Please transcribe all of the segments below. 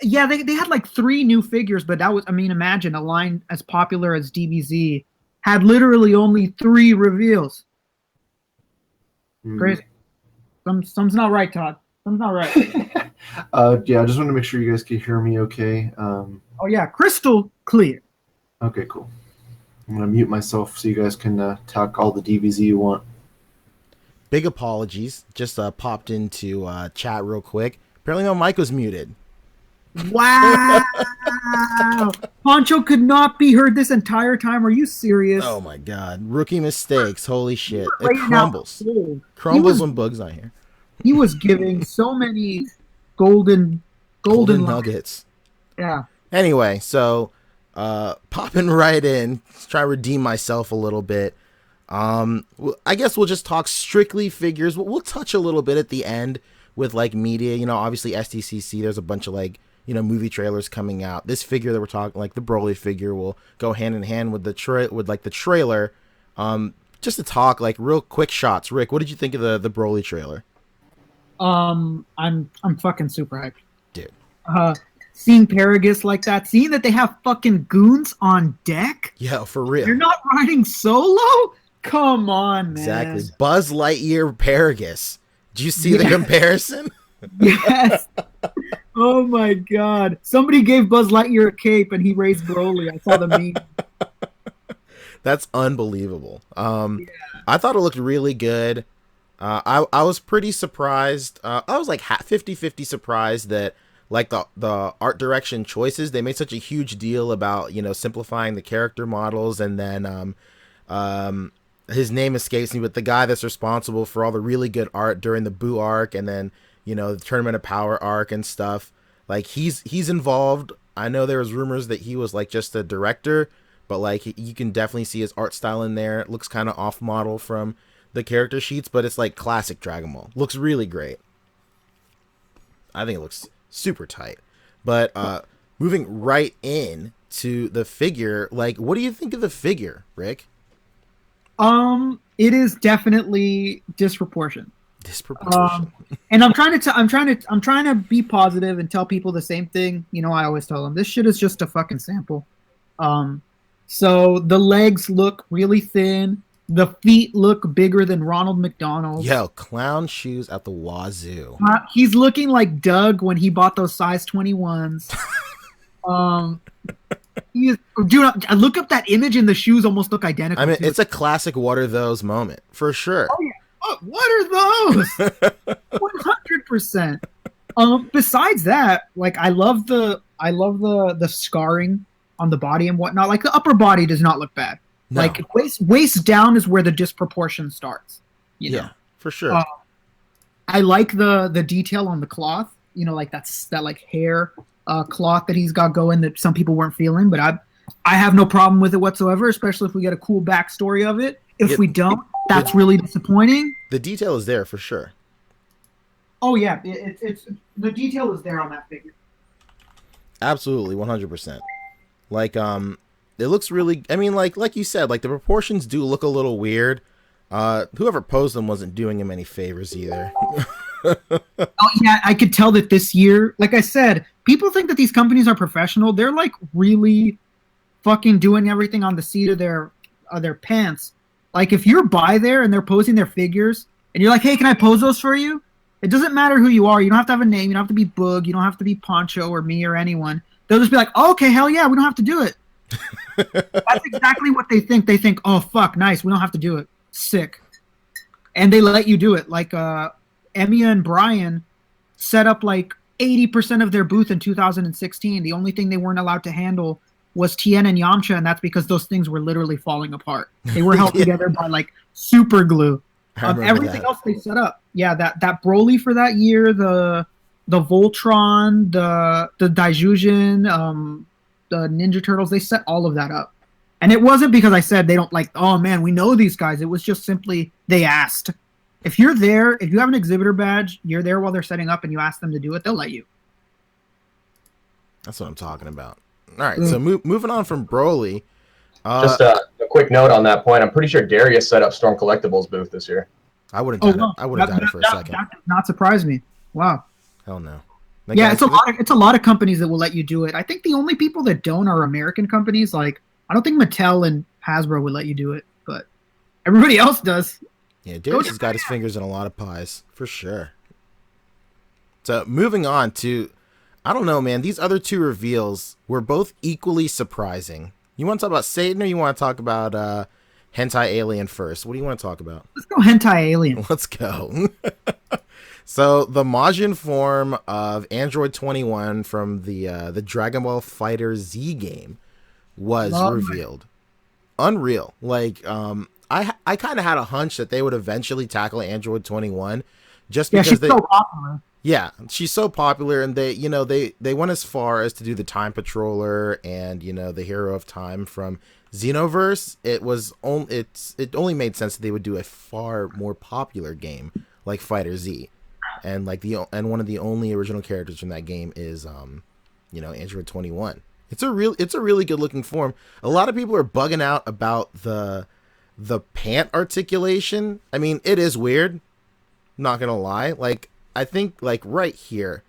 Yeah, they had like 3 new figures, but that was, I mean, imagine a line as popular as DBZ had literally only 3 reveals. Crazy. Some's not right, Todd. Some's not right. Yeah, I just want to make sure you guys can hear me okay. Oh yeah, crystal clear. Okay, cool. I'm going to mute myself so you guys can talk all the DBZ you want. Big apologies. Just popped into chat real quick. Apparently my mic was muted. Wow. Pancho could not be heard this entire time. Are you serious? Oh my god. Rookie mistakes. Holy shit. It Right now, crumbles. Crumbles was- when Boog's not here. He was giving so many golden nuggets. Yeah. Anyway, so popping right in, let's try to redeem myself a little bit. I guess we'll just talk strictly figures. We'll touch a little bit at the end with like media. You know, obviously SDCC, there's a bunch of like, you know, movie trailers coming out. This figure that we're talking, like the Broly figure, will go hand in hand with the trailer. Just to talk like real quick shots. Rick, what did you think of the Broly trailer? I'm fucking super hyped, dude. Seeing Paragus like that, seeing that they have fucking goons on deck. Yeah, for real. You're not riding solo? Come on, man. Exactly. Buzz Lightyear Paragus. Did you see the comparison? Yes. Oh my god. Somebody gave Buzz Lightyear a cape and he raised Broly. I saw the meme. That's unbelievable. I thought it looked really good. I was pretty surprised. I was like 50-50 surprised that like the art direction choices, they made such a huge deal about, you know, simplifying the character models, and then his name escapes me, but the guy that's responsible for all the really good art during the Boo arc and then, you know, the Tournament of Power arc and stuff, like he's involved. I know there was rumors that he was like just a director, but like you can definitely see his art style in there. It looks kind of off model from the character sheets, but it's like classic Dragon Ball. Looks really great. I think it looks super tight. But moving right in to the figure, like, what do you think of the figure, Rick? It is definitely disproportionate. And I'm trying to be positive and tell people the same thing. You know, I always tell them this shit is just a fucking sample. So the legs look really thin. The feet look bigger than Ronald McDonald. Yo, clown shoes at the wazoo. He's looking like Doug when he bought those size 21s. Dude, I look up that image and the shoes almost look identical. I mean, it's a classic "What are those?" moment for sure. Oh yeah, what are those? 100%. Besides that, like I love the scarring on the body and whatnot. Like the upper body does not look bad. No. Like waist down is where the disproportion starts. You know? Yeah, for sure. I like the detail on the cloth. You know, like that like hair cloth that he's got going that some people weren't feeling, but I have no problem with it whatsoever, especially if we get a cool backstory of it. If we don't, that's really disappointing. The detail is there for sure. Oh yeah, it's the detail is there on that figure. Absolutely, 100%. Like it looks really. I mean, like you said, like the proportions do look a little weird. Whoever posed them wasn't doing him any favors either. Oh yeah, I could tell that this year, like I said, people think that these companies are professional. They're like really fucking doing everything on the seat of their pants. Like if you're by there and they're posing their figures and you're like, hey, can I pose those for you? It doesn't matter who you are. You don't have to have a name. You don't have to be Boog. You don't have to be Pancho or me or anyone. They'll just be like, oh, okay, hell yeah, we don't have to do it. That's exactly what they think. They think, oh, fuck, nice. We don't have to do it. Sick. And they let you do it. Like Emiya and Brian set up like 80% of their booth in 2016. The only thing they weren't allowed to handle was Tien and Yamcha, and that's because those things were literally falling apart. They were held together by like super glue. Everything else they set up. Yeah, that Broly for that year, the Voltron, the Daijujin, the Ninja Turtles, they set all of that up. And it wasn't because I said they don't like, oh man, we know these guys. It was just simply they asked. If you're there, if you have an exhibitor badge, you're there while they're setting up and you ask them to do it, they'll let you. That's what I'm talking about. All right, so moving on from Broly. Just a quick note on that point. I'm pretty sure Darius set up Storm Collectibles booth this year. I would have done it. I would have done it for a second. That did not surprise me. Wow. Hell no. Like, yeah, it's a lot of companies that will let you do it. I think the only people that don't are American companies. Like, I don't think Mattel and Hasbro would let you do it, but everybody else does. Yeah, Darius has got his fingers in a lot of pies for sure. So moving on to, I don't know, man. These other two reveals were both equally surprising. You want to talk about Satan, or you want to talk about Hentai Alien first? What do you want to talk about? Let's go Hentai Alien. Let's go. So the Majin form of Android 21 from the Dragon Ball Fighter Z game was revealed. Unreal. Like, I kind of had a hunch that they would eventually tackle Android 21, just because she's so popular. Yeah, she's so popular, and they went as far as to do the Time Patroller and the Hero of Time from Xenoverse. It only made sense that they would do a far more popular game like Fighter Z, and one of the only original characters from that game is Android 21. It's a really good looking form. A lot of people are bugging out about the pant articulation. I mean, it is weird. Not gonna lie. Like, I think like right here,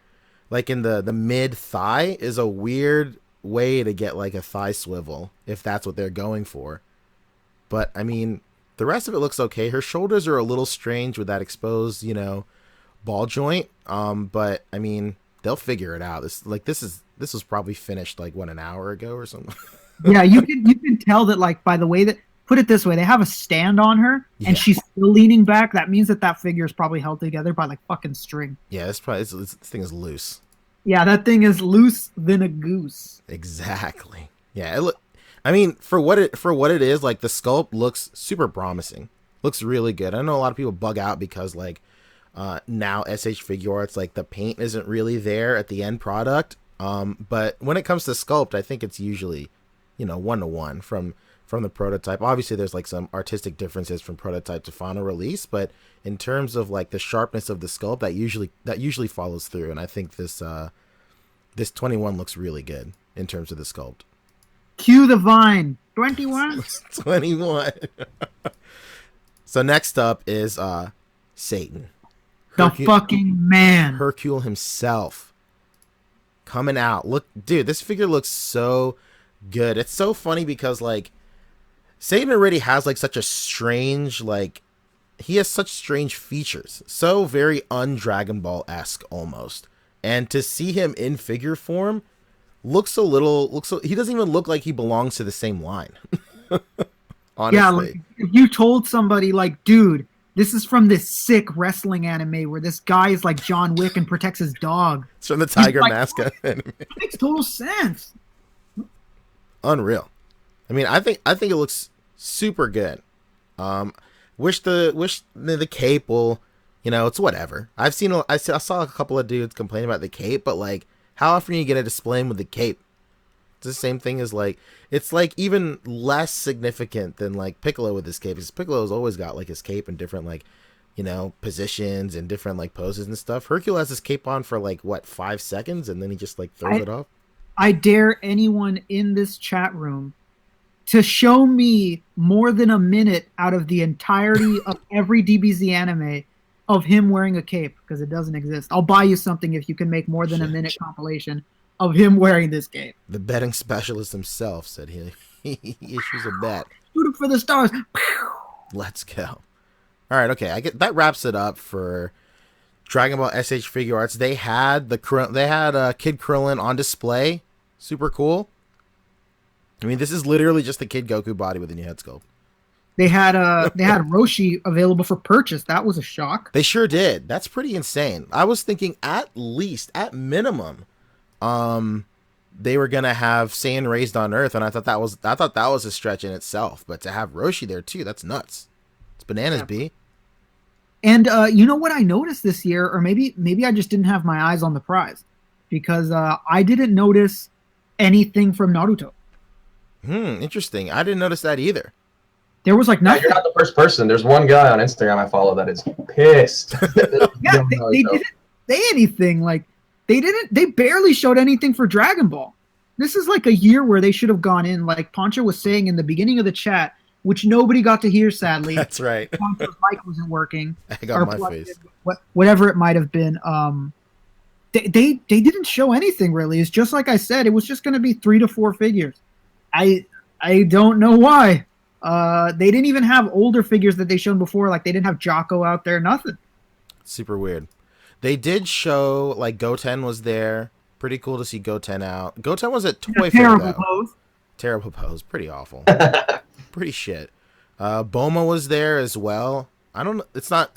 like in the mid thigh, is a weird way to get like a thigh swivel if that's what they're going for. But I mean, the rest of it looks okay. Her shoulders are a little strange with that exposed, ball joint. But I mean, they'll figure it out. This was probably finished like an hour ago or something. Yeah, you can tell that, like, by the way that, put it this way, they have a stand on her and she's still leaning back. That means that figure is probably held together by like fucking string. Yeah, this thing is loose. Yeah, that thing is loose than a goose. Exactly. Yeah, I mean, for what it is, like, the sculpt looks super promising. Looks really good. I know a lot of people bug out because like now SH Figure Arts, like, the paint isn't really there at the end product. But when it comes to sculpt, I think it's usually 1-to-1 from the prototype. Obviously there's like some artistic differences from prototype to final release, but in terms of like the sharpness of the sculpt, that usually follows through. And I think this 21 looks really good in terms of the sculpt. Cue the vine. 21. 21. So next up is Satan, the fucking man, Hercule himself, coming out. Look, dude, this figure looks so good. It's so funny because like Satan already has like such a strange, like, he has such strange features, so very un-Dragon Ball-esque almost. And to see him in figure form he doesn't even look like he belongs to the same line. Honestly. Yeah, like, if you told somebody like, dude, this is from this sick wrestling anime where this guy is like John Wick and protects his dog. It's from the Tiger Mask anime. It makes total sense. Unreal. I mean, I think it looks super good. Wish the cape will, it's whatever. I saw a couple of dudes complain about the cape, but like, how often you get a display with the cape? It's the same thing as like, it's like even less significant than like Piccolo with his cape, because Piccolo's always got like his cape in different like, positions and different like poses and stuff. Hercule has his cape on for like 5 seconds, and then he just like throws it off. I dare anyone in this chat room to show me more than a minute out of the entirety of every DBZ anime of him wearing a cape, because it doesn't exist. I'll buy you something if you can make more than a minute compilation of him wearing this cape. The betting specialist himself said he issues a bet. Shoot him for the stars. Let's go. All right, okay. That wraps it up for Dragon Ball SH Figure Arts. They had Kid Krillin on display. Super cool. I mean, this is literally just the Kid Goku body with a new head sculpt. They had Roshi available for purchase. That was a shock. They sure did. That's pretty insane. I was thinking at minimum, they were gonna have Saiyan raised on Earth, and I thought that was a stretch in itself. But to have Roshi there too, that's nuts. It's bananas, B. And you know what I noticed this year, or maybe I just didn't have my eyes on the prize, because I didn't notice anything from Naruto. Interesting. I didn't notice that either. There was like nothing. You're not the first person. There's one guy on Instagram I follow that is pissed. Yeah, they didn't say anything. Like they barely showed anything for Dragon Ball. This is like a year where they should have gone in, like Pancho was saying in the beginning of the chat, which nobody got to hear, sadly. That's right. Pancho's mic wasn't working. I got my face. Whatever it might have been. they didn't show anything really. It's just like I said, it was just going to be 3 to 4 figures. I don't know why. They didn't even have older figures that they shown before. Like they didn't have Jocko out there. Nothing. Super weird. They did show like Goten was there. Pretty cool to see Goten out. Goten was at Toy Fair though. Pose. Terrible pose. Pretty awful. Pretty shit. Boma was there as well. I don't know. It's not.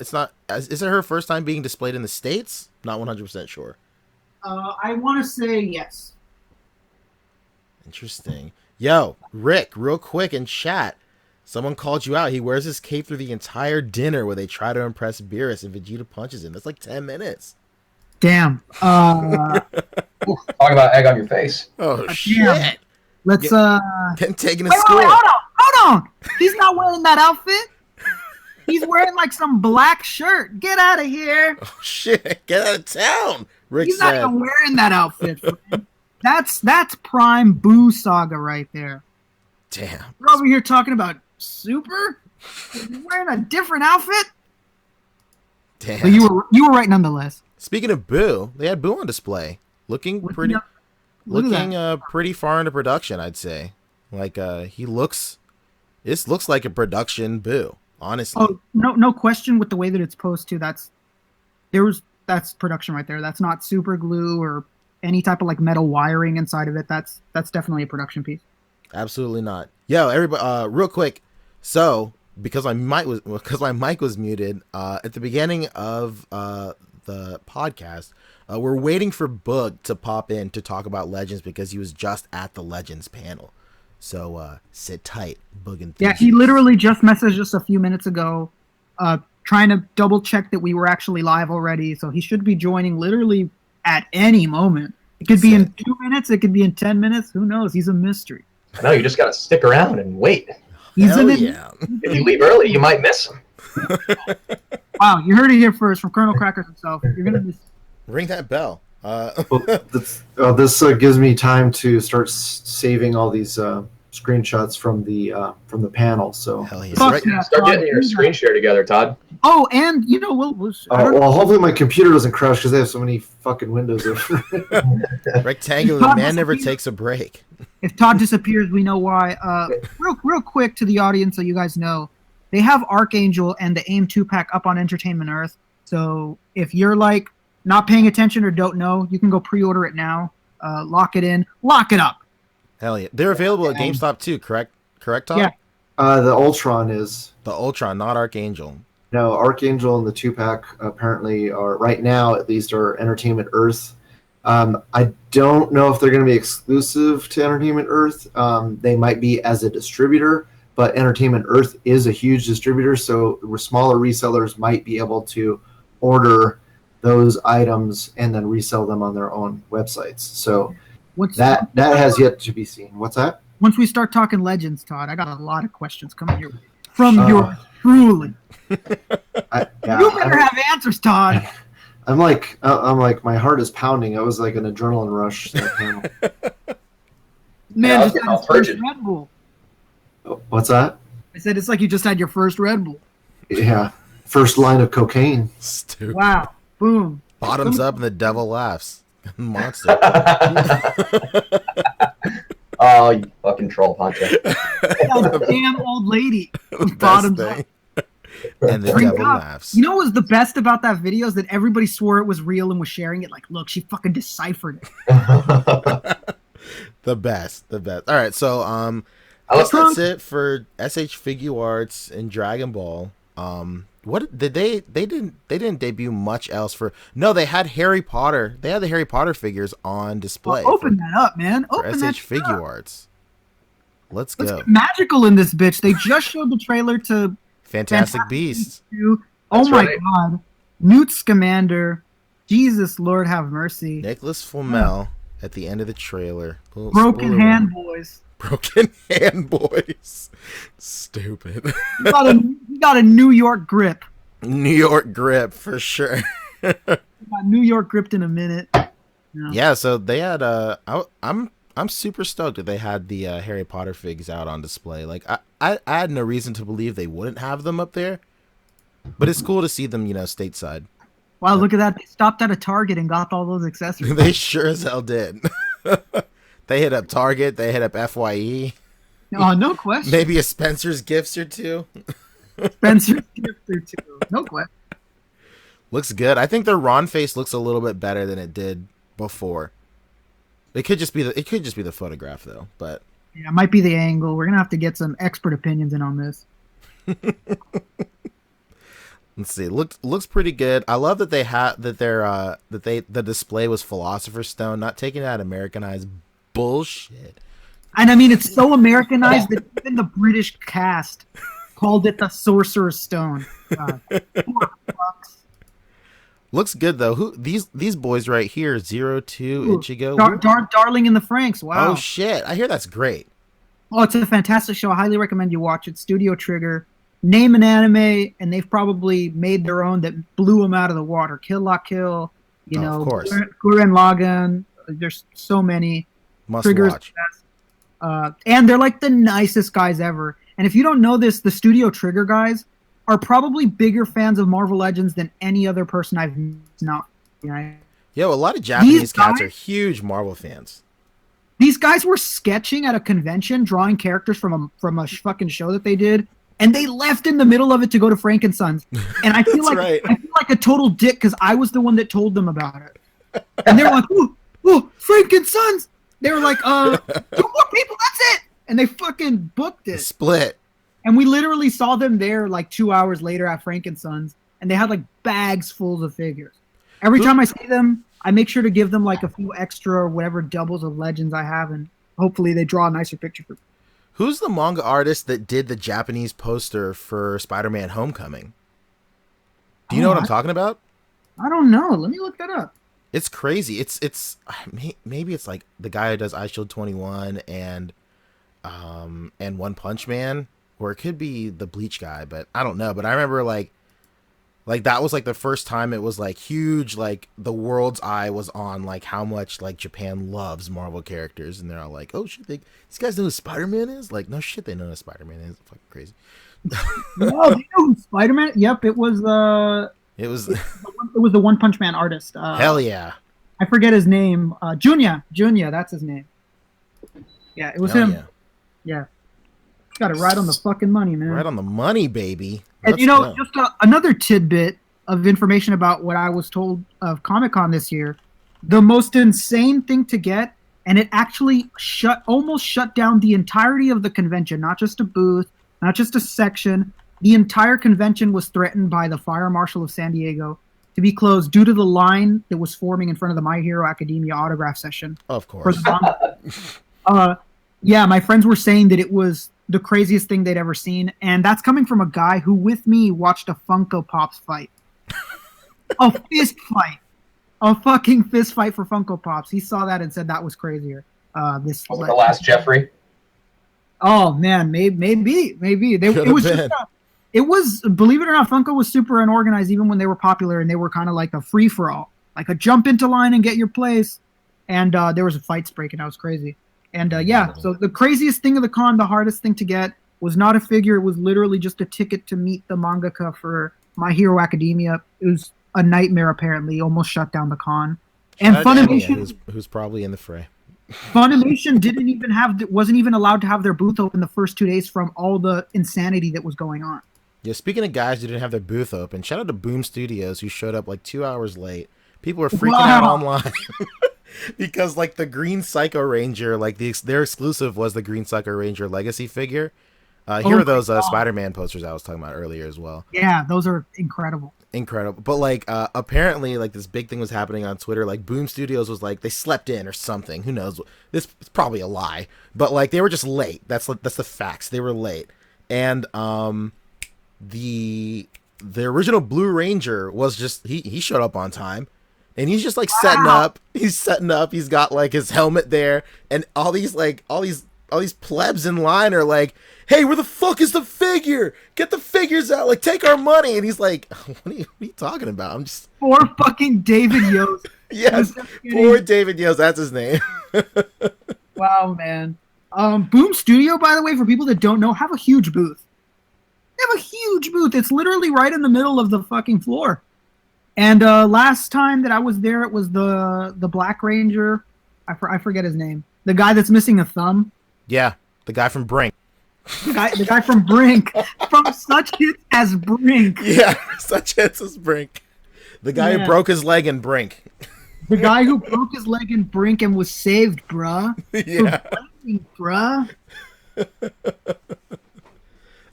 Is it her first time being displayed in the States? Not 100% sure. I want to say yes. Interesting. Yo, Rick, real quick in chat. Someone called you out. He wears his cape through the entire dinner where they try to impress Beerus and Vegeta punches him. That's like 10 minutes. Damn. Talk about egg on your face. Oh, shit. Let's, taking a wait, score. hold on. He's not wearing that outfit. He's wearing like some black shirt. Get out of here. Oh, shit. Get out of town. Rick He's said. not even wearing that outfit. That's prime Boo Saga right there. Damn. We're over here talking about Super. He's wearing a different outfit. Damn. But you were right nonetheless. Speaking of Boo, they had Boo on display, looking pretty far into production, I'd say. Like he looks. This looks like a production Boo, honestly. Oh no question with the way that it's posed to. That's production right there. That's not super glue or any type of like metal wiring inside of it. That's definitely a production piece. Absolutely not. Yo, everybody, real quick. So, because my mic was muted at the beginning of the podcast, we're waiting for Boog to pop in to talk about Legends because he was just at the Legends panel. So sit tight, Boog enthusiast. Yeah, he literally just messaged us a few minutes ago, trying to double check that we were actually live already. So he should be joining literally at any moment. It could be in 2 minutes. It could be in 10 minutes. Who knows? He's a mystery. No, you just got to stick around and wait. Hell yeah. If you leave early, you might miss him. Wow, you heard it here first from Colonel Crackers himself. You're gonna miss. Ring that bell. This gives me time to start saving all these screenshots from the panel. So hell yeah. Start getting your screen share together, Todd. Oh, and we'll well, hopefully my computer doesn't crash because I have so many fucking windows open. Rectangular man never takes a break. If Todd disappears, we know why. Real quick to the audience, so you guys know, they have Archangel and the AIM 2-pack up on Entertainment Earth. So if you're like not paying attention or don't know, you can go pre-order it now. Lock it in, lock it up. Hell yeah, they're available at GameStop too. Correct, Todd? Yeah. The Ultron is the Ultron, not Archangel. No, Archangel and the 2-pack apparently are right now at least are Entertainment Earth. I don't know if they're going to be exclusive to Entertainment Earth. They might be as a distributor, but Entertainment Earth is a huge distributor, so smaller resellers might be able to order those items and then resell them on their own websites. So that has yet to be seen. What's that? Once we start talking Legends, Todd, I got a lot of questions coming your way from your truly. You better have answers, Todd. I'm like my heart is pounding. I was like an adrenaline rush. Man, just had his first Red Bull. What's that? I said it's like you just had your first Red Bull. Yeah, first line of cocaine. Stupid. Wow, boom. Bottoms up and the devil laughs. Monster. Oh, you fucking troll, Pancho. Damn old lady. Bottoms up. And the devil laughs. You know what was the best about that video is that everybody swore it was real and was sharing it. Like, look, she fucking deciphered it. The best. All right, so that's it for SH Figure Arts and Dragon Ball. What did they didn't debut much else for? No, they had Harry Potter. They had the Harry Potter figures on display. Well, open that up, man. Open for that SH Figure Arts. Let's go. Get magical in this bitch. They just showed the trailer to Fantastic Beasts. Oh my god. Newt Scamander. Jesus Lord have mercy. Nicholas Flamel at the end of the trailer. Broken Hand Boys. Broken Hand Boys. Stupid. He got a New York grip. New York grip for sure. Got New York gripped in a minute. Yeah, so they had I'm super stoked that they had the Harry Potter figs out on display. Like I had no reason to believe they wouldn't have them up there, but it's cool to see them, stateside. Wow, look at that. They stopped at a Target and got all those accessories. They sure as hell did. They hit up Target. They hit up FYE. Oh, no question. Maybe a Spencer's Gifts or two. Spencer's Gifts or two. No question. Looks good. I think their Ron face looks a little bit better than it did before. It could just be the photograph though, but yeah, it might be the angle. We're gonna have to get some expert opinions in on this. Let's see. Looks pretty good. I love that the display was Philosopher's Stone, not taking that Americanized bullshit. And I mean, it's so Americanized that even the British cast called it the Sorcerer's Stone. Looks good though. Who these boys right here? 02 Ichigo. Darling in the Franxx. Wow. Oh shit! I hear that's great. Oh, it's a fantastic show. I highly recommend you watch it. Studio Trigger. Name an anime, and they've probably made their own that blew them out of the water. Kill La Kill. You know, of course. Gurren Lagann. There's so many. Must Trigger's watch. And they're like the nicest guys ever. And if you don't know this, the Studio Trigger guys are probably bigger fans of Marvel Legends than any other person I've not. You know? Yo, a lot of Japanese cats are huge Marvel fans. These guys were sketching at a convention, drawing characters from a fucking show that they did, and they left in the middle of it to go to Frank and Sons. And I feel I feel like a total dick because I was the one that told them about it. And they were like, "Oh, Frank and Sons." They were like, 2 more people, that's it. And they fucking booked it. Split. And we literally saw them there like 2 hours later at Frank and Sons, and they had like bags full of figures. Every time I see them, I make sure to give them like a few extra or whatever doubles of Legends I have, and hopefully they draw a nicer picture for me. Who's the manga artist that did the Japanese poster for Spider-Man Homecoming? Do you know what I'm talking about? I don't know. Let me look that up. It's crazy. It's maybe it's like the guy who does I Shield 21 and One Punch Man, or it could be the Bleach guy, but I don't know. But I remember like that was like the first time it was like huge, like the world's eye was on like how much like Japan loves Marvel characters, and they're all like, oh shit, these guys know who Spider-Man is? Like, no shit, they know who Spider-Man is. Fucking crazy. No, they know who Spider-Man. Yep, it was the One Punch Man artist. Hell yeah. I forget his name. Junya, that's his name. Yeah, it was him. Yeah. Got it right on the fucking money, man. Right on the money, baby. And you know, just another tidbit of information about what I was told of Comic-Con this year. The most insane thing to get, and it actually almost shut down the entirety of the convention, not just a booth, not just a section. The entire convention was threatened by the Fire Marshal of San Diego to be closed due to the line that was forming in front of the My Hero Academia autograph session. Of course. Yeah, my friends were saying that it was the craziest thing they'd ever seen, and that's coming from a guy who, with me, watched a Funko Pops fight. A fist fight. A fucking fist fight for Funko Pops. He saw that and said that was crazier. Was it the last Jeffrey? Oh, man, maybe. It was, believe it or not, Funko was super unorganized even when they were popular, and they were kind of like a free-for-all. Like a jump into line and get your place. And there was fights breaking out. It was crazy. And yeah, so the craziest thing of the con, the hardest thing to get, was not a figure. It was literally just a ticket to meet the mangaka for My Hero Academia. It was a nightmare, apparently. Almost shut down the con. And Funimation, who's probably in the fray. Funimation wasn't even allowed to have their booth open the first 2 days from all the insanity that was going on. Yeah, speaking of guys who didn't have their booth open, shout out to Boom Studios who showed up like 2 hours late. People were freaking out online. Because like the Green Psycho Ranger, like their exclusive was the Green Psycho Ranger Legacy figure. Here are those Spider-Man posters I was talking about earlier as well. Yeah, those are incredible. Incredible. But like apparently like this big thing was happening on Twitter. Like Boom Studios was like they slept in or something. Who knows? This is probably a lie. But like they were just late. That's the facts. They were late. And the original Blue Ranger was just he showed up on time. And he's just like setting up. He's setting up. He's got like his helmet there, and all these plebs in line are like, "Hey, where the fuck is the figure? Get the figures out! Like, take our money!" And he's like, "What are you talking about? I'm just poor fucking David Yost." Yes, poor David Yost. That's his name. Wow, man. Boom Studio, by the way, for people that don't know, have a huge booth. They have a huge booth. It's literally right in the middle of the fucking floor. And last time that I was there, it was the Black Ranger. I forget his name. The guy that's missing a thumb. Yeah, the guy from Brink. The guy from Brink. From Such Hits as Brink. Yeah, Such Hits as Brink. The guy who broke his leg in Brink. The guy who broke his leg in Brink and was saved, bruh. Yeah. Bruh.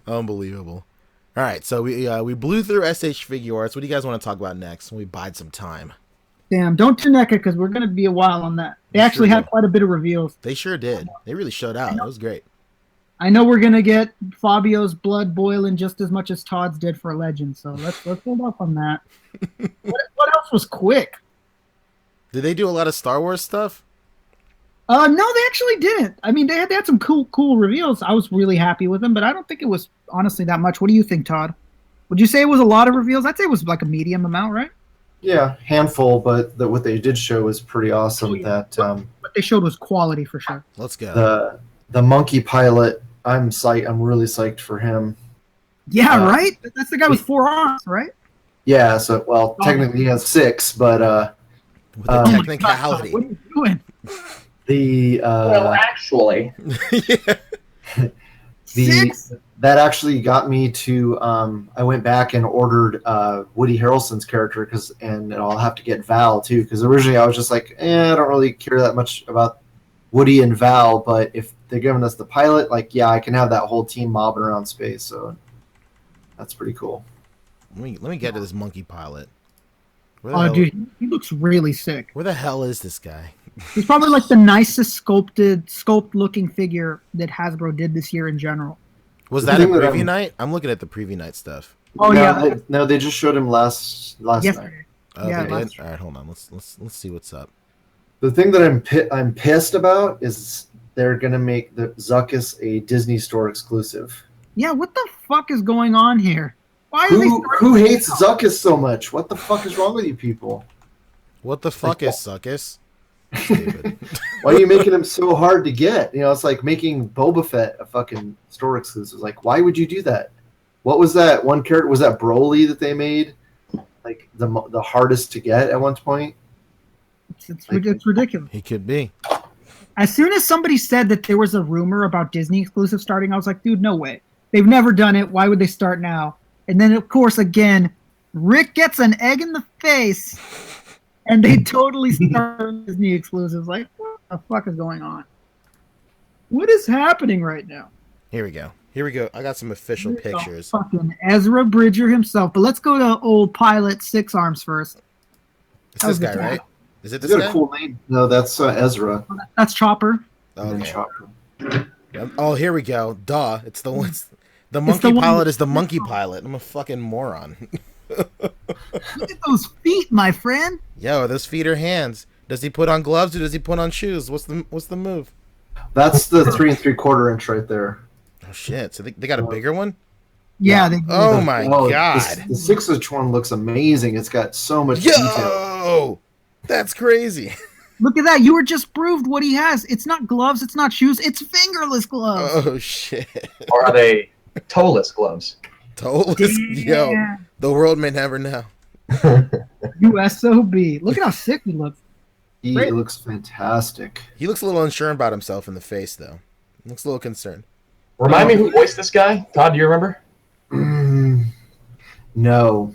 Unbelievable. All right, so we blew through SH Figuarts. What do you guys want to talk about next? We bide some time. Damn, don't turn that because we're going to be a while on that. They actually had quite a bit of reveals. They sure did. They really showed out. It was great. I know we're going to get Fabio's blood boiling just as much as Todd's did for Legends, so let's hold off on that. What else was quick? Did they do a lot of Star Wars stuff? No, they actually didn't. I mean, they had some cool reveals. I was really happy with them, but I don't think it was honestly that much. What do you think, Todd? Would you say it was a lot of reveals? I'd say it was like a medium amount, right? Yeah, handful, but what they did show was pretty awesome. What they showed was quality for sure. Let's go. The monkey pilot, I'm really psyched for him. Yeah, right? That's the guy with 4 arms, right? Yeah, so, technically he has 6, but... with the technicality. What are you doing? Well, actually... yeah. 6? That actually got me to I went back and ordered Woody Harrelson's character and I'll have to get Val too, because originally I was just like, I don't really care that much about Woody and Val, but if they're giving us the pilot, I can have that whole team mobbing around space, so that's pretty cool. Let me get to this monkey pilot. Dude, he looks really sick. Where the hell is this guy? He's probably like the nicest sculpt looking figure that Hasbro did this year in general. Was that a preview night? I'm looking at the preview night stuff. Oh yeah. No, they just showed him last yesterday. night. Oh, yeah, they did? All right, hold on. Let's see what's up. The thing that I'm pissed about is they're gonna make the Zuckuss a Disney Store exclusive. Yeah, what the fuck is going on here? Why who hates Zuckuss so much? What the fuck is wrong with you people? What the fuck is Zuckuss? Why are you making him so hard to get? It's like making Boba Fett a fucking store exclusive. Like, why would you do that? What was that one character? Was that Broly that they made? Like the hardest to get at one point? It's ridiculous. He could be. As soon as somebody said that there was a rumor about Disney exclusive starting, I was like, dude, no way. They've never done it. Why would they start now? And then, of course, again, Rick gets an egg in the face. And they totally start Disney exclusives. Like, what the fuck is going on? What is happening right now? Here we go. I got some official pictures. Fucking Ezra Bridger himself. But let's go to old Pilot 6 Arms first. It's this guy, right? Is it this guy? Got a cool name. No, that's Ezra. That's Chopper. Okay. Chopper. Oh, here we go. Duh. It's the one. The monkey pilot is the monkey pilot. I'm a fucking moron. Look at those feet, my friend. Yo, those feet are hands. Does he put on gloves or does he put on shoes? What's the move? That's the 3 3/4 inch right there. Oh shit! So they got a bigger one? Yeah. Oh my god! The 6-inch one looks amazing. It's got so much detail. Yo, that's crazy. Look at that! You were just proved what he has. It's not gloves. It's not shoes. It's fingerless gloves. Oh shit! Or are they toeless gloves? Toeless? Yo, the world may never know. USOB. Look at how sick he looks. He looks fantastic. He looks a little unsure about himself in the face, though. He looks a little concerned. Remind me who voiced this guy? Todd, do you remember? No.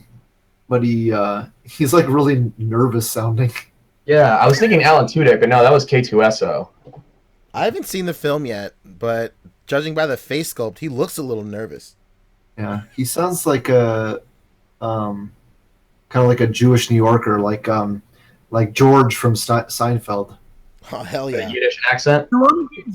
But he's like really nervous sounding. Yeah, I was thinking Alan Tudyk, but no, that was K2SO. I haven't seen the film yet, but judging by the face sculpt, he looks a little nervous. Yeah, he sounds like a kind of like a Jewish New Yorker, like George from Seinfeld. Oh hell yeah! The Yiddish accent.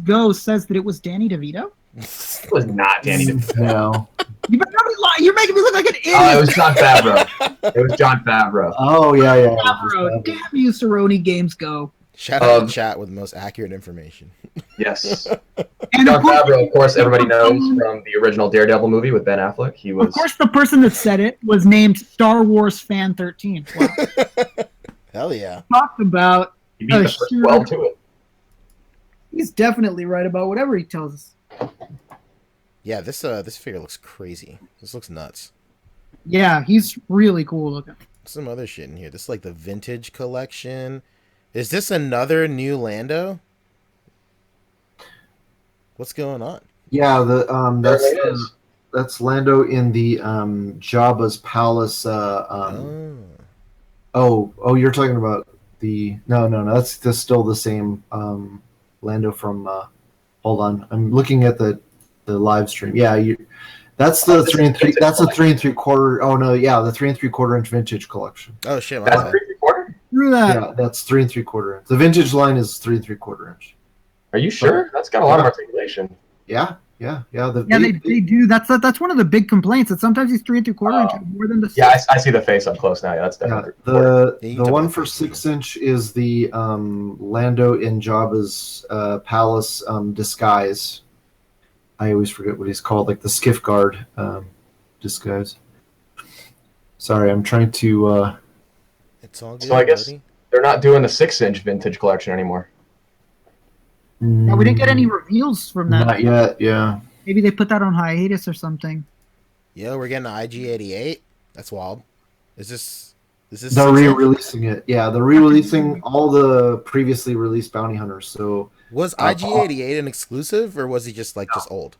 Go says that it was Danny DeVito. It was not Danny DeVito. No. You better not be lying. You're making me look like an idiot. It was John Favreau. It was John Favreau. Oh yeah. Favreau. Damn you, Cerrone Games Go. Shout out to chat with the most accurate information. Yes. And John Favreau, of course, everybody knows from the original Daredevil movie with Ben Affleck. He was. Of course, the person that said it was named Star Wars Fan 13. Wow. Hell yeah. Talk about. He beat the first 12 to it. He's definitely right about whatever he tells us. Yeah, this figure looks crazy. This looks nuts. Yeah, he's really cool looking. some other shit in here. This is like the vintage collection. Is this another new Lando? What's going on? Yeah, There it is. that's Lando in the Jabba's palace. You're talking about the no. That's still the same Lando from. Hold on, I'm looking at the live stream. Yeah, that's the 3 and 3. That's the 3 3/4. Oh no, yeah, the 3 3/4 inch vintage collection. Oh shit, my That's bad. 3 3/4. Through that. Yeah, that's 3 3/4 inch. The vintage line is 3 3/4 inch. Are you sure? That's got a lot of articulation. Yeah. They do. That's one of the big complaints. That sometimes these 3 3/4 inch have more than the. Yeah, I see the face up close now. Yeah, that's definitely. The one for 6 inch is the Lando in Jabba's palace disguise. I always forget what he's called, like the skiff guard disguise. Sorry, I'm trying to. It's all good. So I guess buddy. they're not doing the 6-inch vintage collection anymore. Yeah, we didn't get any reveals from that. Not yet. Yeah. Maybe they put that on hiatus or something. Yo, we're getting an IG-88. That's wild. Is this? They're 6-inch? re-releasing it. Yeah, they're re-releasing all the previously released bounty hunters. So Was IG-88 an exclusive, or was he just old?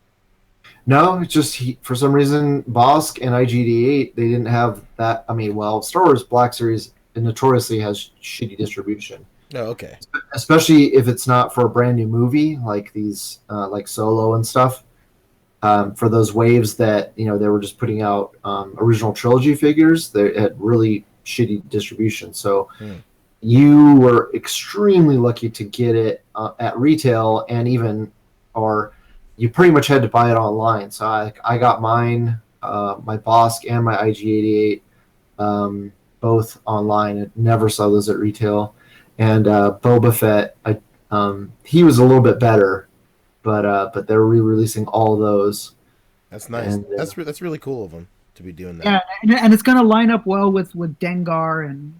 no, it's just for some reason Bosk and IG88 they didn't have that. I mean, well, Star Wars Black Series notoriously has shitty distribution. Oh, okay. Especially if it's not for a brand new movie like these, like Solo and stuff. For those waves that they were just putting out original trilogy figures, they had really shitty distribution. So you were extremely lucky to get it at retail, and you pretty much had to buy it online. So I got mine, my Bosk and my IG88, both online. I never saw those at retail. And Boba Fett, he was a little bit better, but they're re-releasing all those. That's nice. And, That's really cool of them to be doing that. Yeah, and it's going to line up well with Dengar, and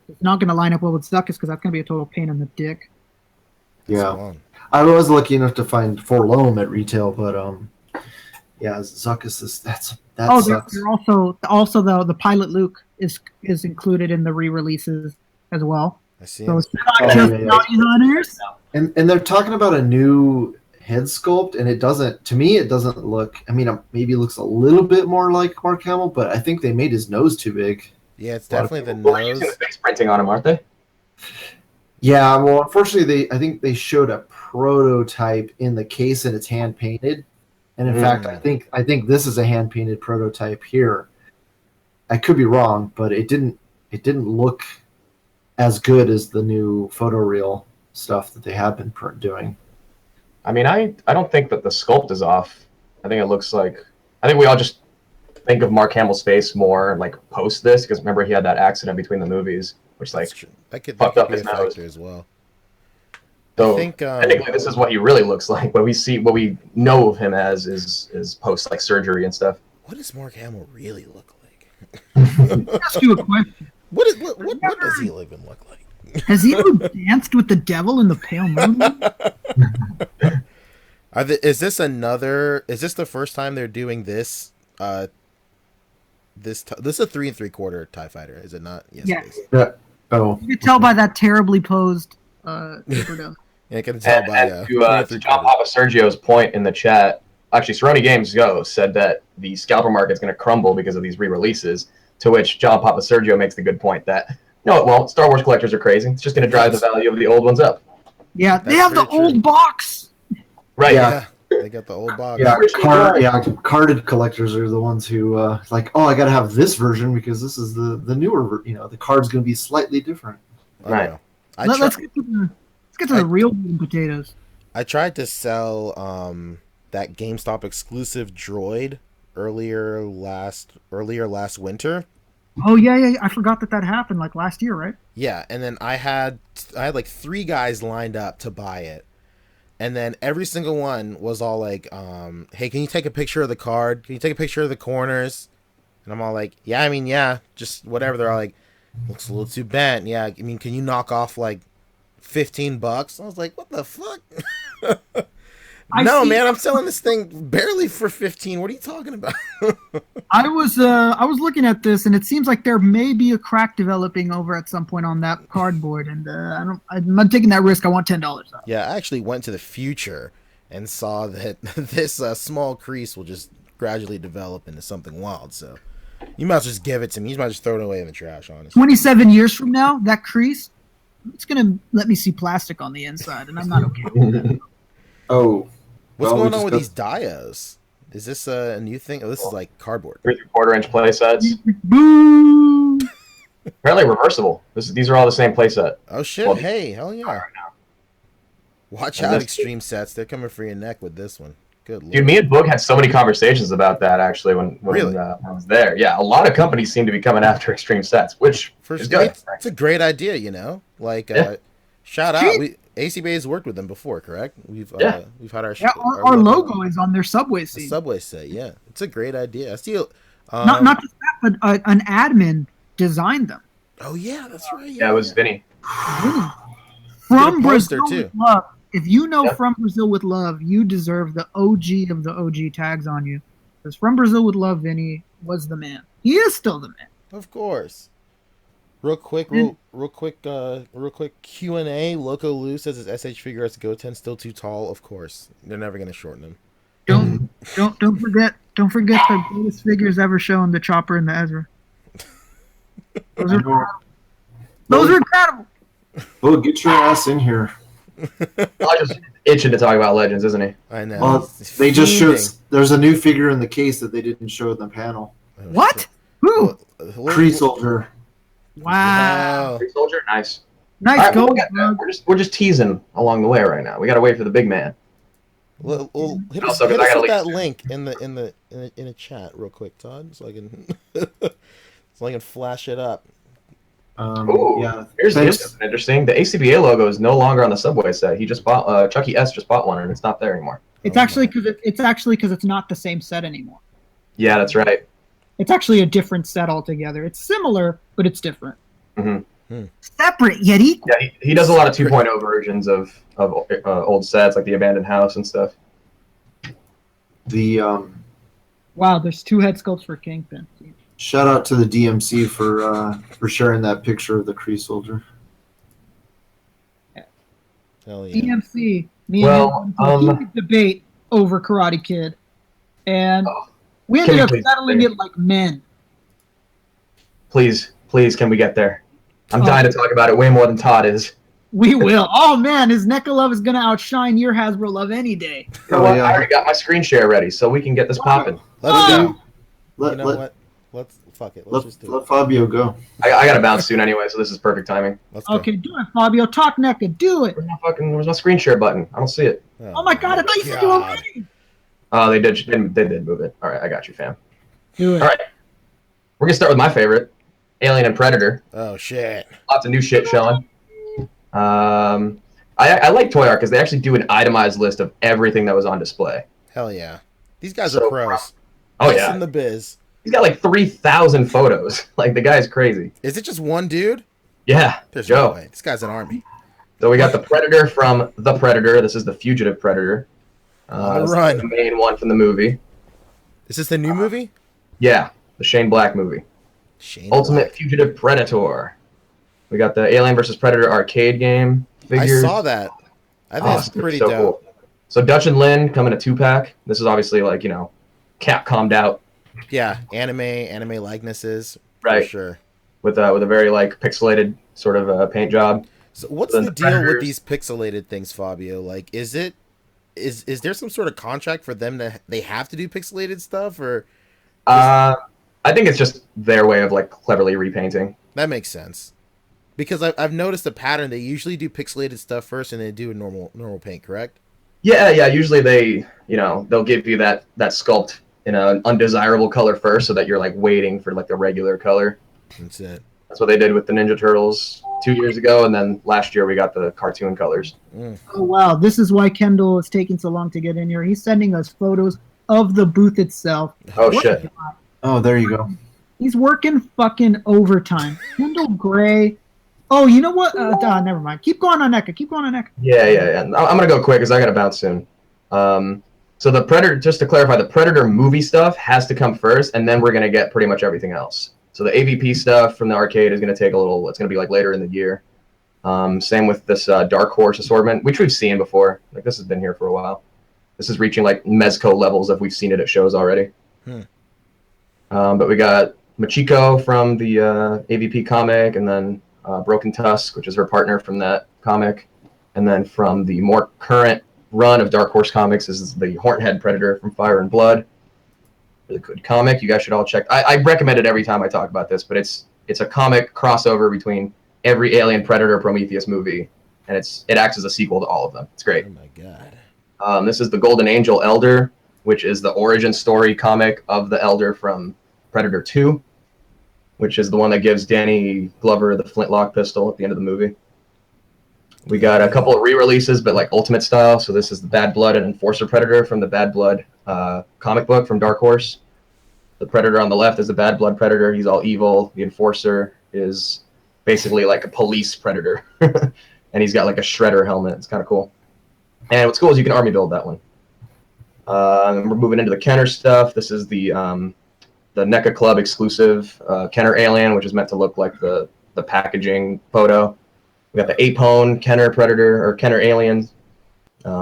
it's not going to line up well with Zuckuss because that's going to be a total pain in the dick. Yeah, I was lucky enough to find Forlome at retail, but yeah, Zuckuss is that sucks. They're also the Pilot Luke is included in the re-releases as well. I see. So it's not just bounty hunters. And they're talking about a new head sculpt, and it doesn't look. I mean, maybe it looks a little bit more like Mark Hamill, but I think they made his nose too big. Yeah, it's definitely the They're nose. using the face printing on him, aren't they? Yeah, well, unfortunately, I think they showed a prototype in the case, and it's hand painted. And in fact, I think this is a hand painted prototype here. I could be wrong, but it didn't look as good as the new photoreal stuff that they have been doing. I mean, I don't think that the sculpt is off. I think it looks like. I think we all just think of Mark Hamill's face more like post this, because remember he had that accident between the movies, which like that could fucked up be his a nose factor as well. So I think technically this is what he really looks like. What we know of him as is post like surgery and stuff. What does Mark Hamill really look like? Ask you a question. What does he even look like? Has he ever danced with the devil in the Pale Moon? Is this the first time they're doing this? This is a 3 3/4 TIE fighter, is it not? Yes. Yeah. It is. Oh, You can tell by that terribly posed. Superdome. Yeah, I can tell by And to John Papa Sergio's point in the chat, actually, Cerrone Games Go said that the scalper market's going to crumble because of these re-releases. To which John Papa Sergio makes the good point that no, it won't. Star Wars collectors are crazy. It's just going to drive the value of the old ones up. Yeah, they have the very true. old box. Right. Yeah, they got the old box. Yeah, carded collectors are the ones who like, oh, I got to have this version because this is the newer. The card's going to be slightly different. Right. Let's get to the real meat and potatoes. I tried to sell that GameStop exclusive droid earlier last winter. Oh yeah. I forgot that happened like last year, right? Yeah, and then I had like 3 guys lined up to buy it. And then every single one was all like, hey, can you take a picture of the card? Can you take a picture of the corners? And I'm all like, yeah, just whatever. They're all like, looks a little too bent. Yeah, I mean, can you knock off like $15? I was like, what the fuck? No, man, I'm selling this thing barely for 15. What are you talking about? I was looking at this, and it seems like there may be a crack developing over at some point on that cardboard, and I'm not taking that risk. I want $10. Yeah, I actually went to the future and saw that this small crease will just gradually develop into something wild. So you might as well just give it to me. You might just throw it away in the trash, honestly. 27 years from now, that crease, it's gonna let me see plastic on the inside, and I'm not okay with that. Oh. What's well, going on with these dios? Is this a new thing? Oh, this is like cardboard. 3 3/4-inch play sets. Boo! Apparently reversible. These are all the same play set. Oh shit! Well, Hey, hell yeah! Right now. Watch And out, this- extreme sets. They're coming for your neck with this one. Good lord. Dude, me and Boog had so many conversations about that actually when Really? I was there. Yeah, a lot of companies seem to be coming after extreme sets, which is good. It's a great idea, you know. Like, Yeah. shout out. A.C.B.A has worked with them before, correct? We've had our Yeah, our logo is on their subway the seat. subway set. Yeah, it's a great idea. I see. Not just that, but an admin designed them. Oh yeah, that's right. Yeah, it was Vinny. From Did a poster, Brazil too. with love. If you know Yeah. From Brazil with Love, you deserve the OG of the OG tags on you. Because From Brazil with Love, Vinny was the man. He is still the man. Of course. Real quick Q&A. Loco Lou says, "Is SH Figuarts Goten still too tall?" Of course. They're never gonna shorten him. Don't forget the greatest figures ever shown, the Chopper and the Ezra. Those are incredible. Well, get your ass in here. I'm just itching to talk about Legends, isn't he? I know. Well, It's they just showed. fuming. There's a new figure in the case that they didn't show in the panel. Oh, What? shit. Who? Kree Soldier. Wow. Free Soldier, nice. Nice All right, going, we'll get there. bro. We're just teasing along the way right now. We gotta wait for the big man. Well, hit us, Also, 'cause hit I us gotta with leave that link in a chat real quick, Todd, so I can so I can flash it up. Ooh, Yeah. here's Thanks. something interesting. The A.C.B.A logo is no longer on the Subway set. He just bought Chucky S just bought one, and it's not there anymore. It's actually because it's not the same set anymore. Yeah, that's right. It's actually a different set altogether. It's similar, but it's different. hmm Separate yet equal. Yeah, he does a lot of 2.0 versions of old sets, like the Abandoned House and stuff. The Wow, there's 2 head sculpts for Kingpin. shout out to the DMC for sharing that picture of the Kree Soldier. Hell yeah. DMC, me Well, and him had a huge debate over Karate Kid, and we ended Can up we please settling clear? it like men. Please, can we get there? I'm Oh. dying to talk about it way more than Todd is. We will. Oh man, his NECA love is gonna outshine your Hasbro love any day. You know Oh, what? yeah. I already got my screen share ready, so we can get this popping. Let's Oh! go. Let, You know let, what? Let's fuck it. Let's just do let it. Fabio go. I gotta bounce soon anyway, so this is perfect timing. Let's go. Okay, do it, Fabio. Talk NECA. Do it. Where's my screen share button? I don't see it. Oh my god, I thought you said you were God. ready. Oh, they did move it. All right, I got you, fam. Do it. All right, we're gonna start with my favorite, Alien and Predator. Oh shit. Lots of new shit showing. I like Toy Art because they actually do an itemized list of everything that was on display. Hell yeah. These guys So, are pros. Oh Best yeah, in the biz. he's got like 3,000 photos. Like the guy's crazy. Is it just one dude? Yeah, There's no Joe. way. This guy's an army. So we got the Predator from The Predator. This is the Fugitive Predator. On the This is run. the main one from the movie. Is this the new movie? Yeah, the Shane Black movie. Shane Ultimate Black. Fugitive Predator. We got the Alien vs. Predator arcade game figures. I saw that. I think it's Awesome. pretty So dope. cool. So Dutch and Lin come in a 2-pack. This is obviously like, Capcomed out, Yeah, anime likenesses. Right. For sure. with a very like pixelated sort of paint job. So what's Then the the deal with Predators- these pixelated things, Fabio? Like, is there some sort of contract for them to they have to do pixelated stuff, or I think it's just their way of like cleverly repainting. that makes sense? Because I've noticed a pattern. They usually do pixelated stuff first, and they do a normal paint. Correct? Yeah. Usually they'll give you that sculpt in an undesirable color first, so that you're like waiting for like the regular color. That's it. That's what they did with the Ninja Turtles 2 years ago, and then last year we got the cartoon colors. Oh wow, this is why Kendall is taking so long to get in here. He's sending us photos of the booth itself. Oh What? shit! Oh, there you go. He's working fucking overtime. Kendall Gray. Oh, you know what? Never mind. Keep going on NECA. Yeah. I'm gonna go quick because I gotta bounce soon. So the Predator, just to clarify, the Predator movie stuff has to come first, and then we're going to get pretty much everything else. So the AVP stuff from the arcade is going to take a little, it's going to be like later in the year. Same with this Dark Horse assortment, which we've seen before. Like, this has been here for a while. This is reaching like Mezco levels if we've seen it at shows already. But we got Machiko from the AVP comic, and then Broken Tusk, which is her partner from that comic. And then from the more current run of Dark Horse comics is the Hornhead Predator from Fire and Blood. Really good comic. You guys should all check. I recommend it every time I talk about this, but it's a comic crossover between every Alien, Predator, Prometheus movie, and it acts as a sequel to all of them. It's great. Oh my god. This is the Golden Angel Elder, which is the origin story comic of the Elder from Predator 2, which is the one that gives Danny Glover the flintlock pistol at the end of the movie. We got a couple of re-releases, but like Ultimate style. So this is the Bad Blood and Enforcer Predator from the Bad Blood comic book from Dark Horse. The Predator on the left is the Bad Blood Predator. He's all evil. The Enforcer is basically like a police predator. And he's got like a shredder helmet. It's kind of cool. And what's cool is you can army build that one. We're moving into the Kenner stuff. This is the NECA Club exclusive Kenner Alien, which is meant to look like the packaging photo. We got the Apone Kenner Predator or Kenner Alien.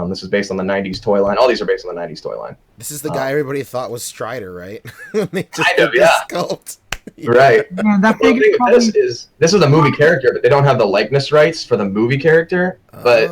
This is based on the 90s toy line. All these are based on the 90s toy line. This is the guy everybody thought was Strider, right? They just kind of, yeah. Sculpt. Right. Man, that Well, figure probably... this is a movie character, but they don't have the likeness rights for the movie character. But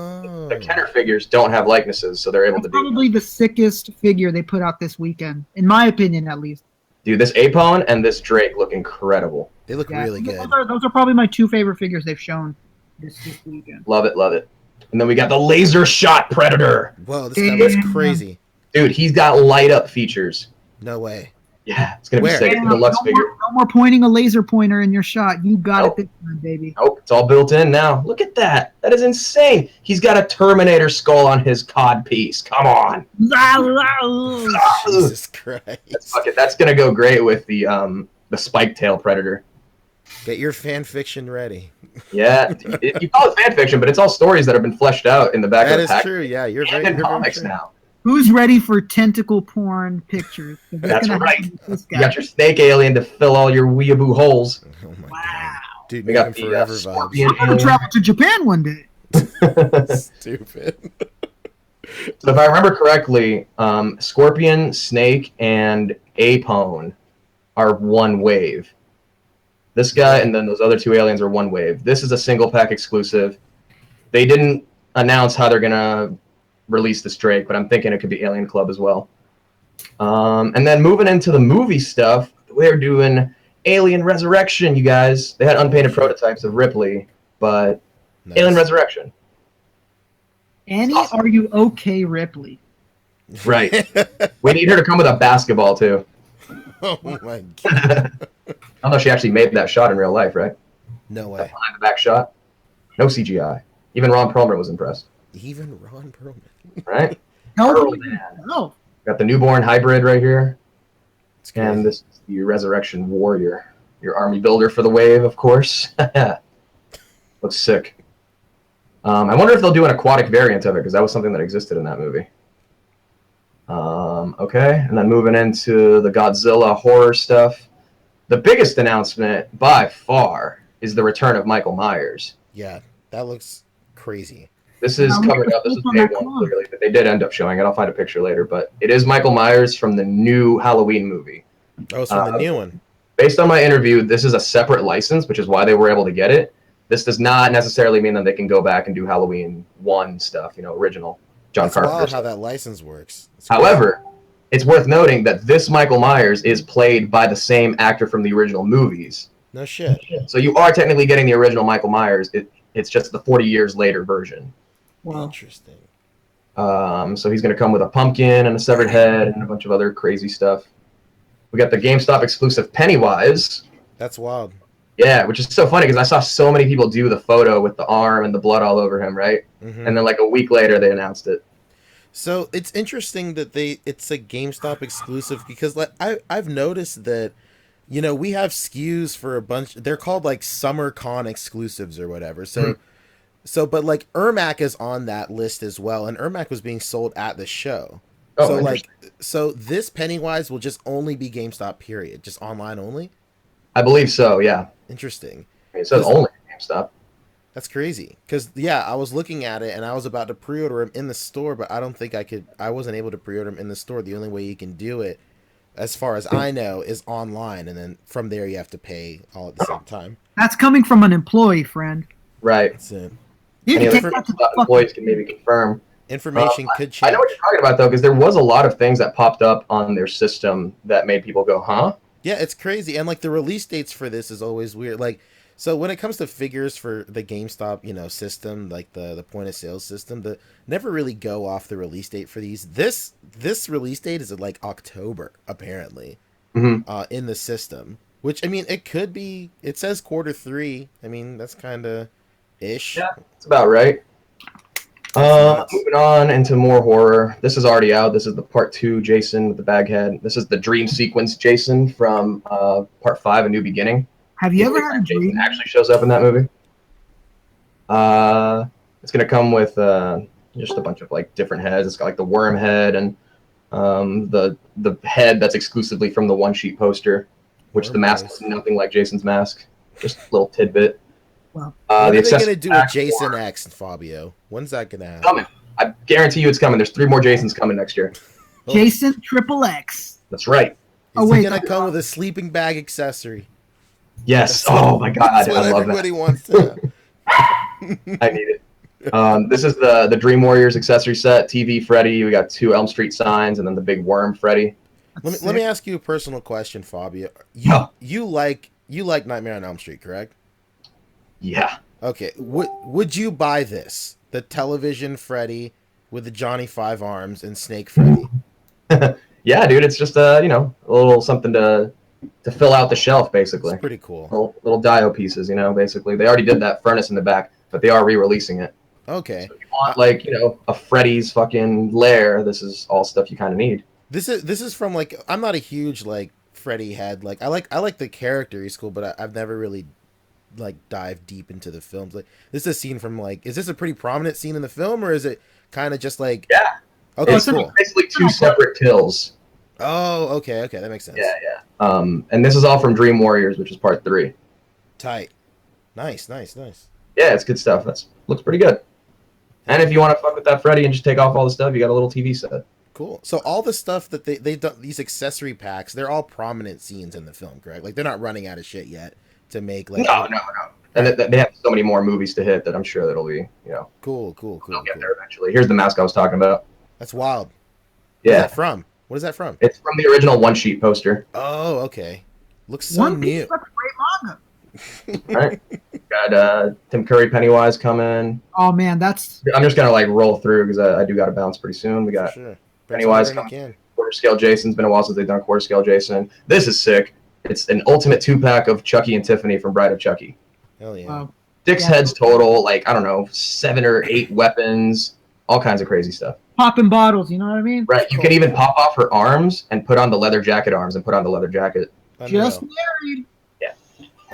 the Kenner figures don't have likenesses, so they're able to do probably the sickest figure they put out this weekend, in my opinion, at least. Dude, this Apone and this Drake look incredible. They look really good. Those are probably my two favorite figures they've shown this weekend. Love it, love it. And then we got the Laser Shot Predator. Whoa, this guy was crazy. Dude, he's got light up features. No way. Yeah, it's gonna be sick. It's a deluxe figure. No more pointing a laser pointer in your shot. You got it this time, baby. Nope, it's all built in now. Look at that. That is insane. He's got a Terminator skull on his cod piece. Come on. Jesus Christ. That's gonna go great with the spike tail Predator. Get your fan fiction ready. Yeah, you call it fan fiction, but it's all stories that have been fleshed out in the back of the pack. That is true. Yeah, you're in comics now. Who's ready for tentacle porn pictures? That's right. You got your snake alien to fill all your weeaboo holes. Oh my god. Dude, we got the scorpion. I'm gonna travel to Japan one day. Stupid. So if I remember correctly, Scorpion, Snake, and Apone are one wave. This guy and then those other two aliens are one wave. This is a single pack exclusive. They didn't announce how they're gonna release this Drake, but I'm thinking it could be Alien Club as well. And then moving into the movie stuff, we're doing Alien Resurrection, you guys. They had unpainted prototypes of Ripley, but nice. Alien Resurrection. Annie, awesome. Are you okay, Ripley? Right. We need her to come with a basketball, too. Oh, my God. I don't know if she actually made that shot in real life, right? No way. That behind the back shot. No CGI. Even Ron Perlman was impressed. Even Ron Perlman. Right? No. Got the newborn hybrid right here. And this is the Resurrection Warrior. Your army builder for the wave, of course. Looks sick. I wonder if they'll do an aquatic variant of it, because that was something that existed in that movie. Okay, and then moving into the Godzilla horror stuff. The biggest announcement, by far, is the return of Michael Myers. Yeah, that looks crazy. This is covered up. This is day one, clearly. But they did end up showing it. I'll find a picture later. But it is Michael Myers from the new Halloween movie. Oh, it's from the new one. Based on my interview, this is a separate license, which is why they were able to get it. This does not necessarily mean that they can go back and do Halloween 1 stuff, original John Carpenter. That's wild how that license works. However, it's worth noting that this Michael Myers is played by the same actor from the original movies. No shit. So you are technically getting the original Michael Myers. It's just the 40 years later version. Wow. Interesting. So he's going to come with a pumpkin and a severed head and a bunch of other crazy stuff. We got the GameStop exclusive Pennywise. That's wild. Yeah, which is so funny because I saw so many people do the photo with the arm and the blood all over him, right? Mm-hmm. And then like a week later they announced it. So it's interesting that it's a GameStop exclusive because like I've noticed that, we have SKUs for a bunch. They're called like SummerCon exclusives or whatever. So So, but like Ermac is on that list as well, and Ermac was being sold at the show. Oh, So interesting. so this Pennywise will just only be GameStop. Period. Just online only. I believe so. Yeah. Interesting. It says only GameStop. That's crazy. Because yeah, I was looking at it and I was about to pre-order him in the store, but I don't think I could. I wasn't able to pre-order him in the store. The only way you can do it, as far as I know, is online, and then from there you have to pay all at the same time. That's coming from an employee, friend. Right. That's it. You Any can other take that to the employees can maybe confirm. Information could change. I know what you're talking about though, because there was a lot of things that popped up on their system that made people go, "Huh?" Yeah, it's crazy, and like the release dates for this is always weird. Like, so when it comes to figures for the GameStop, system, like the point of sale system, the never really go off the release date for these. This release date is like October apparently, in the system. Which I mean, it could be. It says Q3. I mean, that's kind of ish. Yeah, it's about right. Moving on into more horror. This is already out. This is the part 2 Jason with the bag head. This is the dream sequence Jason from part 5, A New Beginning. Have you ever had a dream? Jason actually shows up in that movie. It's gonna come with just a bunch of like different heads. It's got like the worm head and the head that's exclusively from the one sheet poster, which the mask is nothing like Jason's mask. Just a little tidbit. Wow. What are they gonna do with Jason X and Fabio? When's that gonna happen? Coming. I guarantee you it's coming. There's 3 more Jasons coming next year. Jason XXX. That's right. Is he gonna come with a sleeping bag accessory? Yes. Oh my god, That's what I love everybody that. wants to have. I need it. This is the Dream Warriors accessory set. TV Freddy. We got 2 Elm Street signs, and then the big worm Freddy. Let me ask you a personal question, Fabio. You like Nightmare on Elm Street, correct? Yeah. Okay. Would you buy this? The television Freddy with the Johnny 5 arms and Snake Freddy. Yeah, dude. It's just a little something to fill out the shelf, basically. It's pretty cool. Little dio pieces, basically. They already did that furnace in the back, but they are re-releasing it. Okay. So if you want a Freddy's fucking lair, this is all stuff you kind of need. This is from like, I'm not a huge like Freddy head. Like I like the character, he's cool, but I've never really like dive deep into the films. Like this is a scene from like, is this a pretty prominent scene in the film, or is it kind of just like? Yeah. Okay, it's cool. Basically 2 separate kills. Oh, okay, that makes sense. Yeah. And this is all from Dream Warriors, which is part 3. Tight. Nice. Yeah, it's good stuff. Looks pretty good. And if you want to fuck with that Freddy and just take off all the stuff, you got a little TV set. Cool. So all the stuff that they done, these accessory packs, they're all prominent scenes in the film, correct? Like they're not running out of shit yet to make like. No. And they have so many more movies to hit that I'm sure that'll be, Cool. I'll get there eventually. Here's the mask I was talking about. That's wild. Yeah. Where's that from? What is that from? It's from the original one sheet poster. Oh, okay. Looks so One new. Piece, that's a great manga. All right. Got Tim Curry Pennywise coming. Oh man, that's. I'm just gonna like roll through because I do got to bounce pretty soon. We got Sure. Pennywise coming. Quarter scale Jason's been a while since they've done quarter scale Jason. This is sick. It's an ultimate 2-pack of Chucky and Tiffany from Bride of Chucky. Hell yeah. 6 heads total, like I don't know, 7 or 8 weapons, all kinds of crazy stuff. Popping bottles, you know what I mean? Right. You can even pop off her arms and put on the leather jacket arms and put on the leather jacket. Unreal. Just married.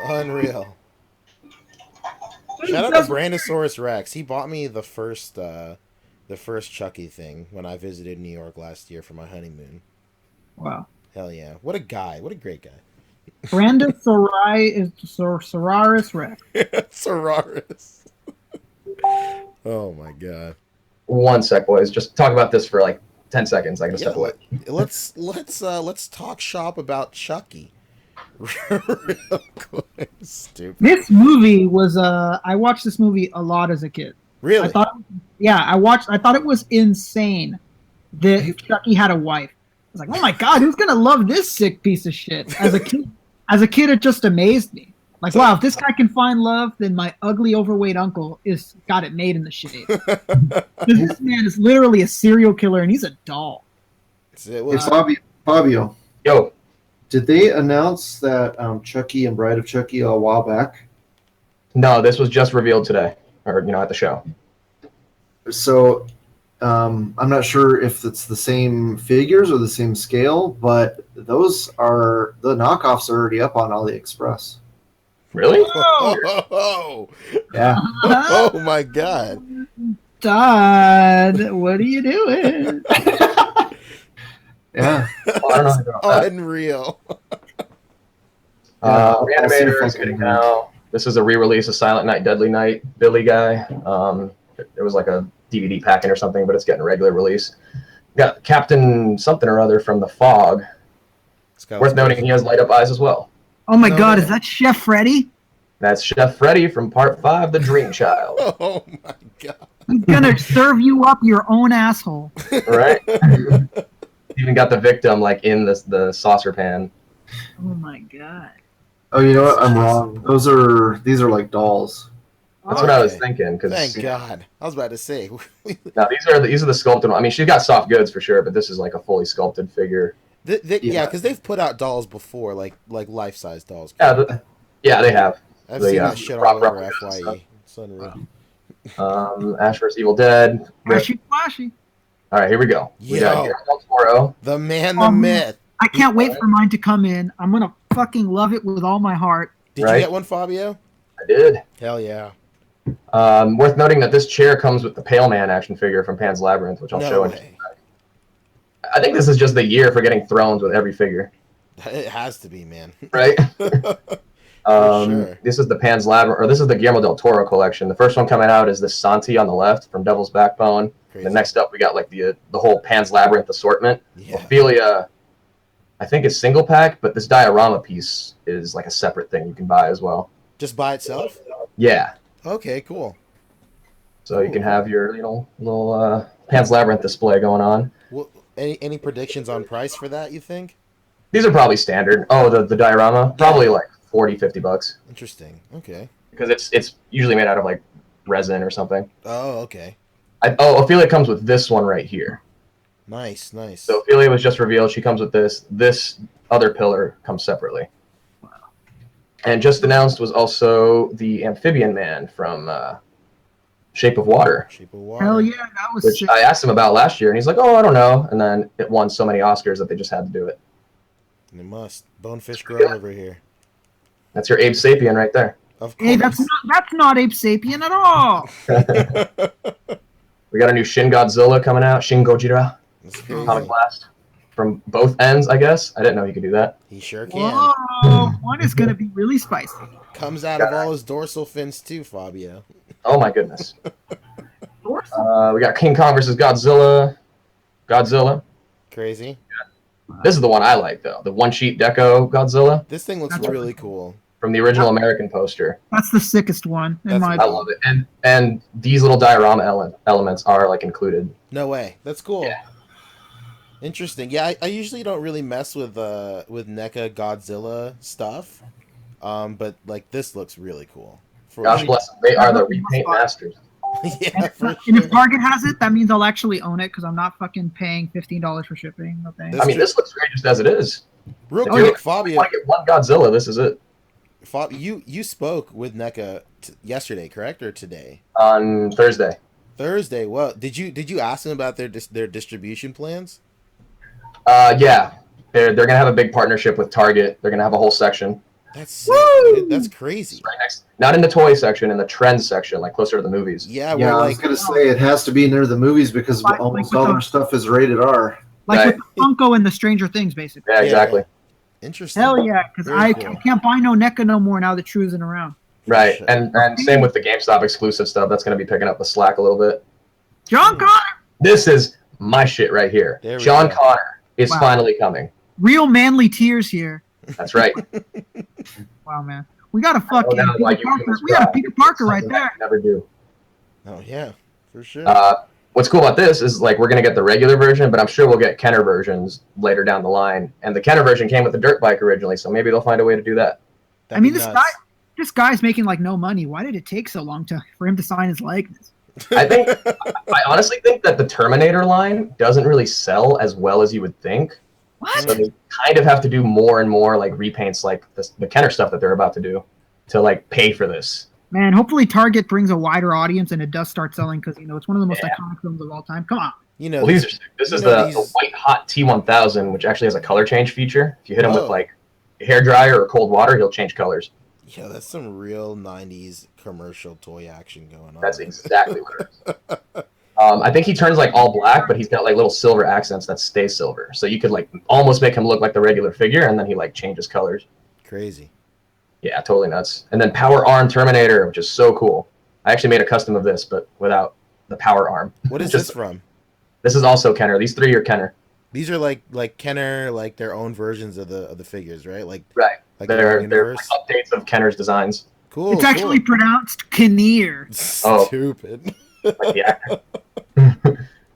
Unreal. Shout out to Brandosaurus Rex. He bought me the first Chucky thing when I visited New York last year for my honeymoon. Wow. Hell yeah. What a guy. What a great guy. Brandosaurus Rex. Solaris. Oh my god. 1 sec, boys. Just talk about this for like 10 seconds. I can step away. Let's talk shop about Chucky. Real quick. Stupid. This movie was I watched this movie a lot as a kid. Really? I thought it was insane that Chucky had a wife. I was like, oh my god, who's gonna love this sick piece of shit? As a kid, it just amazed me. Like, wow, if this guy can find love, then my ugly, overweight uncle is got it made in the shade. This man is literally a serial killer, and he's a doll. Hey, Fabio. Yo. Did they announce that Chucky and Bride of Chucky a while back? No, this was just revealed today, or at the show. So, I'm not sure if it's the same figures or the same scale, but the knockoffs are already up on AliExpress. Really? Oh, Yeah. oh my God. Todd, what are you doing? Yeah. Well, I don't know anything about that. Unreal. Reanimator is getting now. This is a re-release of Silent Night, Deadly Night, Billy guy. It was like a DVD packing or something, but it's getting a regular release. Got Captain something or other from The Fog. Worth noting, he has light up eyes as well. Oh my God, is that Chef Freddy? That's Chef Freddy from Part 5, The Dream Child. Oh my God. He's gonna serve you up your own asshole. Right? Even got the victim like in the saucer pan. Oh my God. Oh, you know what? I'm wrong. These are like dolls. That's what I was thinking. Thank God. I was about to say. Now these are the sculpted. I mean, she's got soft goods for sure, but this is like a fully sculpted figure. Yeah, because they've put out dolls before, like life-size dolls. Yeah, they have. I've seen that shit all over FYE. It's unreal. Ash vs. Evil Dead. Flashy. All right, here we go. We got Guillermo del Toro. The man, the myth. I can't wait for mine to come in. I'm gonna fucking love it with all my heart. Did you get one, Fabio? I did. Hell yeah. Worth noting that this chair comes with the Pale Man action figure from Pan's Labyrinth, which I'll show in. I think this is just the year for getting thrones with every figure. It has to be, man. Right? Sure. This is the Pan's Labyrinth, or this is the Guillermo del Toro collection. The first one coming out is the Santi on the left from Devil's Backbone. The next up, we got like the whole Pan's Labyrinth assortment. Yeah. Ophelia, I think it's single pack, but this diorama piece is like a separate thing you can buy as well. Just by itself? Yeah. Okay, cool. So you can have your little Pan's Labyrinth display going on. Well, any predictions on price for that, you think? These are probably standard. Oh, the diorama? Probably like $40-$50. Interesting. Okay. Because it's usually made out of like resin or something. Oh, okay. Ophelia comes with this one right here. Nice. So Ophelia was just revealed. She comes with this. This other pillar comes separately. Wow. And just announced was also the Amphibian Man from Shape of Water. Hell yeah, that was which sick. I asked him about last year, and he's like, "Oh, I don't know." And then it won so many Oscars that they just had to do it. They must. Bonefish Grill over here. That's your Abe Sapien right there. Of course. Hey, that's not Ape Sapien at all. We got a new Shin Godzilla coming out. Shin Gojira. Atomic Blast. From both ends, I guess. I didn't know he could do that. He sure can. Whoa, one is going to be really spicy. Comes out of all his dorsal fins too, Fabio. Oh my goodness. We got King Kong versus Godzilla. Crazy. This is the one I like, though. The one-sheet deco Godzilla. This thing looks really cool. From the original American poster. That's the sickest one, in my opinion. I love it. And these little diorama elements are, like, included. No way. That's cool. Yeah. Interesting. Yeah, I usually don't really mess with NECA Godzilla stuff. But, like, this looks really cool. Gosh bless them. They are the repaint masters. Yeah, and if Target has it, that means I'll actually own it because I'm not fucking paying $15 for shipping. Okay. I mean, this looks great just as it is. Real quick, Fabio. If you want to get one Godzilla, this is it. You spoke with NECA yesterday, correct, or today? On Thursday. Thursday. Well, did you ask them about their distribution plans? Yeah, they're gonna have a big partnership with Target. They're gonna have a whole section. That's sick, dude. That's crazy. Right next, not in the toy section, in the trends section, like closer to the movies. Yeah, I was gonna say it has to be near the movies because almost all their stuff is rated R. Like with the Funko and the Stranger Things, basically. Yeah, exactly. Interesting. Hell yeah, because I can't buy no NECA no more now that True isn't around. Right, and same with the GameStop exclusive stuff. That's going to be picking up the slack a little bit. John Connor! This is my shit right here. John Connor is finally coming. Real manly tears here. That's right. Wow, man. We got a fucking Peter Parker right there. Never do. Oh, yeah, for sure. What's cool about this is, like, we're going to get the regular version, but I'm sure we'll get Kenner versions later down the line. And the Kenner version came with the dirt bike originally, so maybe they'll find a way to do that. I mean, this guy's making, like, no money. Why did it take so long for him to sign his likeness? I honestly think that the Terminator line doesn't really sell as well as you would think. What? So they kind of have to do more and more, like, repaints, like the Kenner stuff that they're about to do to, like, pay for this. Man, hopefully Target brings a wider audience and it does start selling because, it's one of the most iconic films of all time. Come on. Well, this is the White Hot T1000, which actually has a color change feature. If you hit him with, like, a hair dryer or cold water, he'll change colors. Yeah, that's some real 90s commercial toy action going on. That's exactly what it is. I think he turns like all black, but he's got like little silver accents that stay silver. So you could like almost make him look like the regular figure, and then he like changes colors. Crazy. Yeah, totally nuts. And then Power Arm Terminator, which is so cool. I actually made a custom of this, but without the power arm. What is this from? This is also Kenner. These three are Kenner. These are like Kenner, like their own versions of the figures, right? Like They're like updates of Kenner's designs. Cool. It's actually pronounced Kinnear. Stupid. Like the actor.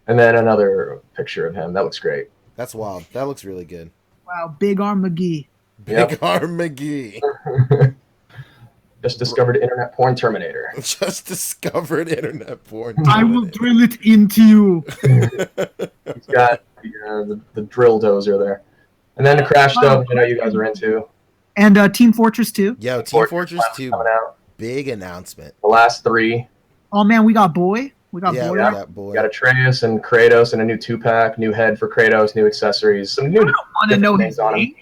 And then another picture of him. That looks great. That's wild. That looks really good. Wow, Big Arm McGee. Big Arm McGee. Just discovered internet porn Terminator. Just discovered internet porn. I will drill it into you. He's got the drill dozer there. And then the Crash stuff, which I know you guys are into. And Team Fortress 2. Yo, Team Fortress 2. Coming out. Big announcement. The last three. Oh man, we got Boy. We got Yeah, Boy. we got Boy. We got Atreus and Kratos and a new 2-pack, new head for Kratos, new accessories. Some new I don't want to know his name.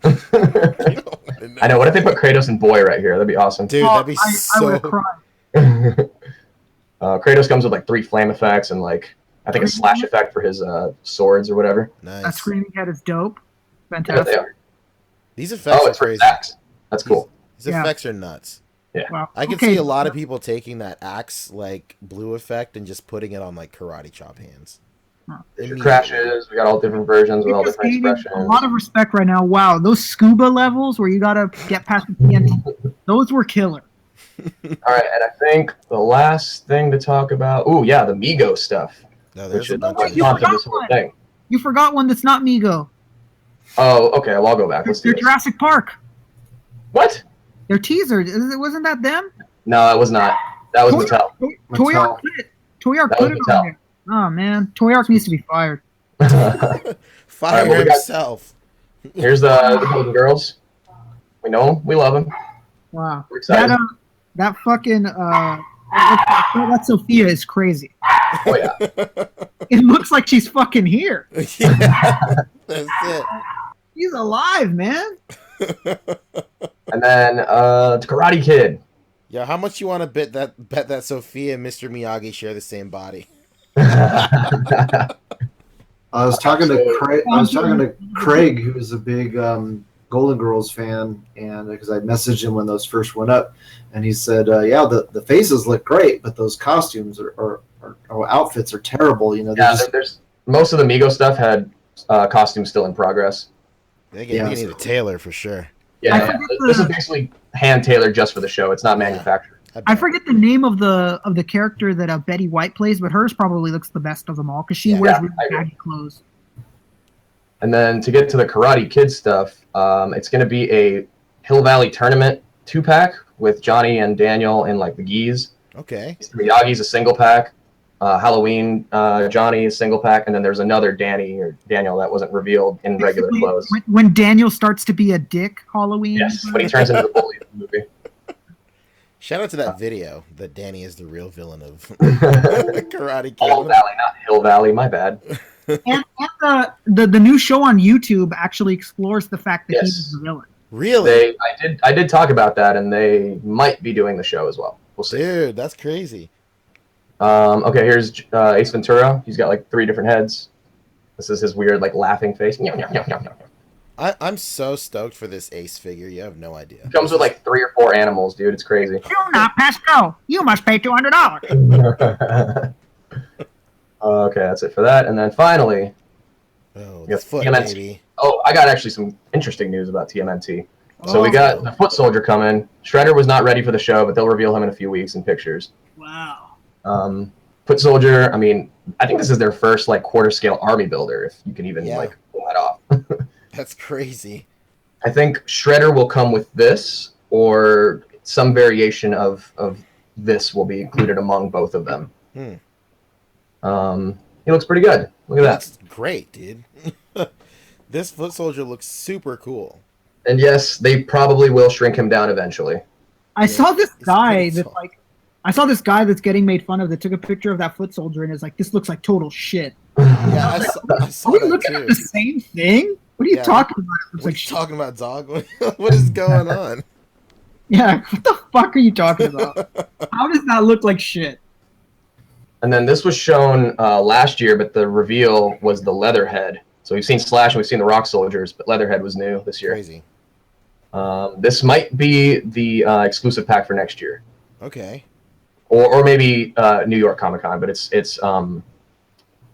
I know. What if they put Kratos and Boy right here? That'd be awesome. Dude, that'd be I so... would have cried. Kratos comes with like 3 flame effects and like I think a slash effect for his swords or whatever. Nice. That screaming head is dope. Yeah, Fantastic. they are. These effects are It's for crazy. Zax. That's cool. These effects are nuts. Yeah. Wow. I can Okay. see a lot of people taking that axe like blue effect and just putting it on like karate chop hands. There's your crashes. We got all different versions with all It's different gaining expressions. a lot of respect right now. Wow, those scuba levels where you gotta get past the TNT, those were killer. All right, and I think the last thing to talk about. Oh yeah, the Mego stuff. No, there's Which a is bunch like of You concept of forgot this whole one. thing. You forgot one that's not Mego. Oh, okay. Well, I'll go back. Let's do They're this. Jurassic Park. What? Their teaser. Wasn't that them? No, it was not. That was Mattel. Toy Ark put it. Toy Ark That put was it Mattel. on there. Oh man, Toy Ark needs to be fired. fire Alright, well, we got- himself. Here's the Golden Girls. We know them. We love them. Wow. We're excited. That fucking that Sophia is crazy. Oh yeah. It looks like she's fucking here. Yeah, that's it. She's alive, man. And then Karate Kid. Yo, how much you want to bet that Sophia and Mr. Miyagi share the same body? I was talking to Craig, who's a big Golden Girls fan, and because I messaged him when those first went up, and he said, "Yeah, the faces look great, but those costumes or outfits are terrible." You know, There's most of the Mego stuff had costumes still in progress. They need a tailor for sure. Yeah, this is basically hand tailored just for the show. It's not manufactured. I forget the name of the character that Betty White plays, but hers probably looks the best of them all because she wears really baggy clothes. And then to get to the Karate Kid stuff, it's going to be a Hill Valley tournament 2-pack with Johnny and Daniel in like the gis. Okay. Miyagi's a single pack. Halloween Johnny is single pack, and then there's another Danny or Daniel that wasn't revealed in regular clothes. When Daniel starts to be a dick, Halloween. Yes, when he turns into the bully in the movie. Shout out to that video that Danny is the real villain of Karate Kid. Old Valley, not Hill Valley. My bad. And the new show on YouTube actually explores the fact that he's the villain. Really? I did talk about that, and they might be doing the show as well. We'll see. Dude, that's crazy. Okay, here's Ace Ventura. He's got like 3 different heads. This is his weird like laughing face. I'm so stoked for this Ace figure. You have no idea. It comes with like 3 or 4 animals, dude. It's crazy. Do not pass go. You must pay $200. Okay, that's it for that. And then finally, Oh, we got the foot, TMNT. baby. Oh, I got actually some interesting news about TMNT. So we got the Foot Soldier coming. Shredder was not ready for the show, but they'll reveal him in a few weeks in pictures. Wow. Foot Soldier, I mean, I think this is their first like quarter scale army builder, if you can even like pull that off. That's crazy. I think Shredder will come with this, or some variation of this will be included among both of them. He looks pretty good. Look at that. That's great, dude. This Foot Soldier looks super cool. And yes, they probably will shrink him down eventually. I saw this guy that's getting made fun of that took a picture of that Foot Soldier and is like, this looks like total shit. Yeah, I saw Are we that looking too. at the same thing? What are you talking about? It looks What like you talking about, dog? What is going on? Yeah, what the fuck are you talking about? How does that look like shit? And then this was shown last year, but the reveal was the Leatherhead. So we've seen Slash and we've seen the Rock Soldiers, but Leatherhead was new this year. Crazy. This might be the exclusive pack for next year. Okay. Or maybe New York Comic Con, but it's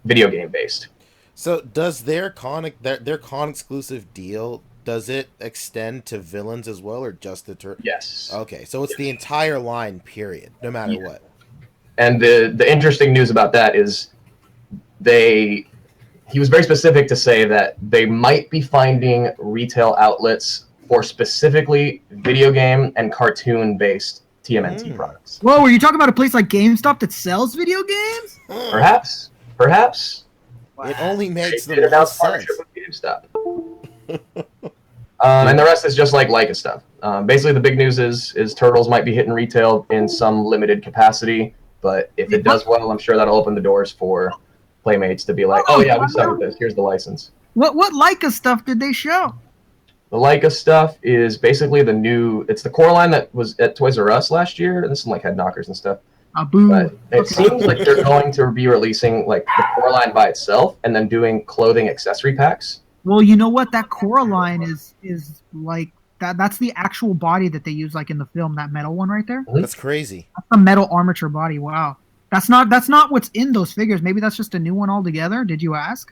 video game based. So does their con exclusive deal, does it extend to villains as well, or just the Yes. Okay, so it's the entire line, period, no matter what. And the interesting news about that is he was very specific to say that they might be finding retail outlets for specifically video game and cartoon based TMNT products. Whoa, are you talking about a place like GameStop that sells video games? Perhaps. Wow. It only makes the the most sense. With GameStop. And the rest is just like Leica stuff. Basically, the big news is Turtles might be hitting retail in some limited capacity, but if it does well, I'm sure that'll open the doors for Playmates to be like, oh yeah, we suck with this. Here's the license. What Leica stuff did they show? The Leica stuff is basically it's the core line that was at Toys R Us last year, and this is like head knockers and stuff. But it seems like they're going to be releasing like the core line by itself and then doing clothing accessory packs. Well, you know what? That core line is like that's the actual body that they use like in the film, that metal one right there. That's crazy. That's a metal armature body. Wow. That's not what's in those figures. Maybe that's just a new one altogether. Did you ask?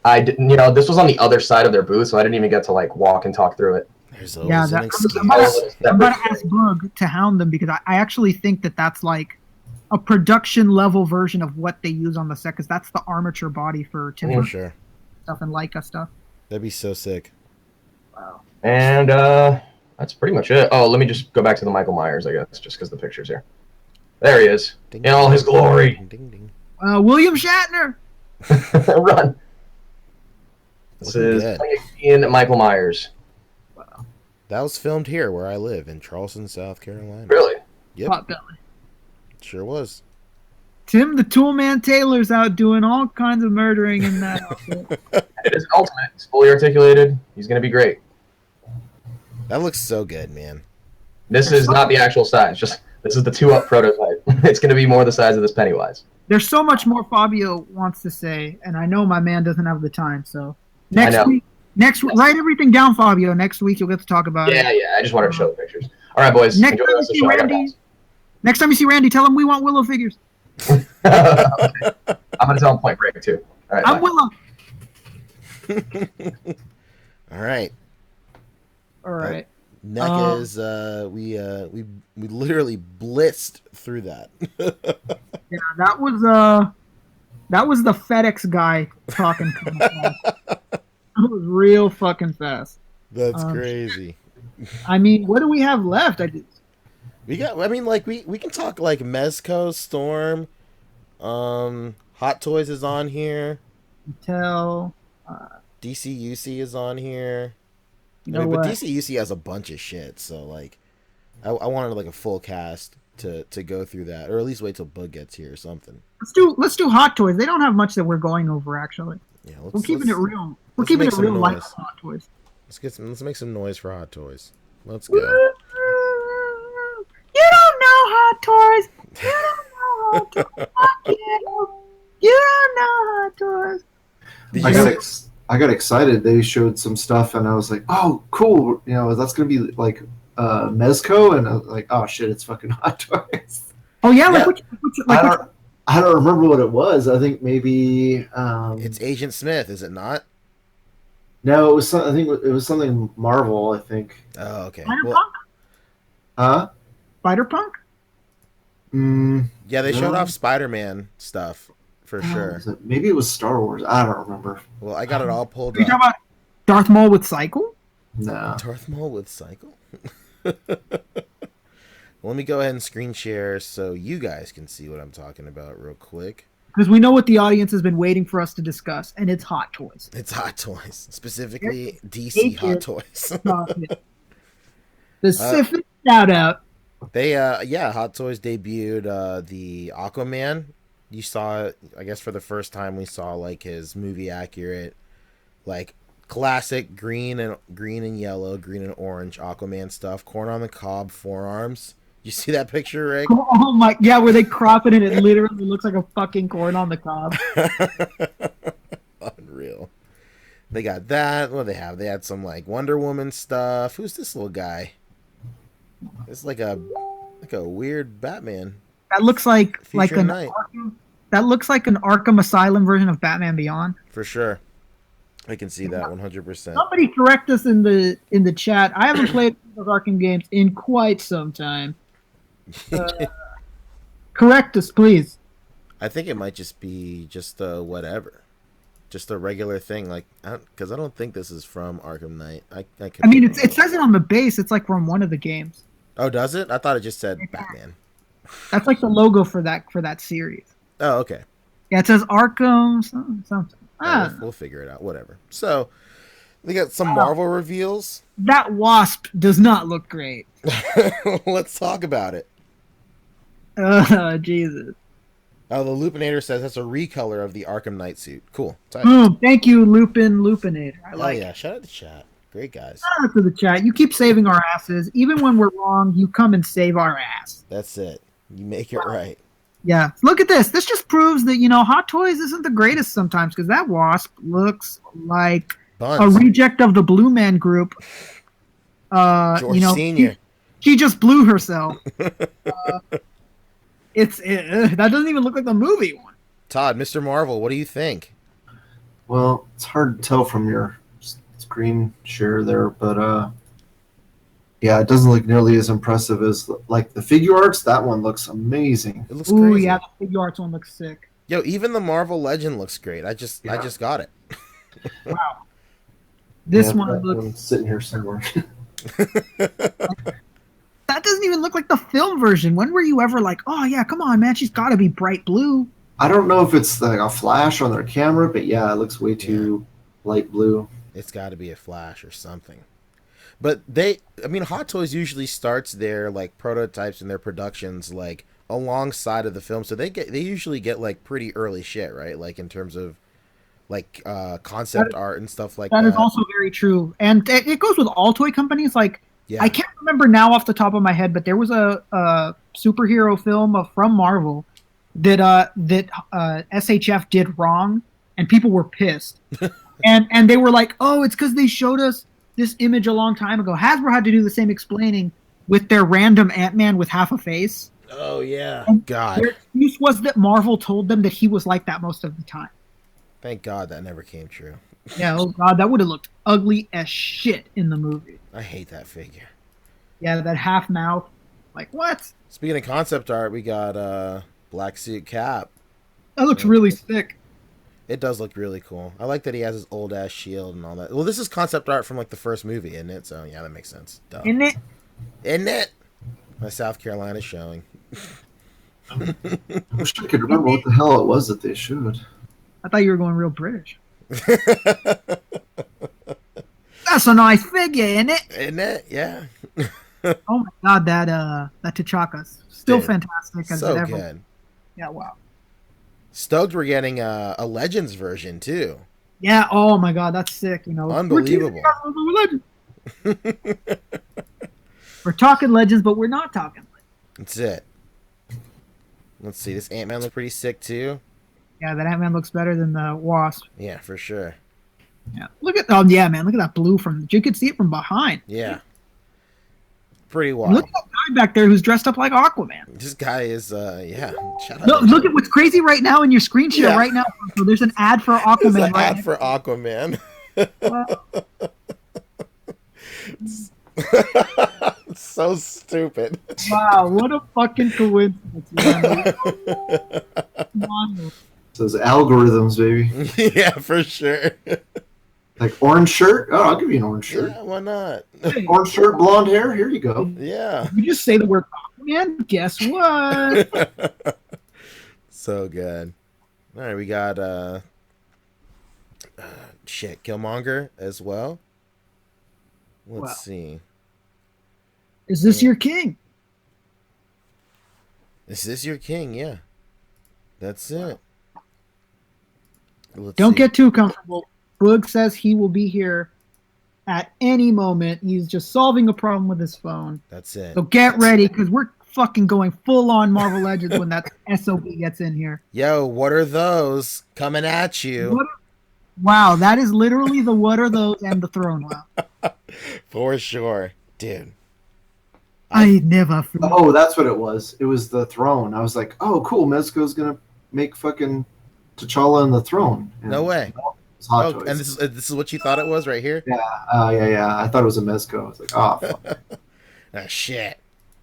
I didn't, this was on the other side of their booth, so I didn't even get to like walk and talk through it. There's always an excuse. I'm about to ask Boog to hound them because I actually think that's like a production level version of what they use on the set, because that's the armature body for timber stuff and Leica stuff. That'd be so sick. Wow. And that's pretty much it. Oh, let me just go back to the Michael Myers, I guess, just because the picture's here. There he is, in all his glory. Ding, ding. William Shatner. Run. This is in Michael Myers. Wow. That was filmed here where I live, in Charleston, South Carolina. Really? Yep. Potbelly. Sure was. Tim the Toolman Taylor's out doing all kinds of murdering in that outfit. It is ultimate. It's fully articulated. He's going to be great. That looks so good, man. This is not the actual size. This is the 2-up prototype. It's going to be more the size of this Pennywise. There's so much more Fabio wants to say, and I know my man doesn't have the time. So next week, write everything down, Fabio. Next week you'll get to talk about it. Yeah. I just wanted to show the pictures. All right, boys. Next time you see Randy, tell him we want Willow figures. Okay. I'm going to tell him Point Break, too. All right, I'm Willow. All right. All right. NECA is we literally blitzed through that. Yeah, that was the FedEx guy talking. That was real fucking fast. That's crazy. I mean, what do we have left? We can talk like Mezco, Storm, Hot Toys is on here. Mattel, DCUC is on here. But DCUC has a bunch of shit, so like, I wanted like a full cast to go through that, or at least wait till Boog gets here or something. Let's do Hot Toys. They don't have much that we're going over actually. Yeah, we're keeping it real. We're keeping it real light for Hot Toys. Let's make some noise for Hot Toys. Let's go. You don't know Hot Toys. You don't know Hot Toys. You don't know Hot Toys. I got excited. They showed some stuff, and I was like, "Oh, cool! That's gonna be like Mezco." And I was like, "Oh shit, it's fucking Hot Toys." Oh yeah, I don't remember what it was. I think maybe it's Agent Smith, is it not? No, it was. I think it was something Marvel. I think. Oh, okay. Spider-Punk? Huh? Spider-Punk? Yeah, they showed off Spider-Man stuff. For sure. Maybe it was Star Wars. I don't remember. Well, I got it all pulled up. Are you talking about Darth Maul with Cycle? No. Darth Maul with Cycle? Let me go ahead and screen share so you guys can see what I'm talking about real quick. Because we know what the audience has been waiting for us to discuss, and it's Hot Toys. It's Hot Toys. Specifically, DC Hot Toys. Specific shout-out. They, Hot Toys debuted the Aquaman. You saw, I guess for the first time, we saw like his movie accurate, like classic green and yellow, green and orange Aquaman stuff. Corn on the cob forearms. You see that picture, Rick? Oh my, yeah, where they crop it and it literally looks like a fucking corn on the cob. Unreal. They got that. What do they have? They had some like Wonder Woman stuff. Who's this little guy? It's like a weird Batman. That looks like Future an Knight. that looks like an Arkham Asylum version of Batman Beyond. For sure. I can see that 100%. Somebody correct us in the chat. I haven't played those Arkham games in quite some time. Correct us, please. I think it might just be just whatever. Just a regular thing, like, because I don't think this is from Arkham Knight. I mean, it says it on the base. It's like from one of the games. Oh, does it? I thought it just said Batman. That's like the logo for that series. Oh, okay. Yeah, it says Arkham something. We'll figure it out. Whatever. So, they got some Marvel reveals. That Wasp does not look great. Let's talk about it. Jesus. Oh, the Lupinator says that's a recolor of the Arkham Knight suit. Cool. Thank you, Lupinator. I like it. Shout out to chat. Great guys. Shout out to the chat. You keep saving our asses. Even when we're wrong, you come and save our ass. That's it. You make it right. Yeah. Look at this. This just proves that, Hot Toys isn't the greatest sometimes, because that Wasp looks like a reject of the Blue Man Group. George Sr. She just blew herself. That doesn't even look like the movie one. Todd, Mr. Marvel, what do you think? Well, it's hard to tell from your screen share there, but yeah, it doesn't look nearly as impressive as like the figure arts. That one looks amazing. It looks crazy. Yeah, the figure arts one looks sick. Yo, even the Marvel Legend looks great. I just got it. Wow. This one looks sitting here somewhere. That doesn't even look like the film version. When were you ever like, oh yeah, come on, man, she's got to be bright blue? I don't know if it's like a flash on their camera, but yeah, it looks way too light blue. It's got to be a flash or something. But Hot Toys usually starts their like prototypes and their productions like alongside of the film, so they usually get like pretty early shit, right? Like in terms of like concept art and stuff like that. That is also very true, and it goes with all toy companies. Like I can't remember now off the top of my head, but there was a superhero film from Marvel that SHF did wrong, and people were pissed, and they were like, "Oh, it's because they showed us this image a long time ago." Hasbro had to do the same explaining with their random Ant-Man with half a face. Oh yeah, and God. Their excuse was that Marvel told them that he was like that most of the time. Thank God that never came true. Yeah, oh God, that would have looked ugly as shit in the movie. I hate that figure. Yeah, that half mouth. Like, what? Speaking of concept art, we got Black Suit Cap. That looks really sick. It does look really cool. I like that he has his old ass shield and all that. Well, this is concept art from like the first movie, isn't it? So yeah, that makes sense. Duh. Isn't it? Isn't it? My South Carolina showing. I wish I could remember what the hell it was that they showed. I thought you were going real British. That's a nice figure, isn't it? Isn't it? Yeah. Oh my God, that T'Chaka's still fantastic as so it ever. Good. Yeah, wow. Stoked we're getting a Legends version too. Yeah. Oh my God, that's sick. Unbelievable. We're talking Legends, but we're not talking Legends. That's it. Let's see. This Ant-Man look pretty sick too. Yeah, that Ant-Man looks better than the Wasp. Yeah, for sure. Yeah. Look at man. Look at that blue from. You could see it from behind. Yeah. Pretty wild. Look at that guy back there who's dressed up like Aquaman. This guy is Look at what's crazy right now in your screen share right now. So there's an ad for Aquaman. There's an ad for Aquaman. It's so stupid. Wow, what a fucking coincidence. Those algorithms, baby. Yeah, for sure. Like orange shirt? Oh, I'll give you an orange shirt. Yeah, why not? Orange shirt, blonde hair. Here you go. Yeah. You just say the word Aquaman. Guess what? So good. All right, we got Killmonger as well. Let's see. Is this your king? Is this your king? Yeah. That's it. Don't get too comfortable. Boog says he will be here at any moment. He's just solving a problem with his phone. That's it. So get ready, because we're fucking going full on Marvel Legends when that SOB gets in here. Yo, what are those coming at you? Wow, that is literally the what are those and the throne. Wow. For sure, dude. I never forget. Oh, that's what it was. It was the throne. I was like, oh, cool. Mezco's gonna make fucking T'Challa in the throne. And No way. It's Hot Oh, Toys. and this is what you thought it was right here? Yeah. I thought it was a Mezco. I was like, oh, fuck. Ah, shit.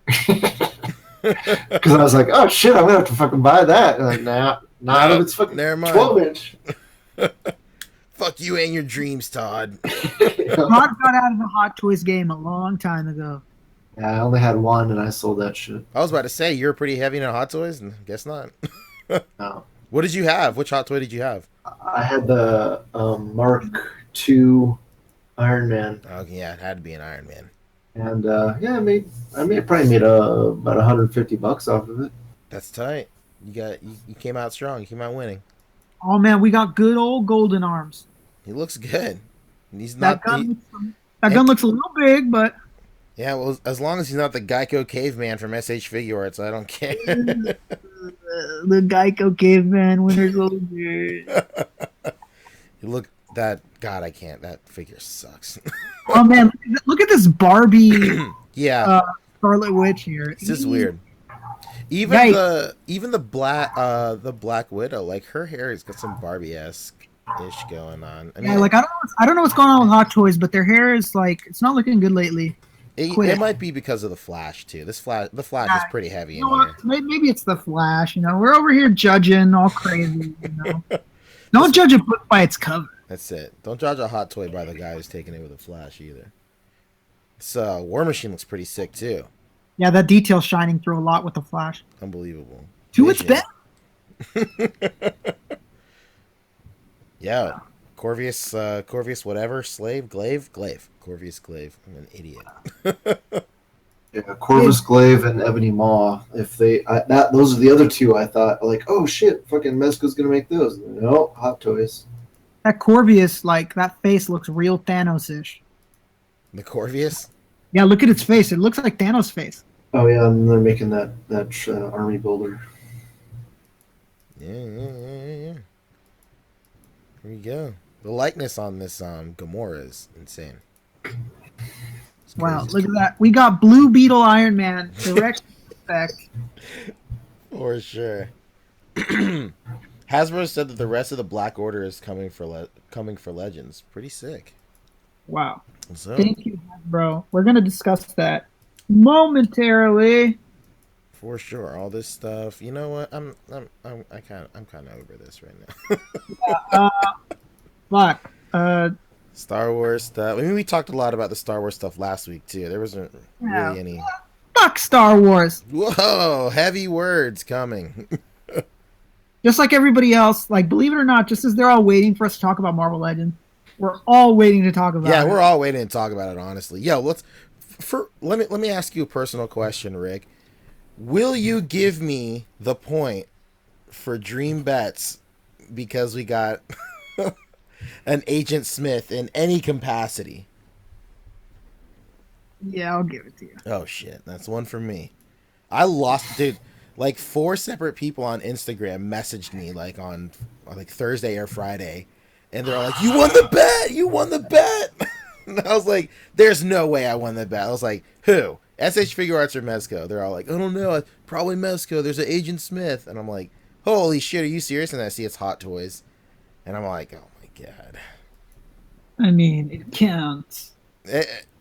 Because I was like, oh shit, I'm gonna have to fucking buy that. And like, nah, it's fucking never mind. 12-inch. Fuck you and your dreams, Todd. Todd got out of the Hot Toys game a long time ago. Yeah, I only had one, and I sold that shit. I was about to say you're pretty heavy into Hot Toys, and guess not. No. What did you have? Which Hot Toy did you have? I had the Mark II Iron Man. Oh yeah, it had to be an Iron Man. And I probably made about $150 off of it. That's tight. You came out strong. You came out winning. Oh man, we got good old Golden Arms. He looks good. He's not. That gun looks a little big, but yeah. Well, as long as he's not the Geico caveman from SH Figure Arts, I don't care. The Geico caveman Winter Soldier. You look that. God, I can't. That figure sucks. Oh man, look at this Barbie. Yeah. Scarlet Witch here. It's just weird. Even the Black Widow, like her hair has got some Barbie-esque ish going on. I mean, yeah, like I don't know what's going on with Hot Toys, but their hair is like it's not looking good lately. It might be because of the Flash too. The Flash is pretty heavy in here. Maybe it's the Flash. You know, we're over here judging all crazy. You know, don't judge a book by its cover. That's it. Don't judge a Hot Toy by the guy who's taking it with a Flash either. So War Machine looks pretty sick too. Yeah, that detail's shining through a lot with the Flash. Unbelievable. To its best. Yeah. Corvius whatever, Glaive. Corvius Glaive. I'm an idiot. Yeah, Corvus Glaive and Ebony Maw. If those are the other two I thought like, oh shit, fucking Mezco's gonna make those. No, Hot Toys. That Corvius, like that face looks real Thanos-ish. The Corvius? Yeah, look at its face. It looks like Thanos' face. Oh yeah, and they're making that army builder. Yeah. Here we go. The likeness on this Gamora is insane. Wow, look at that. We got Blue Beetle Iron Man. Direct effect. For sure. Hasbro said that the rest of the Black Order is coming for Legends. Pretty sick. Wow. So, thank you, bro. We're gonna discuss that momentarily. For sure, all this stuff. You know what? I'm kind of over this right now. Fuck. Star Wars stuff. I mean, we talked a lot about the Star Wars stuff last week too. There wasn't really any. Fuck Star Wars. Whoa, heavy words coming. Just like everybody else, like believe it or not, just as they're all waiting for us to talk about Marvel Legends, we're all waiting to talk about it. Yeah, we're all waiting to talk about it, honestly. Yo, let me ask you a personal question, Rick. Will you give me the point for Dream Bets because we got an Agent Smith in any capacity? Yeah, I'll give it to you. Oh shit, that's one for me. I lost, dude. Like 4 separate people on Instagram messaged me like on Thursday or Friday, and they're all like, "You won the bet! You won the bet!" And I was like, "There's no way I won the bet." I was like, "Who? SH Figure Arts or Mezco?" They're all like, "I don't know. Probably Mezco. There's an Agent Smith." And I'm like, "Holy shit! Are you serious?" And I see it's Hot Toys, and I'm like, "Oh my god." I mean, it counts.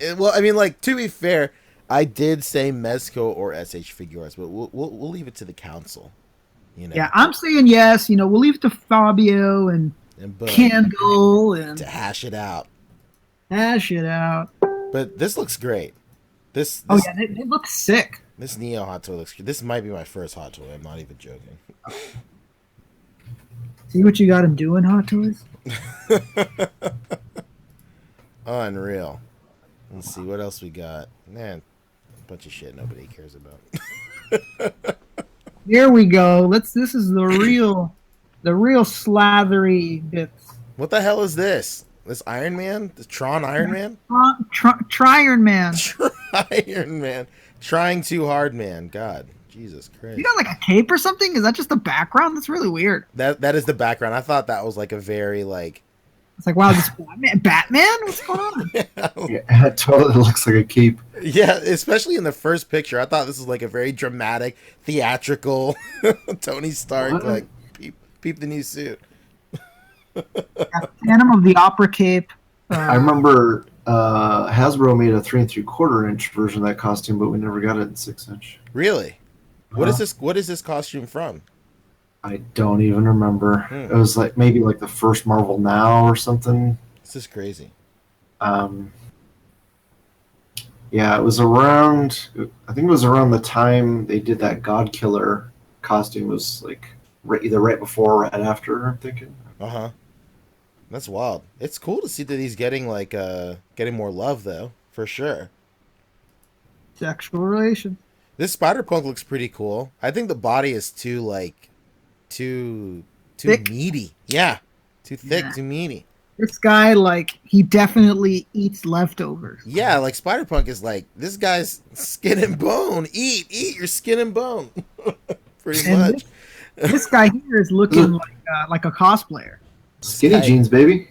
Well, I mean, like to be fair, I did say Mezco or SH Figure Arts, but we'll leave it to the council. You know. Yeah, I'm saying yes. You know, we'll leave it to Fabio and Kendall and to hash it out. But this looks great. This oh yeah, it looks sick. This Neo Hot Toy looks good. This might be my first Hot Toy. I'm not even joking. See what you got him doing, Hot Toys? Unreal. Let's see what else we got. Man, a bunch of shit nobody cares about. Here we go. This is the real slathery bits. What the hell is this? This Iron Man? The Tron Iron Man? Iron Man. Iron Man. Trying too hard, man. God. Jesus Christ. You got like a cape or something? Is that just the background? That's really weird. That is the background. I thought that was like a very like... It's like, wow, this Batman? What's going on? Yeah, it totally looks like a cape. Yeah, especially in the first picture. I thought this was like a very dramatic, theatrical Tony Stark, What? like, peep the new suit. Phantom of the Opera cape. I remember Hasbro made a 3 3/4 inch version of that costume, but we never got it in 6 inch. Really? What is Uh-huh. this? What is this costume from? I don't even remember. It was like maybe like the first Marvel Now or something. This is crazy. Yeah, it was around. I think it was around the time they did that God Killer costume. It was like either right before or right after. I'm thinking. Uh-huh. That's wild. It's cool to see that he's getting like getting more love though, for sure. Sexual relation. This Spider-Punk looks pretty cool. I think the body is too like too Thick? meaty. Yeah. Too thick, Yeah. too meaty. This guy, like, he definitely eats leftovers. Yeah, like Spider-Punk is like, this guy's skin and bone. Eat your skin and bone. Pretty And much. This guy here is looking like a cosplayer. Skinny guy- jeans, baby.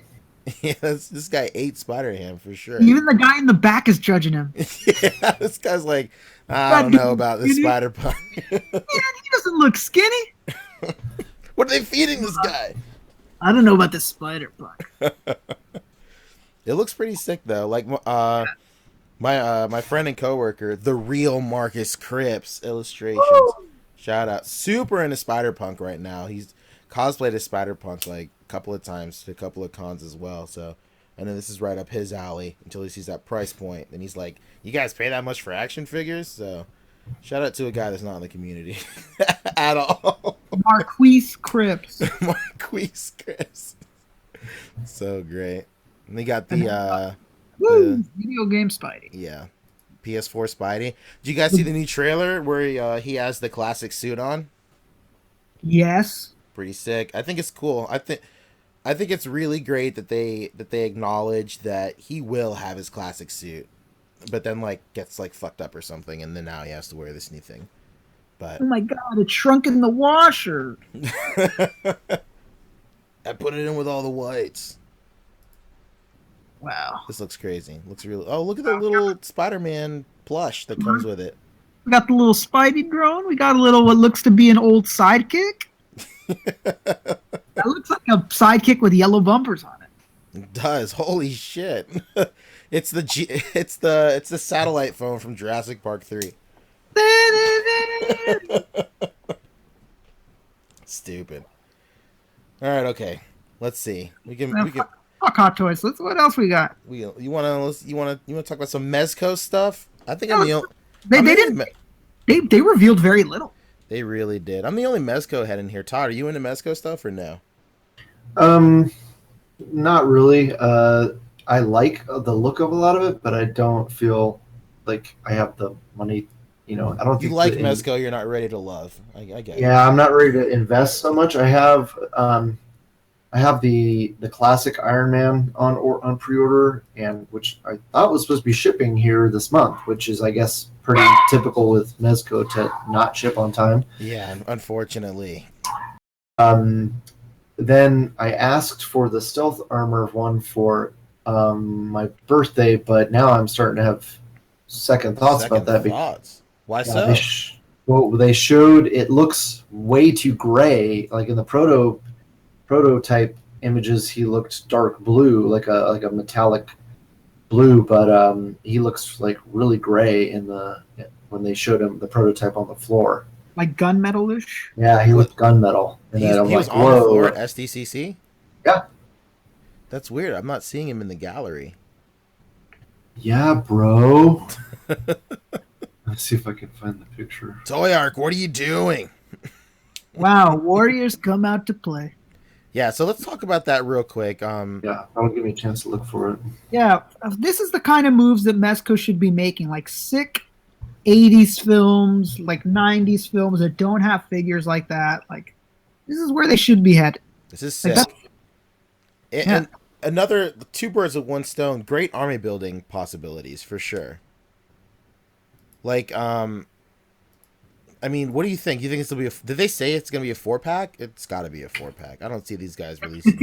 Yeah, this guy ate Spider-Ham for sure. Even the guy in the back is judging him. Yeah, this guy's like, I don't know about this Spider-Punk. Man, he doesn't look skinny. What are they feeding this guy? I don't know about this Spider-Punk. It looks pretty sick though. Like my friend and coworker, the real Marcus Cripps illustrations. Woo! Shout out. Super into Spider-Punk right now. He's cosplayed as Spider-Punk like a couple of times to a couple of cons as well. So I know this is right up his alley until he sees that price point. Then he's like, you guys pay that much for action figures? So shout out to a guy that's not in the community at all. Marquise Cripps. Marquise Chris. So great. And they got the Woo! Video game Spidey. yeah, PS4 Spidey. Did you guys see the new trailer where he has the classic suit on? Yes. Pretty sick. I think it's cool. I think it's really great that they acknowledge that he will have his classic suit, but then like gets like fucked up or something, and then now he has to wear this new thing. But Oh my god, it shrunk in the washer. I put it in with all the whites. Wow. This looks crazy. Looks really. Oh, look at the little Spider-Man plush that comes with it. We got the little Spidey drone. We got a little what looks to be an old sidekick. That looks like a sidekick with yellow bumpers on it. It does. Holy shit. It's the satellite phone from Jurassic Park 3. Stupid. All right, okay. Let's see. We can Fuck Hot Toys. What else we got? you want to talk about some Mezco stuff? I think I'm the only They didn't. They revealed very little. They really did. I'm the only Mezco head in here. Todd, are you into Mezco stuff or no? Not really. I like the look of a lot of it, but I don't feel like I have the money. You know, I don't You think like Mezco, you're not ready to love. I get it. Yeah, I'm not ready to invest so much. I have the classic Iron Man on pre-order, and which I thought was supposed to be shipping here this month, which is I guess pretty typical with Mezco to not ship on time. Yeah, unfortunately. Then I asked for the stealth armor one for my birthday, but now I'm starting to have second thoughts about that. Thoughts? Why Yeah, so? well, they showed it looks way too gray. Like in the prototype images, he looked dark blue, like a metallic blue, but he looks like really gray when they showed him the prototype on the floor. Like gunmetal-ish. Yeah, he looked gunmetal. And He then I'm was like, on the whoa. floor at SDCC? Yeah. That's weird. I'm not seeing him in the gallery. Yeah, bro. Let's see if I can find the picture. Toyark, what are you doing? Wow, Warriors come out to play. Yeah, so let's talk about that real quick. Yeah, that'll give me a chance to look for it. Yeah, this is the kind of moves that Mezco should be making, like sick 80s films, like 90s films that don't have figures like that. Like, this is where they should be headed. This is Like sick. And another two birds with one stone. Great army building possibilities for sure. Like, I mean, what do you think? You think it's gonna be did they say it's gonna be a 4-pack? It's got to be a 4-pack. I don't see these guys releasing.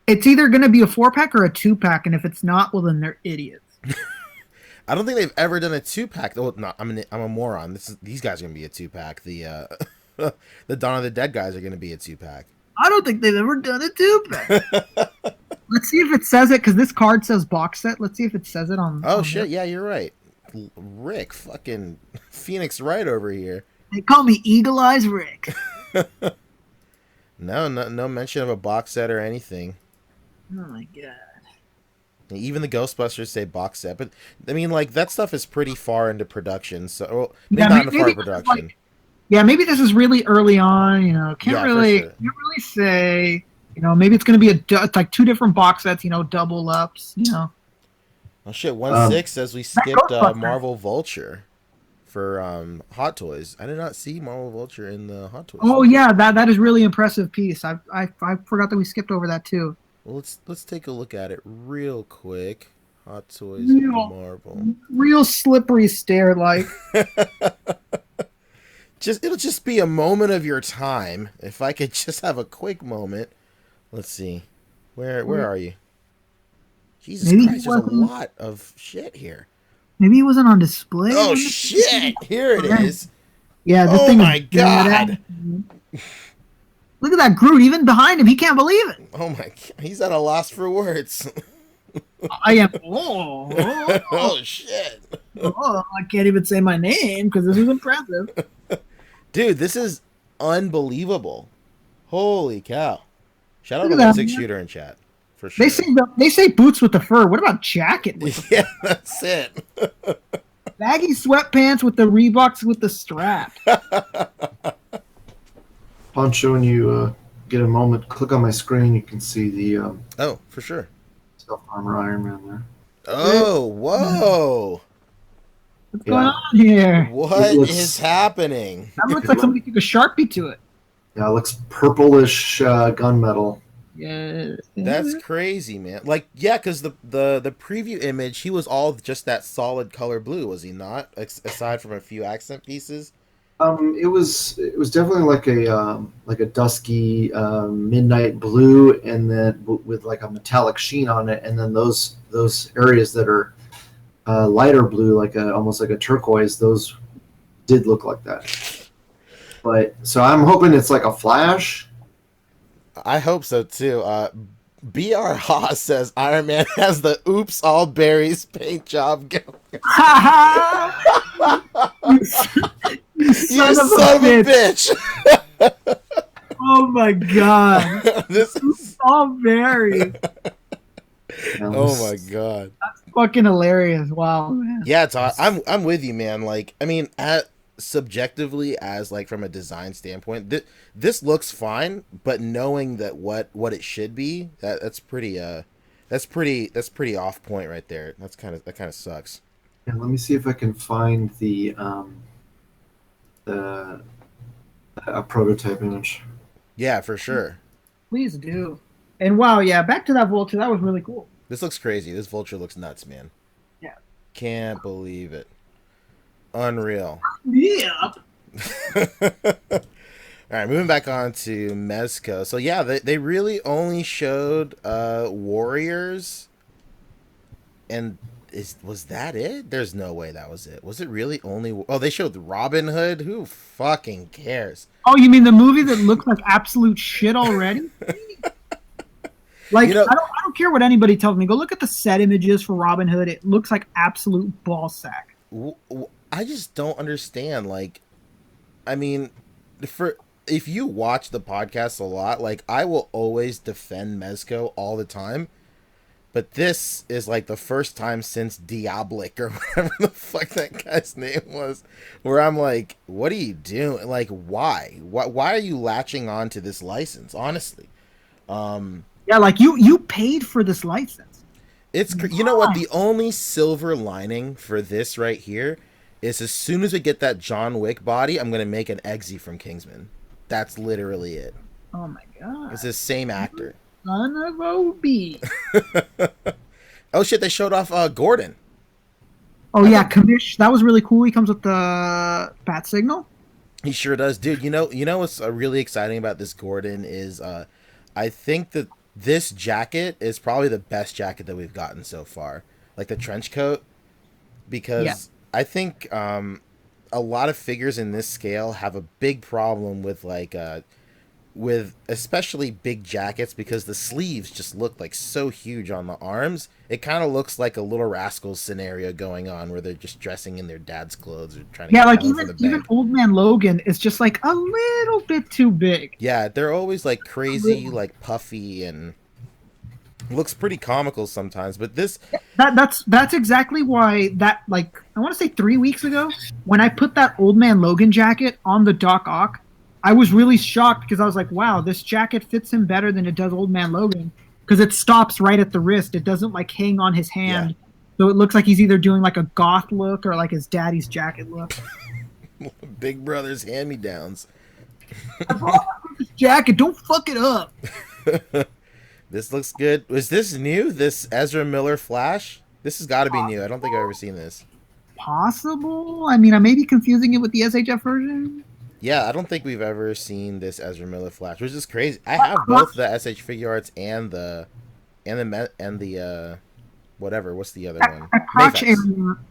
It's either gonna be a 4-pack or a 2-pack, and if it's not, well then they're idiots. I don't think they've ever done a 2-pack. Oh, no, I'm a moron. These guys are gonna be a 2-pack. The the Dawn of the Dead guys are gonna be a 2-pack. I don't think they've ever done a 2-pack. Let's see if it says it, because this card says box set. Let's see if it says it on. Oh shit! Yeah, you're right. Rick, fucking Phoenix Wright over here. They call me Eagle Eyes Rick. No mention of a box set or anything. Oh my god. Even the Ghostbusters say box set, but I mean, like, that stuff is pretty far into production. So, well, maybe not into far production. Maybe this is really early on. Can't really say. Maybe it's going to be like 2 different box sets. Double ups. Oh shit! 1/6 says we skipped Marvel Vulture for Hot Toys. I did not see Marvel Vulture in the Hot Toys. Oh yeah, that is really impressive piece. I forgot that we skipped over that too. Well, let's take a look at it real quick. Hot Toys Marvel. Real slippery stare like. It'll just be a moment of your time. If I could just have a quick moment. Let's see. Where are you? Jesus Christ, there's a lot of shit here. Maybe it wasn't on display. Oh shit! Here it is. Yeah. Oh my god. Look at that Groot, even behind him, he can't believe it. Oh my god, he's at a loss for words. I am. Oh shit. Oh, I can't even say my name because this is impressive. Dude, this is unbelievable. Holy cow. Shout out to that 6-shooter in chat. For sure. They say boots with the fur. What about jacket with the fur? Yeah, that's it. Baggy sweatpants with the Reeboks with the strap. Pancho, when you get a moment, click on my screen. You can see the oh, for sure. Self-armor Iron Man there. Oh, whoa. What's going on here? What is happening? That looks like somebody took a Sharpie to it. Yeah, it looks purplish gunmetal. Yeah. That's crazy, man. Like, yeah, because the preview image, he was all just that solid color blue, was he not? Aside from a few accent pieces. It was definitely like a dusky midnight blue, and then with like a metallic sheen on it, and then those areas that are lighter blue, like almost like a turquoise, those did look like that. But so I'm hoping it's like a flash. I hope so too. BR Haas says Iron Man has the oops all berries paint job going. You son of a bitch. Oh my god. This is all berries. Oh my god. That's fucking hilarious. Wow, man. Yeah, I'm with you, man. Like, I mean, subjectively, as like from a design standpoint, this looks fine, but knowing that what it should be, that's pretty off point right there. That kind of sucks. And let me see if I can find a prototype image. Yeah, for sure. Please do. And wow, yeah, back to that Vulture. That was really cool. This looks crazy. This Vulture looks nuts, man. Yeah. Can't believe it. Unreal. Yeah. All right, moving back on to Mezco. So yeah, they really only showed Warriors, and was that it? There's no way that was it. Was it really only? Oh, they showed Robin Hood. Who fucking cares? Oh, you mean the movie that looks like absolute shit already? Like, I don't care what anybody tells me. Go look at the set images for Robin Hood. It looks like absolute ballsack. I just don't understand. Like, I mean, if you watch the podcast a lot, like, I will always defend Mezco all the time. But this is like the first time since Diabolic or whatever the fuck that guy's name was, where I'm like, what are you doing? Like, why? Why are you latching on to this license? Honestly. Yeah, like you paid for this license. You know what? The only silver lining for this right here is as soon as we get that John Wick body, I'm gonna make an Eggsy from Kingsman. That's literally it. Oh my god! It's the same actor. Son of OB. Oh shit! They showed off Gordon. Oh yeah, Kamish. That was really cool. He comes with the bat signal. He sure does, dude. You know what's really exciting about this Gordon is, I think that this jacket is probably the best jacket that we've gotten so far. Like the trench coat, because I think a lot of figures in this scale have a big problem with with especially big jackets, because the sleeves just look like so huge on the arms. It kind of looks like a Little Rascals scenario going on where they're just dressing in their dad's clothes or trying to get like home from the even bank. Old Man Logan is just like a little bit too big. Yeah, they're always like crazy, like puffy, and looks pretty comical sometimes. But this, That's exactly why that, like, I want to say 3 weeks ago when I put that Old Man Logan jacket on the Doc Ock, I was really shocked because I was like, wow, this jacket fits him better than it does Old Man Logan, because it stops right at the wrist. It doesn't like hang on his hand. Yeah. So it looks like he's either doing like a goth look or like his daddy's jacket look. Big Brother's hand-me-downs. I brought this jacket, don't fuck it up. This looks good. Was this new? This Ezra Miller Flash? This has got to be new. I don't think I've ever seen this. Possible. I mean, I may be confusing it with the SHF version. Yeah, I don't think we've ever seen this Ezra Miller Flash, which is crazy. I have both the SH Figure Arts and the whatever. What's the other one?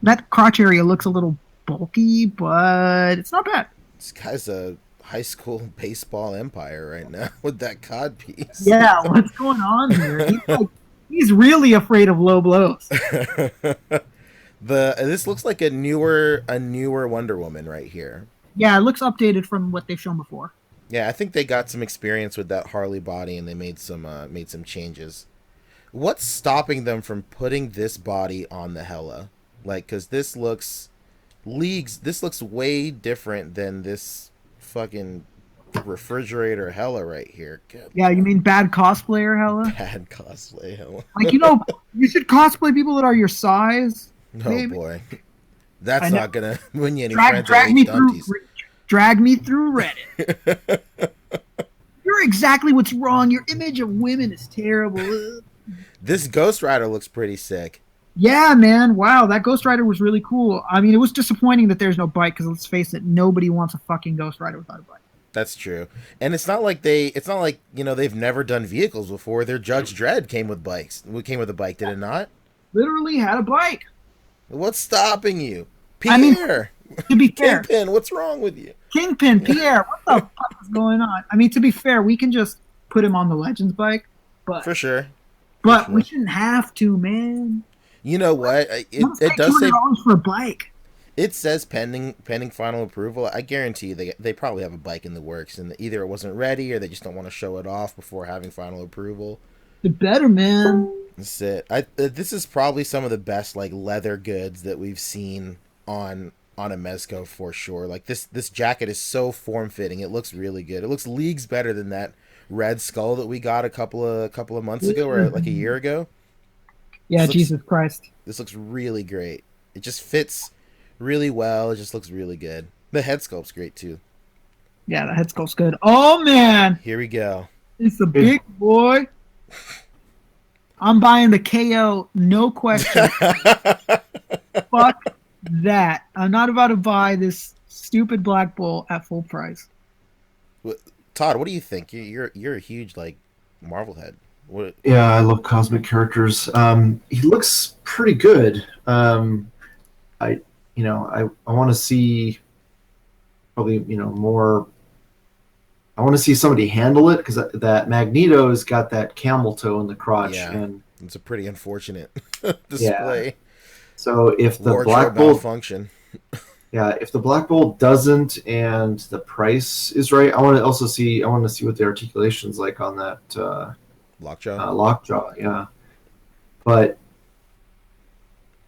That crotch area looks a little bulky, but it's not bad. This guy's a high school baseball empire right now with that cod piece. Yeah, what's going on here? He's really afraid of low blows. This looks like a newer Wonder Woman right here. Yeah, it looks updated from what they've shown before. Yeah, I think they got some experience with that Harley body and they made some changes. What's stopping them from putting this body on the Hela? Like, because this looks way different than this fucking refrigerator Hela right here. Good yeah, you mean bad cosplayer Hela? Bad cosplay Hela. Like, you should cosplay people that are your size. Oh maybe. boy. That's not gonna win you any friends drag me through Reddit. You're exactly what's wrong. Your image of women is terrible. This Ghost Rider looks pretty sick. Yeah, man. Wow, that Ghost Rider was really cool. I mean, it was disappointing that there's no bike, because let's face it, nobody wants a fucking Ghost Rider without a bike. That's true. And it's not like they've never done vehicles before. Their Judge Dredd came with bikes. We came with a bike, did it not? Literally had a bike. What's stopping you? Pierre! I mean, to be fair, Kingpin, what's wrong with you? Kingpin, Pierre, what the fuck is going on? I mean, to be fair, we can just put him on the Legends bike, but For sure. we shouldn't have to, man. You know what? It does say $200 for a bike. it says pending final approval. I guarantee you they probably have a bike in the works, and either it wasn't ready or they just don't want to show it off before having final approval. It better, man. That's it. This is probably some of the best like leather goods that we've seen on a Mezco for sure. Like this jacket is so form fitting. It looks really good. It looks leagues better than that Red Skull that we got a couple of months ago or like a year ago. Yeah, Jesus Christ. This looks really great. It just fits really well. It just looks really good. The head sculpt's great too. Yeah, the head sculpt's good. Oh man, Here we go. it's a big boy. I'm buying the KO, no question. Fuck that. I'm not about to buy this stupid Black Bull at full price. Todd, what do you think? You're a huge like Marvel head. What? Yeah, I love cosmic characters. He looks pretty good. I want to see probably more. I want to see somebody handle it, because that Magneto's got that camel toe in the crotch, and it's a pretty unfortunate display. Yeah. So if the Black Bolt function, if the Black Bolt doesn't and the price is right, I want to see what the articulation's like on that Lockjaw. Yeah, but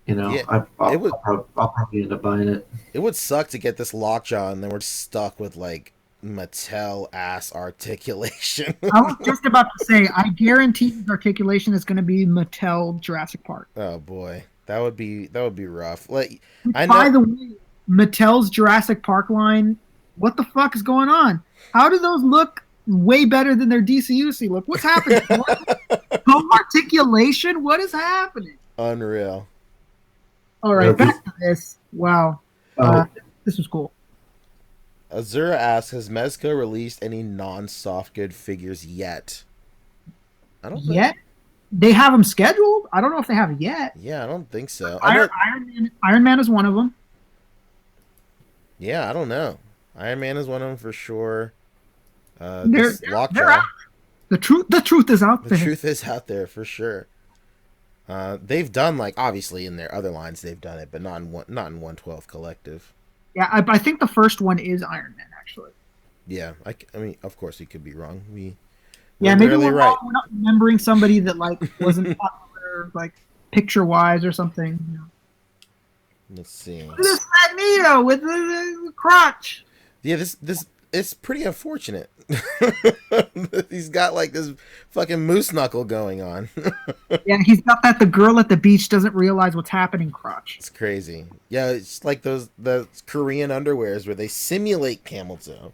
I'll probably end up buying it. It would suck to get this Lockjaw and then we're stuck with like Mattel ass articulation. I was just about to say, I guarantee his articulation is going to be Mattel Jurassic Park. Oh boy, that would be rough. Like, by the way, Mattel's Jurassic Park line, what the fuck is going on? How do those look way better than their DCUC look. What's happening? No articulation? What is happening? Unreal. All right, back to this. Wow. This was cool. Azura asks, has Mezco released any non-soft good figures yet? I don't Yet? They have them scheduled? I don't know if they have yet. Yeah, I don't think so. Iron Man is one of them. Yeah, I don't know. Iron Man is one of them for sure. Lockjaw. The truth is out there. The truth is out there for sure. They've done, like, obviously in their other lines they've done it, but not in 112 Collective. Yeah, I think the first one is Iron Man, actually. Yeah, I mean, of course we could be wrong. Maybe we're not remembering somebody that like wasn't popular, like picture-wise or something. You know. Let's see. Look at this Magneto with the crotch. Yeah, this it's pretty unfortunate. He's got like this fucking moose knuckle going on. Yeah, he's got that the girl at the beach doesn't realize what's happening crotch. It's crazy. Yeah, it's like the Korean underwears where they simulate camel toe.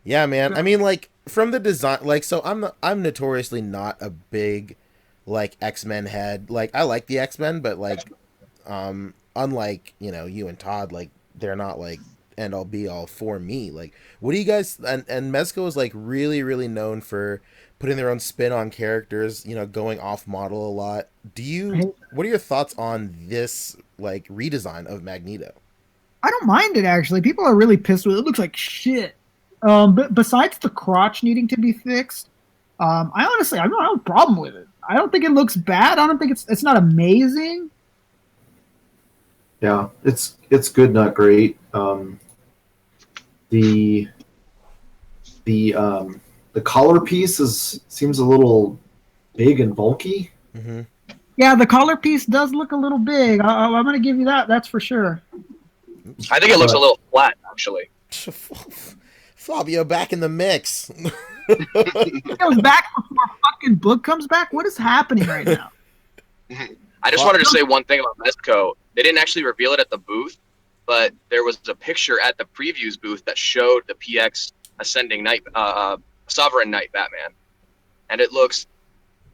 Yeah, man. I mean, like from the design, like, so I'm notoriously not a big like X-Men head. Like I like the X-Men, but like unlike, you know, you and Todd, like they're not like end all be all for me. Like, what do you guys, and Mezco is like really, really known for putting their own spin on characters, you know, going off model a lot. What are your thoughts on this like redesign of Magneto? I don't mind it, actually. People are really pissed with it. It looks like shit. But besides the crotch needing to be fixed, I honestly don't have a problem with it. I don't think it looks bad. I don't think it's not amazing. Yeah, it's good, not great. The collar piece seems a little big and bulky. Mm-hmm. Yeah, the collar piece does look a little big. I'm going to give you that. That's for sure. I think it looks a little flat, actually. Fabio back in the mix. It goes back before fucking Boog comes back. What is happening right now? I just wanted to say one thing about Mezco. They didn't actually reveal it at the booth, but there was a picture at the previews booth that showed the PX Ascending Knight, Sovereign Knight Batman, and it looks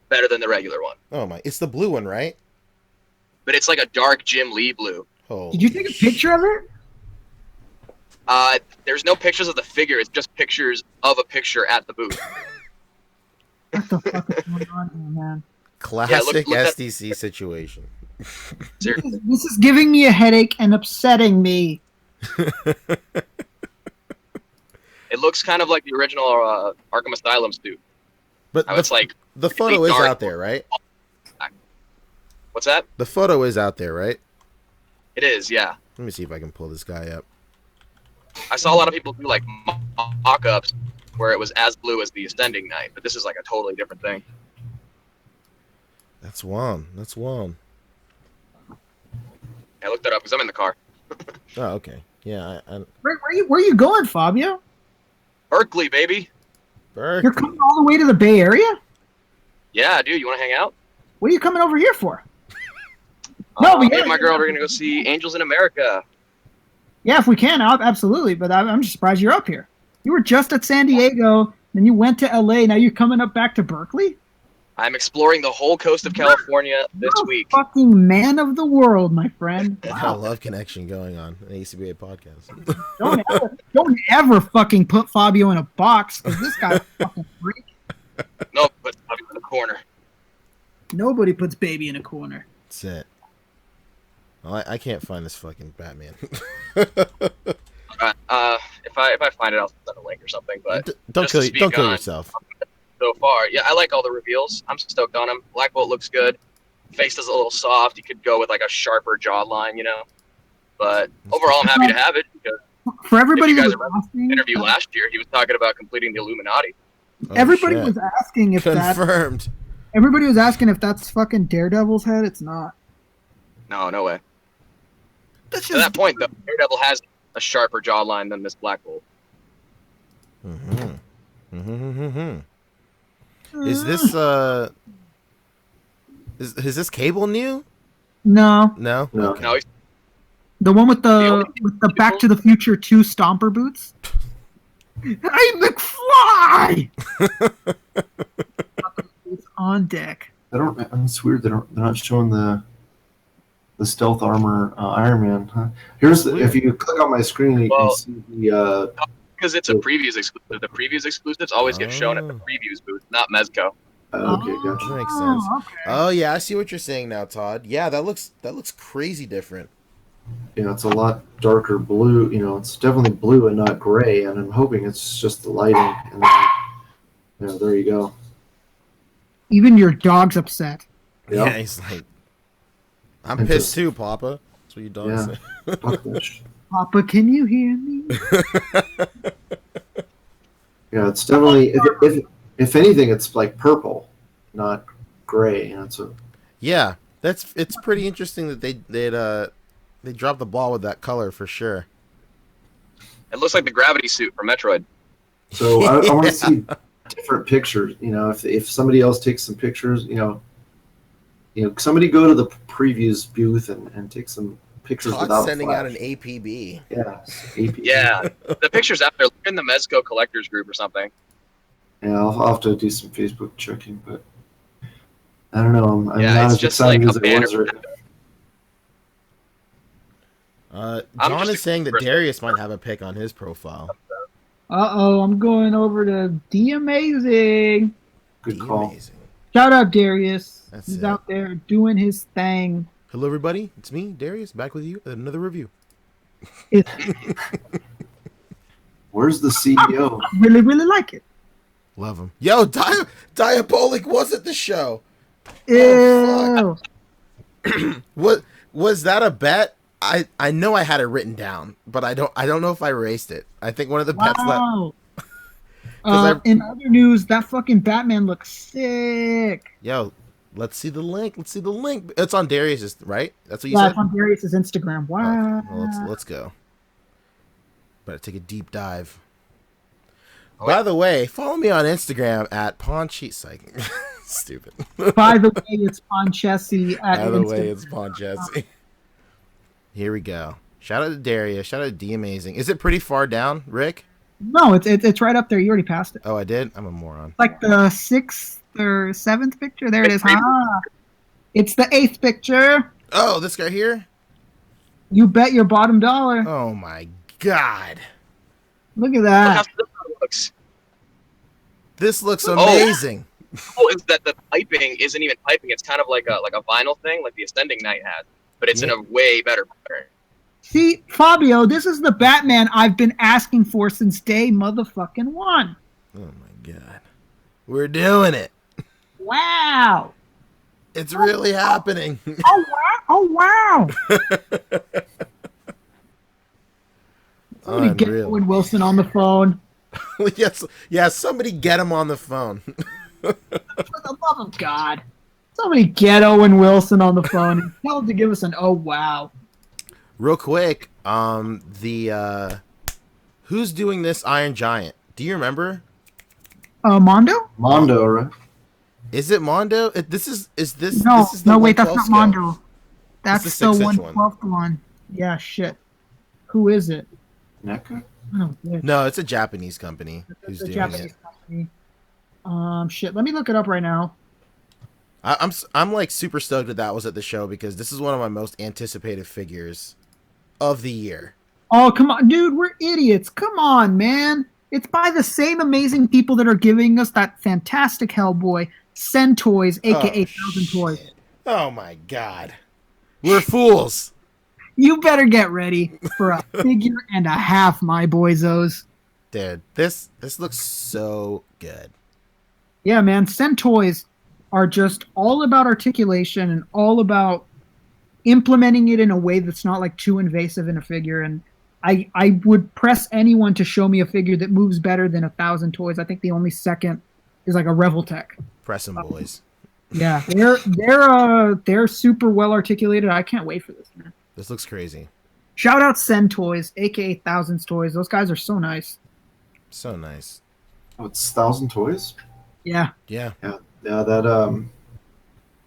better than the regular one. Oh my! It's the blue one, right? But it's like a dark Jim Lee blue. Oh. Did you take a picture of it? There's no pictures of the figure. It's just pictures of a picture at the booth. What the fuck is going on here, man? Classic SDC situation. This is giving me a headache and upsetting me. It looks kind of like the original Arkham Asylum suit. But it's like the photo is out there, right? What's that? The photo is out there, right? It is, yeah. Let me see if I can pull this guy up. I saw a lot of people do like mock-ups where it was as blue as the Ascending Knight, but this is like a totally different thing. That's wild. That's wild. I looked that up because I'm in the car. Oh, okay. Yeah. Where are you going, Fabio? Berkeley, baby. Berkeley. You're coming all the way to the Bay Area? Yeah, dude. You want to hang out? What are you coming over here for? Me and my girl are going to go see Angels in America. Yeah, if we can, absolutely. But I'm just surprised you're up here. You were just at San Diego, then you went to LA. Now you're coming up back to Berkeley? I'm exploring the whole coast of California this week. Fucking man of the world, my friend. Wow. A love connection going on an A.C.B.A. podcast. Don't ever fucking put Fabio in a box, because this guy's a fucking freak. No, put Fabio in the corner. Nobody puts baby in a corner. That's it. Well, I can't find this fucking Batman. If I find it, I'll send a link or something. But don't kill yourself. So far, yeah, I like all the reveals. I'm stoked on him. Black Bolt looks good. Face is a little soft. You could go with like a sharper jawline, you know. But overall, I'm happy to have it because for everybody, if you guys remember the interview last year, he was talking about completing the Illuminati. Everybody was asking if confirmed. Everybody was asking if that's fucking Daredevil's head. It's not. No way. To that point, though, Daredevil has a sharper jawline than this Black Bolt. Is this is this Cable new? No. Okay. No, the one with the Back to the Future 2 Stomper boots. Hey, McFly! It's on deck. It's weird. They're not showing the stealth armor Iron Man. Huh? If you click on my screen, you can see the. Because it's a previews exclusive. The previews exclusives always get shown at the previews booth, not Mezco. Okay, gotcha. That makes sense. Okay. Oh yeah, I see what you're saying now, Todd. Yeah, that looks crazy different. It's a lot darker blue. It's definitely blue and not gray. And I'm hoping it's just the lighting. And then, there you go. Even your dog's upset. Yep. Yeah, he's like, I'm pissed too, Papa. That's what your dog said. Papa, can you hear me? Yeah, it's definitely. If anything, it's like purple, not gray. Yeah, it's pretty interesting that they dropped the ball with that color for sure. It looks like the gravity suit from Metroid. So I want to see different pictures. If somebody else takes some pictures, somebody go to the previews booth and take some pictures without sending flash. out an A.P.B. Yeah, A.P.B. Yeah, the pictures out there. Look in the Mezco collectors group or something. Yeah, I'll have to do some Facebook checking, but I don't know. I'm not it's as just excited like as I was. John is saying that Darius might have a pic on his profile. I'm going over to The Amazing. Good call. Amazing. Shout out Darius. That's He's it. out there doing his thing. Hello, everybody. It's me, Darius, back with you with another review. Where's the CEO? Really, really like it. Love him. Yo, Diabolic was at the show. Ew. Oh, What was that a bet? I know I had it written down, but I don't know if I erased it. I think one of the bets Wow. In other news, that fucking Batman looks sick. Yo, let's see the link. It's on Darius's, right? That's what you said? Yeah, it's on Darius's Instagram. Wow. Okay, well, let's go. Better take a deep dive. By the way, follow me on Instagram at Ponchi. Stupid. By the way, it's Ponchesi at By the Instagram. way, it's Ponchesi. Here we go. Shout out to Darius. Shout out to D Amazing. Is it pretty far down, Rick? No, it's right up there. You already passed it. Oh, I did? I'm a moron. Like the 6th or 7th picture. There it is. It's the 8th picture. Oh, this guy here? You bet your bottom dollar. Oh my god. Look at Look that. how simple it looks. This looks amazing. Cool is that the piping isn't even piping. It's kind of like a vinyl thing, like the Ascending Knight has, but it's in a way better pattern. See, Fabio, this is the Batman I've been asking for since day motherfucking one. Oh my god. We're doing it. Wow. It's really happening. Oh, wow. Oh, wow. Somebody get Unreal. Owen Wilson on the phone. yes, somebody get him on the phone. For the love of God. Somebody get Owen Wilson on the phone and tell him to give us an oh, wow. Real quick, who's doing this Iron Giant? Do you remember? Mondo? Mondo, right? Is it Mondo? This is the No, wait, that's 112 not scale. Mondo. That's It's the the 6-inch 112th one. Yeah, shit. Who is it? NECA? Oh, shit. No, it's a Japanese company who's It's a doing Japanese it. company. Shit. Let me look it up right now. I'm like super stoked that was at the show because this is one of my most anticipated figures of the year. Oh, come on, dude. We're idiots. Come on, man. It's by the same amazing people that are giving us that fantastic Hellboy, Send Toys, a.k.a. Thousand Toys. Oh my god. We're fools. You better get ready for a figure and a half, my boyzos. Dude, this looks so good. Yeah, man. Send Toys are just all about articulation and all about implementing it in a way that's not like too invasive in a figure. And I would press anyone to show me a figure that moves better than 1,000 Toys. I think the only second is like a Revoltech. Press 'em, boys. Yeah, they're super well articulated. I can't wait for this, man. This looks crazy. Shout out Send Toys, aka Thousands Toys. Those guys are so nice. So nice. Oh, it's 1,000 Toys? Yeah. Yeah. Yeah, that,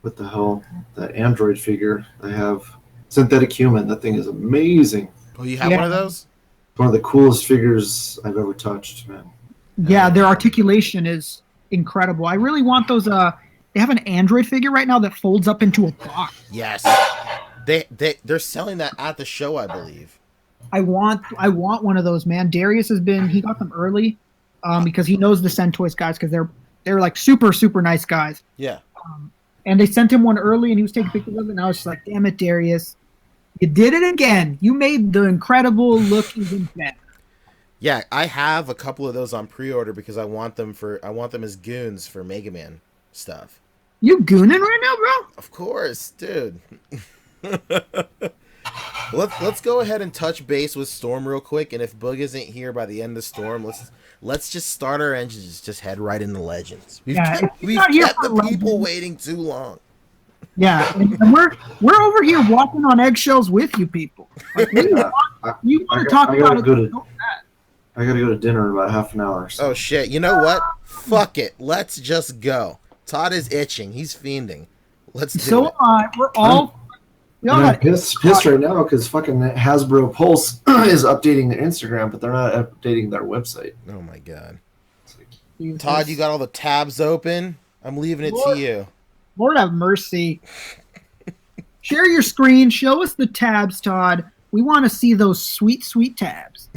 what the hell? That Android figure they have. Synthetic Human, that thing is amazing. Oh, you have one of those? One of the coolest figures I've ever touched, man. Yeah, their articulation is incredible. I really want those. They have an Android figure right now that folds up into a box. Yes, they're selling that at the show, I believe. I want one of those, man. Darius he got them early, because he knows the Centoys guys, because they're like super nice guys. Yeah. And they sent him one early, and he was taking pictures of it. And I was just like, damn it, Darius, you did it again. You made the Incredible look even better. Yeah, I have a couple of those on pre-order because I want them as goons for Mega Man stuff. You gooning right now, bro? Of course, dude. Let's go ahead and touch base with Storm real quick, and if Boog isn't here by the end of Storm, let's just start our engines, just head right into Legends. We've kept the people waiting too long. Yeah, and we're over here walking on eggshells with you people. Like, you want to talk about it? I gotta go to dinner in about half an hour. So. Oh shit! You know what? Fuck it. Let's just go. Todd is itching. He's fiending. Let's do it. So we're all. I'm pissed right now because fucking Hasbro Pulse is updating their Instagram, but they're not updating their website. Oh my god. Jesus. Todd, you got all the tabs open? I'm leaving it to you. Lord have mercy. Share your screen. Show us the tabs, Todd. We want to see those sweet tabs.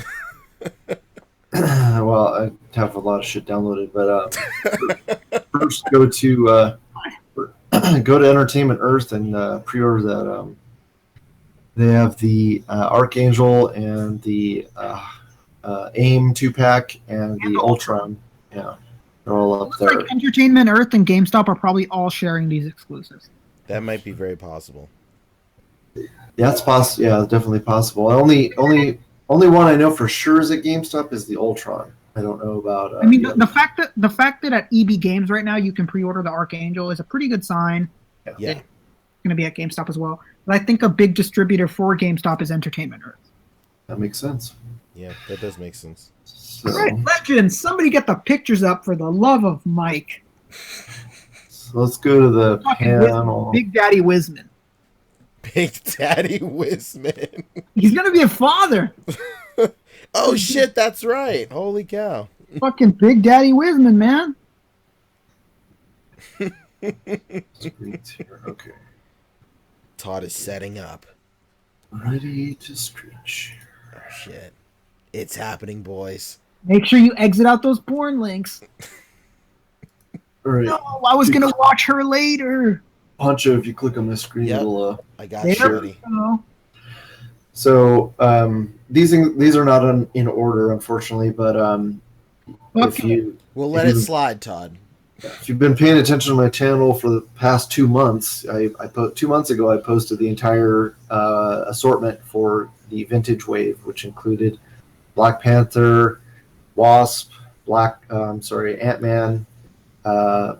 Well, I have a lot of shit downloaded, but first go to Entertainment Earth and pre-order that. They have the Archangel and the AIM 2-pack and the Ultron. Yeah, they're all up there. Like Entertainment Earth and GameStop are probably all sharing these exclusives. That might be very possible. Yeah, it's possible. Yeah, definitely possible. Only one I know for sure is at GameStop is the Ultron. I don't know about. I mean, the fact that at EB Games right now you can pre-order the Archangel is a pretty good sign. Yeah. It's going to be at GameStop as well. But I think a big distributor for GameStop is Entertainment Earth. That makes sense. Yeah, that does make sense. So, all right, Legends, somebody get the pictures up for the love of Mike. So let's go to the panel. Big Daddy Wisman. Big Daddy Wisman. He's going to be a father. Oh shit, that's right. Holy cow. Fucking Big Daddy Wisman, man. Okay. Todd is setting up. Ready to screen share. Oh shit. It's happening, boys. Make sure you exit out those porn links. All right. No, I was going to watch her later. Pancho, if you click on my screen, it'll. I got you, buddy. So these are not in order, unfortunately, but we'll let it slide, Todd. If you've been paying attention to my channel for the past 2 months, 2 months ago I posted the entire assortment for the Vintage Wave, which included Black Panther, Wasp, Ant-Man,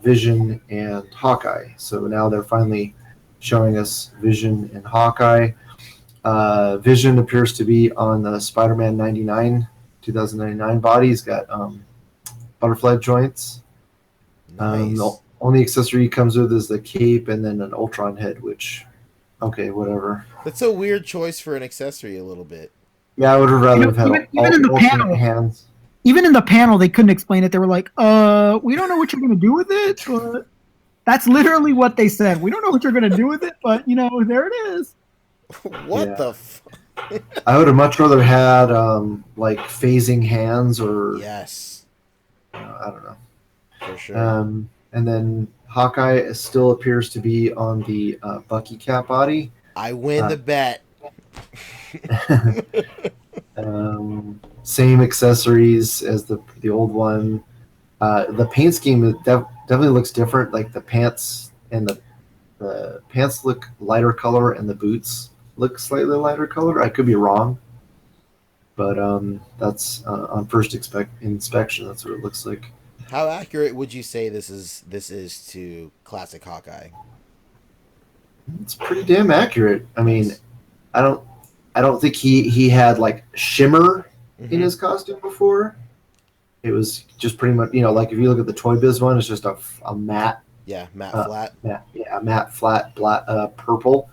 Vision, and Hawkeye. So now they're finally showing us Vision and Hawkeye. Vision appears to be on the Spider-Man 2099 body. He's got butterfly joints. Nice. The only accessory he comes with is the cape and then an Ultron head, which, okay, whatever. That's a weird choice for an accessory a little bit. Yeah, I would have rather have had even in the panel, hands. Even in the panel, they couldn't explain it. They were like, we don't know what you're going to do with it. But that's literally what they said. We don't know what you're going to do with it, but, there it is. What the fuck? I would have much rather had, like, phasing hands or... Yes. I don't know. For sure. And then Hawkeye still appears to be on the Bucky cap body. I win the bet. Same accessories as the old one. The paint scheme definitely looks different. Like the pants and the pants look lighter color, and the boots look slightly lighter color. I could be wrong, but that's on first inspection. That's what it looks like. How accurate would you say this is to classic Hawkeye? It's pretty damn accurate. I mean, I don't think he had like shimmer in his costume before. It was just pretty much, like if you look at the Toy Biz one, it's just a matte. Yeah, matte flat. Matte flat black, purple.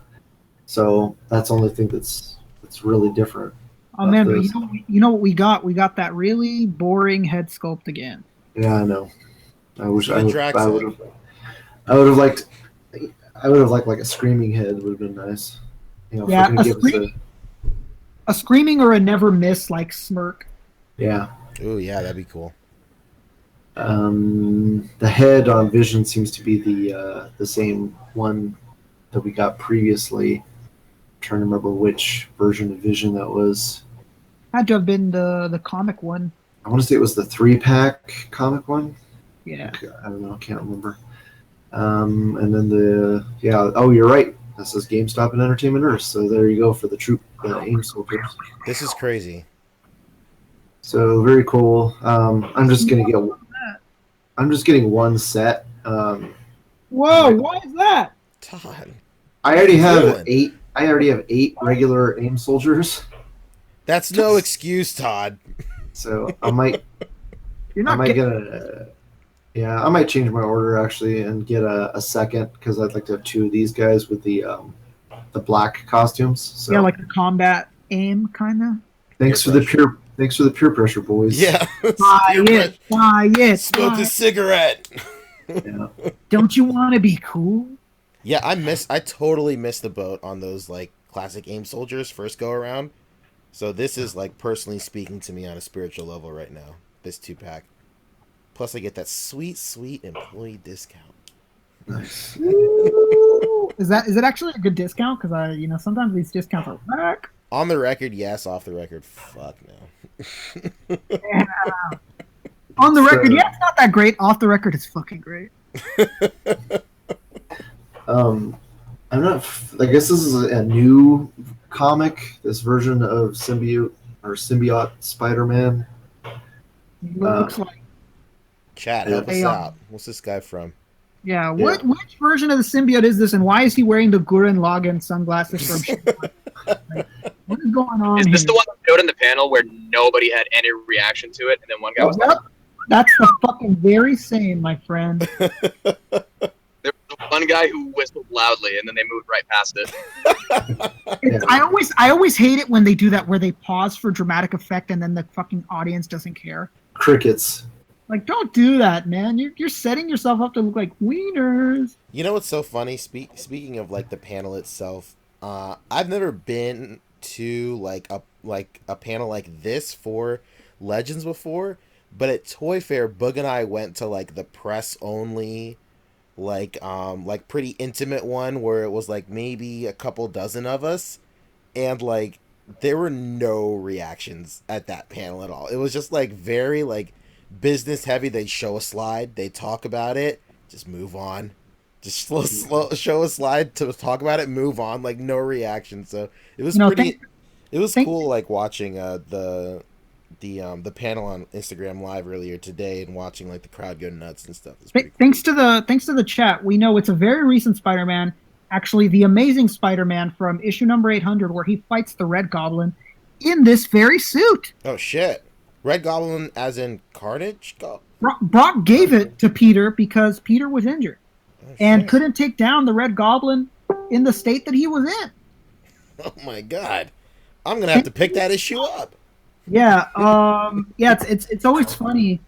So that's the only thing that's really different. Oh man, but you know what we got? We got that really boring head sculpt again. Yeah, I know. I wish The Drax I head. would have. I would have liked. I would have liked like a screaming head would have been nice. You know, if Yeah, we're gonna give us a screaming or a never miss like smirk. yeah. Ooh, yeah, that'd be cool. The head on Vision seems to be the same one that we got previously. I'm trying to remember which version of Vision that was. Had to have been the comic one. I want to say it was the 3-pack comic one. Yeah. I don't know. I can't remember. And then oh, you're right. This is GameStop and Entertainment Earth. So there you go for the troop AIM soldiers. This is crazy. So very cool. I'm just getting one set. Whoa! Why is that? Todd. I already have 8. I already have 8 regular AIM soldiers. That's no excuse, Todd. So I might. You're not I might getting... get a. Yeah, I might change my order actually and get a second because I'd like to have 2 of these guys with the black costumes. So Yeah, like the combat aim kind of. Thanks for the peer pressure, boys. Yeah. Buy it. Smoke a cigarette. Yeah. Don't you want to be cool? Yeah, I totally missed the boat on those like classic AIM soldiers first go around. So this is like personally speaking to me on a spiritual level right now. This 2-pack. Plus I get that sweet employee discount. Nice. Is it actually a good discount? Because sometimes these discounts are whack. On the record, yes. Off the record, fuck no. Yeah. On the record, yeah, it's not that great. Off the record, it's fucking great. I'm not. I guess this is a new comic. This version of Symbiote Spider-Man. Looks like. Chat, help us out. What's this guy from? Yeah, which version of the symbiote is this, and why is he wearing the Gurren Lagann sunglasses from? Like, what is going on? Is this here? the one that showed in the panel where nobody had any reaction to it, and then one guy was like, That's the fucking very same, my friend. there was one guy who whistled loudly, and then they moved right past it. I always hate it when they do that, where they pause for dramatic effect, and then the fucking audience doesn't care. Crickets. Like, don't do that, man. You're setting yourself up to look like wieners. You know what's so funny? Speaking of like the panel itself, I've never been to like a panel like this for Legends before, but at Toy Fair, Boog and I went to like the press only, like pretty intimate one where it was like maybe a couple dozen of us, and like there were no reactions at that panel at all. It was just like very like business heavy. They show a slide, they talk about it, just move on. Just slow show a slide to talk about it, move on, like no reaction. So it was cool like watching the panel on Instagram Live earlier today and watching like the crowd go nuts and stuff. Cool. Thanks to the chat, we know it's a very recent Spider-Man, actually the Amazing Spider-Man from issue number 800, where he fights the Red Goblin in this very suit. Oh shit. Red Goblin as in Carnage? Brock gave it to Peter because Peter was injured and couldn't take down the Red Goblin in the state that he was in. Oh my god. I'm going to have to pick that issue up. Yeah, it's always funny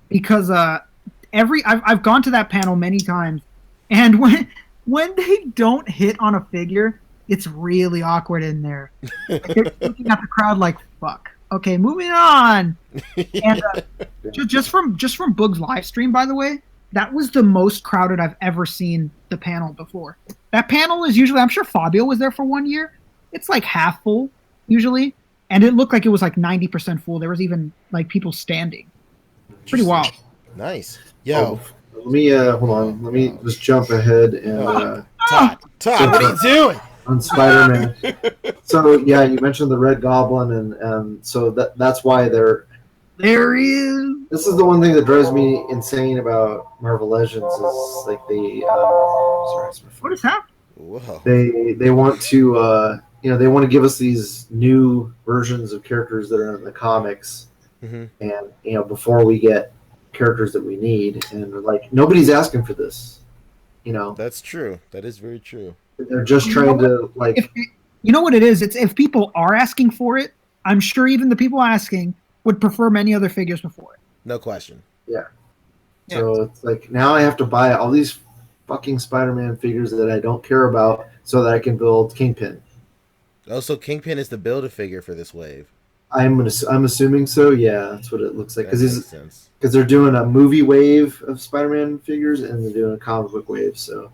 because I've gone to that panel many times, and when they don't hit on a figure, it's really awkward in there. Like, they're looking at the crowd like, fuck. Okay, moving on. And just from Boog's live stream, by the way, that was the most crowded I've ever seen the panel before. That panel is usually, I'm sure Fabio was there for 1 year. It's like half full usually, and it looked like it was like 90% full. There was even like people standing. Pretty wild. Nice. Yo. Let me hold on. Let me just jump ahead and Todd, what are you doing? On Spider-Man. So yeah, you mentioned the Red Goblin, and so that's why there he is. This is the one thing that drives me insane about Marvel Legends is like What is happening? Whoa. They want to they want to give us these new versions of characters that are in the comics, and before we get characters that we need, and they're like, nobody's asking for this. That's true. That is very true. They're just trying to like. You know what it is? It's if people are asking for it, I'm sure even the people asking would prefer many other figures before it. No question. Yeah. So it's like now I have to buy all these fucking Spider-Man figures that I don't care about so that I can build Kingpin. Oh, so Kingpin is the Build-A-Figure for this wave. I'm assuming so. Yeah, that's what it looks like That makes sense. because they're doing a movie wave of Spider-Man figures and they're doing a comic book wave. So.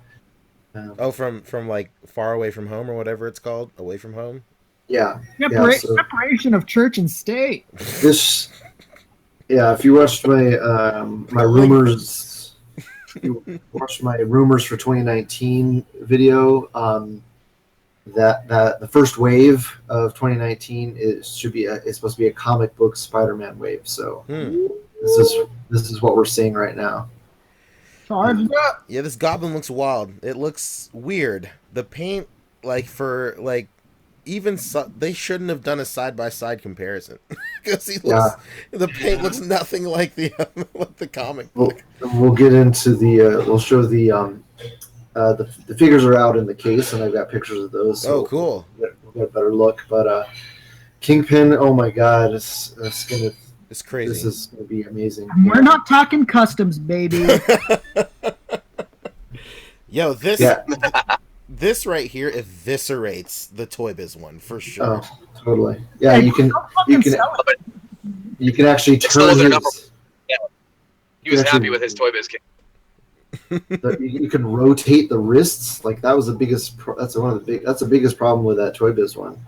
Oh, from like Far Away From Home or whatever it's called, Away From Home. Yeah. Separation of church and state. This. Yeah, if you watched my my rumors, you watched my rumors for 2019 video. That the first wave of 2019 is supposed to be a comic book Spider-Man wave. So this is what we're seeing right now. Yeah, this Goblin looks wild. It looks weird. The paint, like for like, they shouldn't have done a side-by-side comparison because the paint looks nothing like the comic book. We'll get into we'll show the figures are out in the case, and I've got pictures of those. So cool. We'll get a better look. But Kingpin, oh my god, it's crazy. This is gonna be amazing. We're not talking customs, baby. Yo, this right here eviscerates the Toy Biz one for sure. Oh, totally. Yeah, you can actually turn his. Yeah. He was happy with his Toy Biz kit. You can rotate the wrists. Like that was the biggest. That's the biggest problem with that Toy Biz one.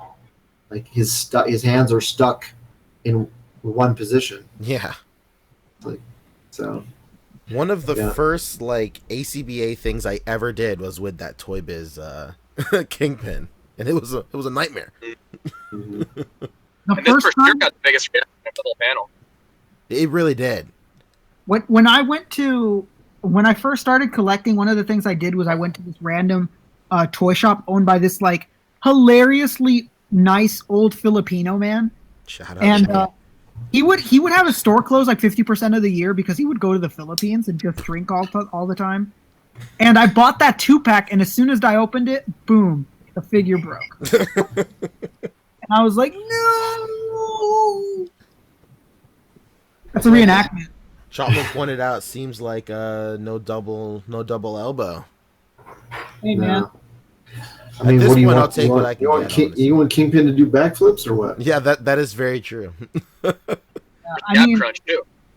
Like his hands are stuck in one position. Yeah. Like so. One of the first like A.C.B.A. things I ever did was with that Toy Biz Kingpin, and it was a nightmare. And this for sure got the biggest reaction of the whole panel. It really did. When I first started collecting, one of the things I did was I went to this random toy shop owned by this like hilariously nice old Filipino man. Shout out. And he would have his store closed like 50% of the year because he would go to the Philippines and just drink all the time. And I bought that 2-pack, and as soon as I opened it, boom, the figure broke. And I was like, no. That's a reenactment. Chopman pointed out, seems like no double elbow. Hey man. I mean, what do you want? I'll take what I can get. You want Kingpin to do backflips or what? Yeah, that is very true. I mean,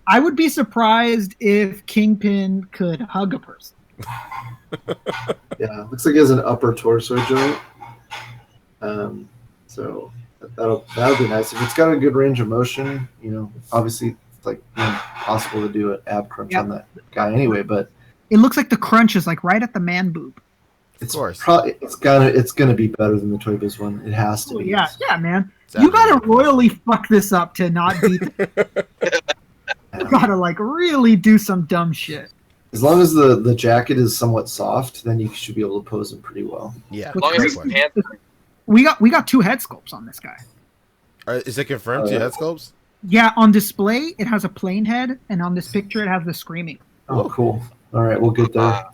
I would be surprised if Kingpin could hug a person. Yeah, looks like he has an upper torso joint. So that'll be nice if it's got a good range of motion. You know, obviously it's like possible to do an ab crunch on that guy anyway, but it looks like the crunch is like right at the man boob. Of course, it's gonna be better than the Toy Biz one. It has to be. Yeah, man. Exactly. You gotta royally fuck this up to not beat. You gotta like really do some dumb shit. As long as the jacket is somewhat soft, then you should be able to pose him pretty well. Yeah. As long as his pants. We got 2 head sculpts on this guy. Is it confirmed 2 head sculpts? Yeah, on display it has a plain head, and on this picture it has the screaming. Oh, cool. All right, we'll get there.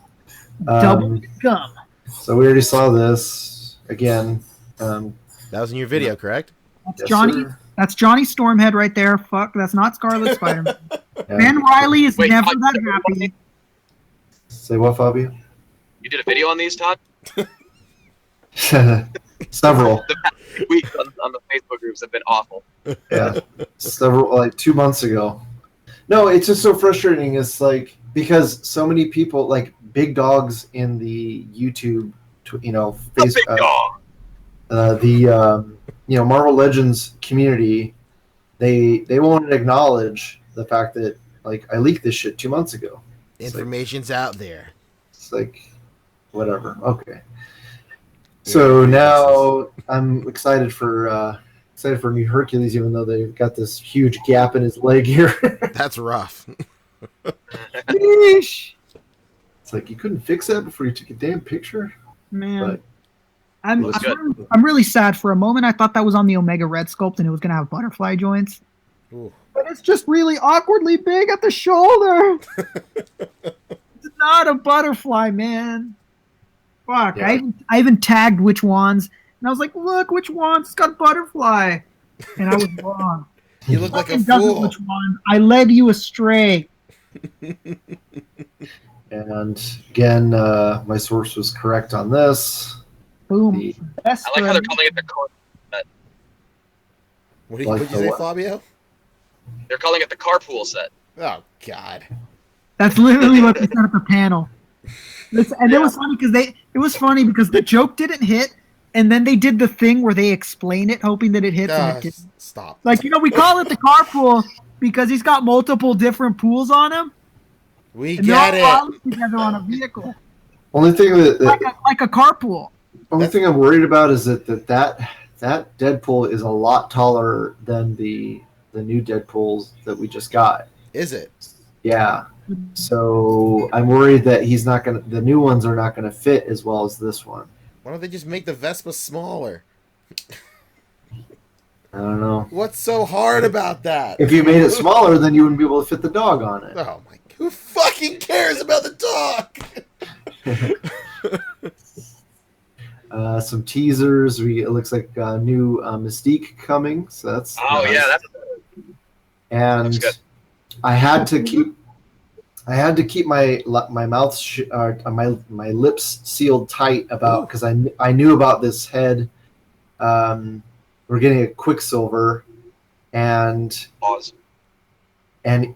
Double gum. So we already saw this again. That was in your video, correct? That's Johnny. Sir. That's Johnny Stormhead right there. Fuck, that's not Scarlet Spider-Man. Ben Riley is never that happy. Say what, Fabio? You did a video on these, Todd? Several. The weeks on the Facebook groups have been awful. Yeah, several, like 2 months ago. No, it's just so frustrating. It's like because so many people, like big dogs in the YouTube, Facebook, Marvel Legends community, they won't acknowledge the fact that like I leaked this shit 2 months ago. Information's out there. It's like whatever. Okay. So now I'm excited for new Hercules, even though they've got this huge gap in his leg here. That's rough. It's like you couldn't fix that before you took a damn picture. Man, but I'm really sad. For a moment, I thought that was on the Omega Red sculpt and it was gonna have butterfly joints. Ooh. But it's just really awkwardly big at the shoulder. It's not a butterfly, man. Fuck! Yeah. I even tagged which wands, and I was like, "Look, which wands? It's got butterfly." and I was wrong. You look like a Fucking doesn't fool. which one. I led you astray. And again, my source was correct on this. Boom. The- Best I like how they're friend. calling it the car. What'd you say, Fabio? They're calling it the carpool set. Oh God. That's literally what they said at the panel. And it was funny because the joke didn't hit, and then they did the thing where they explain it, hoping that it hits, and it didn't. Stop. Like, we call it the carpool because he's got multiple different pools on him. We And get they're all it. together on a vehicle, Only thing like a carpool. only thing I'm worried about is that Deadpool is a lot taller than the new Deadpools that we just got. Is it? Yeah. So I'm worried that the new ones are not gonna fit as well as this one. Why don't they just make the Vespa smaller? I don't know. What's so hard about that? If you made it smaller, then you wouldn't be able to fit the dog on it. Oh my! Who fucking cares about the dog? Some teasers. It looks like a new Mystique coming. So that's Oh nice. yeah, that's And good. I had to keep my mouth my lips sealed tight about because I knew about this head. We're getting a Quicksilver, and pause. and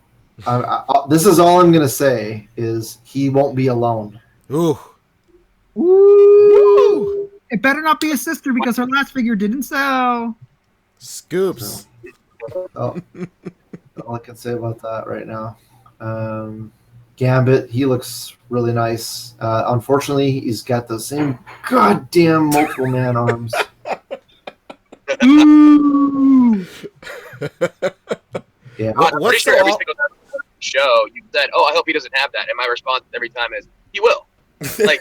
this is all I'm gonna say is he won't be alone. Ooh. Woo! It better not be a sister because her last figure didn't sell. Scoops. Oh, all I can say about that right now. Gambit, he looks really nice. Unfortunately, he's got the same goddamn multiple man arms. Ooh! Yeah. I'm pretty What's sure the every single show you said, "Oh, I hope he doesn't have that," and my response every time is, "He will." Like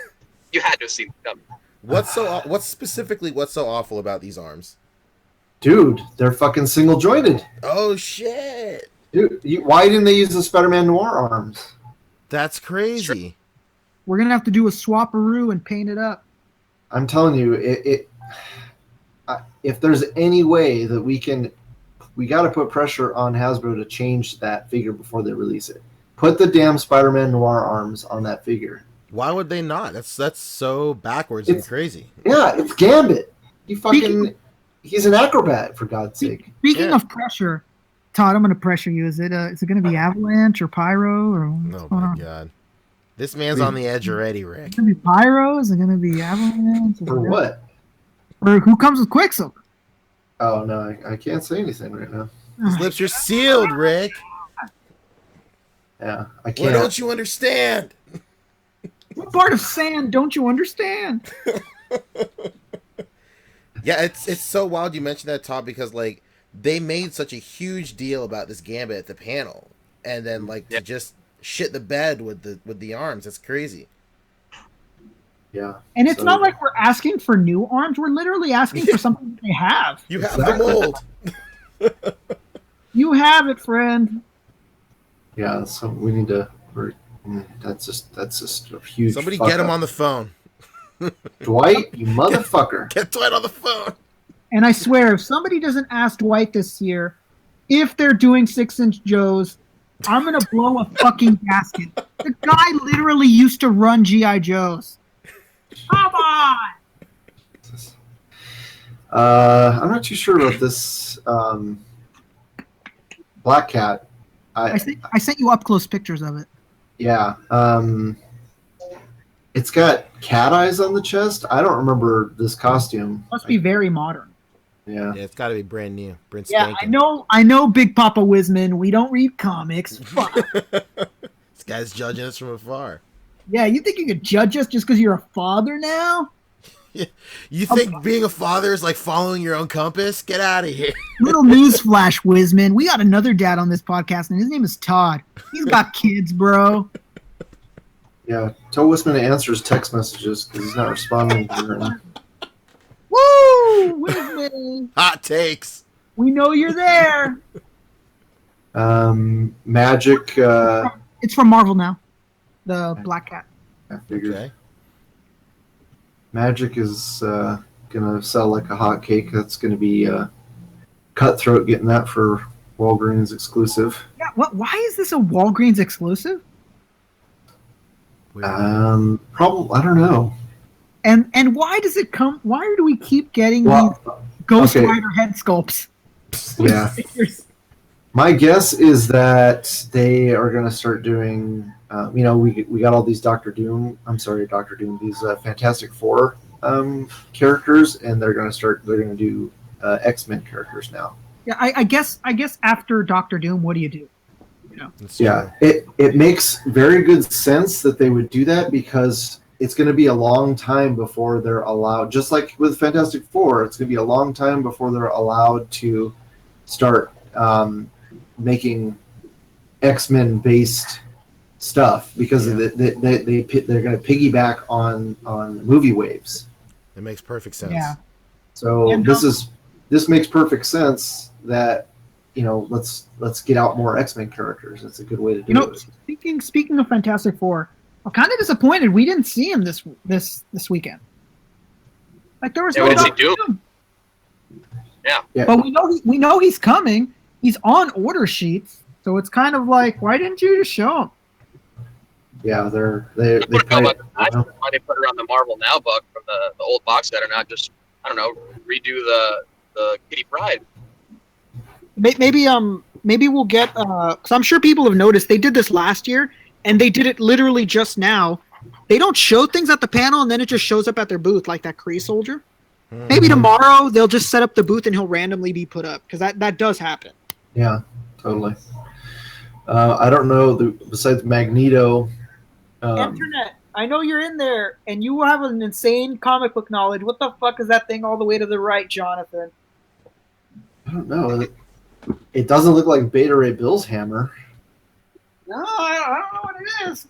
you had to have seen it coming. What's so awful about these arms? Dude, they're fucking single jointed. Oh shit! Dude, why didn't they use the Spider-Man Noir arms? That's crazy. We're gonna have to do a swaparoo and paint it up. I'm telling you, if there's any way that we got to put pressure on Hasbro to change that figure before they release it. Put the damn Spider-Man Noir arms on that figure. Why would they not? That's so backwards and crazy. Yeah, it's Gambit. He's an acrobat, for God's sake. Speaking of pressure, Todd, I'm gonna pressure you. Is it gonna be Avalanche or Pyro or what's Oh going my on? god. This man's on the edge already, Rick. Is it gonna be Pyro? Is it gonna be Avalanche? For what? Or who comes with Quicksilver? Oh, no, I can't say anything right now. His lips are sealed, Rick. Yeah, I Why can't. don't you understand? What part of sand don't you understand? Yeah, it's so wild you mentioned that, Todd, because like they made such a huge deal about this Gambit at the panel, and then like to just shit the bed with the arms. That's crazy. Yeah. And it's not like we're asking for new arms. We're literally asking for something that they have. You have the mold. You have it, friend. Yeah, so we need to. That's just a huge. Somebody fuck get him up. on the phone. Dwight, you motherfucker. Get Dwight on the phone. And I swear, if somebody doesn't ask Dwight this year if they're doing 6-inch Joes, I'm going to blow a fucking gasket. The guy literally used to run G.I. Joes. Come on! I'm not too sure about this Black Cat. I sent you up-close pictures of it. Yeah. It's got cat eyes on the chest. I don't remember this costume. Must be very modern. Yeah. Yeah, it's got to be brand new. Brand Yeah, spanking. I know, Big Papa Wisman. We don't read comics. Fuck. This guy's judging us from afar. Yeah, you think you could judge us just because you're a father now? You think being a father is like following your own compass? Get out of here. Little newsflash, Wisman. We got another dad on this podcast, and his name is Todd. He's got kids, bro. Yeah. Tell Wisman to answer his text messages because he's not responding to them. Woo! Wisman. Hot takes. We know you're there. Magic. It's from Marvel now. The Black Cat. I figured. Okay. Magic is gonna sell like a hotcake. That's gonna be Cutthroat getting that for Walgreens exclusive. Yeah, why is this a Walgreens exclusive? Probably, I don't know. And why does it come? Why do we keep getting these Ghost Rider head sculpts? Yeah. My guess is that they are going to start doing. We got all these Doctor Doom. These Fantastic Four characters, and they're going to do X-Men characters now. Yeah, I guess after Doctor Doom, what do you do? Yeah, it makes very good sense that they would do that because it's going to be a long time before they're allowed. Just like with Fantastic Four, it's going to be a long time before they're allowed to start making X-Men based stuff because they're going to piggyback on movie waves. It makes perfect sense. Yeah. So this makes perfect sense that let's get out more X-Men characters. That's a good way to do it. Speaking of Fantastic Four, I'm kind of disappointed we didn't see him this weekend. Like there was no we didn't Doctor see Doom. Yeah. But we know he's coming. He's on order sheets, so it's kind of like, why didn't you just show him? Yeah, they probably, why they put it on the Marvel Now book from the old box set, or not just redo the Kitty Pryde. Maybe we'll get because I'm sure people have noticed they did this last year and they did it literally just now. They don't show things at the panel and then it just shows up at their booth like that Kree soldier. Mm-hmm. Maybe tomorrow they'll just set up the booth and he'll randomly be put up because that does happen. Yeah, totally. I don't know. Besides Magneto, Internet. I know you're in there and you have an insane comic book knowledge. What the fuck is that thing all the way to the right, Jonathan? I don't know. It doesn't look like Beta Ray Bill's hammer. No, I don't know what it is.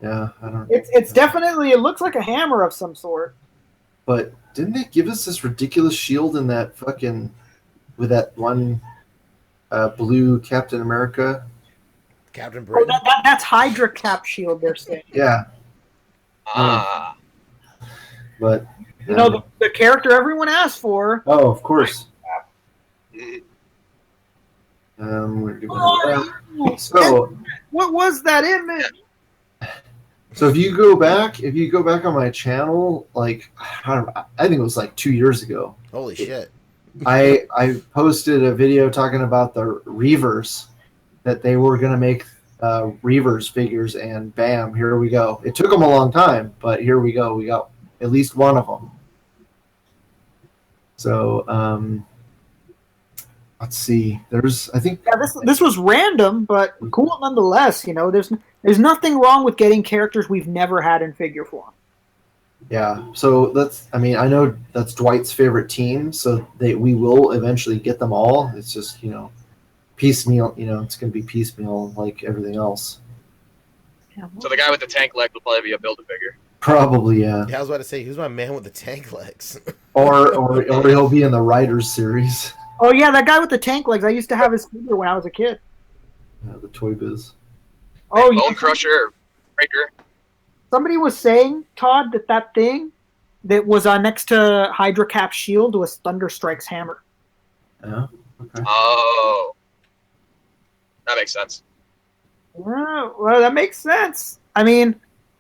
Yeah, I don't. It's definitely. It looks like a hammer of some sort. But didn't they give us this ridiculous shield in that fucking with that one blue Captain America? Captain Britain. Oh, that's Hydra Cap shield. They're saying. Yeah. But the character everyone asked for. Oh, of course. So what was that image? So if you go back on my channel, like I think it was like 2 years ago. Holy shit! I posted a video talking about the Reavers, that they were going to make Reavers figures, and bam, here we go. It took them a long time, but here we go. We got at least one of them. So let's see. This was random, but cool nonetheless. There's nothing wrong with getting characters we've never had in figure form. Yeah. So I know that's Dwight's favorite team, so we will eventually get them all. It's just piecemeal. It's going to be piecemeal like everything else. So the guy with the tank leg will probably be a Build-A-Figure. Probably, yeah. Yeah, I was about to say, who's my man with the tank legs? or he'll be in the Riders series. Oh yeah, that guy with the tank legs. I used to have his figure when I was a kid. Yeah, the Toy Biz. Oh, Bone Crusher, Breaker. Somebody was saying, Todd, that thing that was next to Hydra Cap's shield was Thunderstrike's hammer. Yeah. Okay. Oh, that makes sense. Yeah, well, that makes sense. I mean,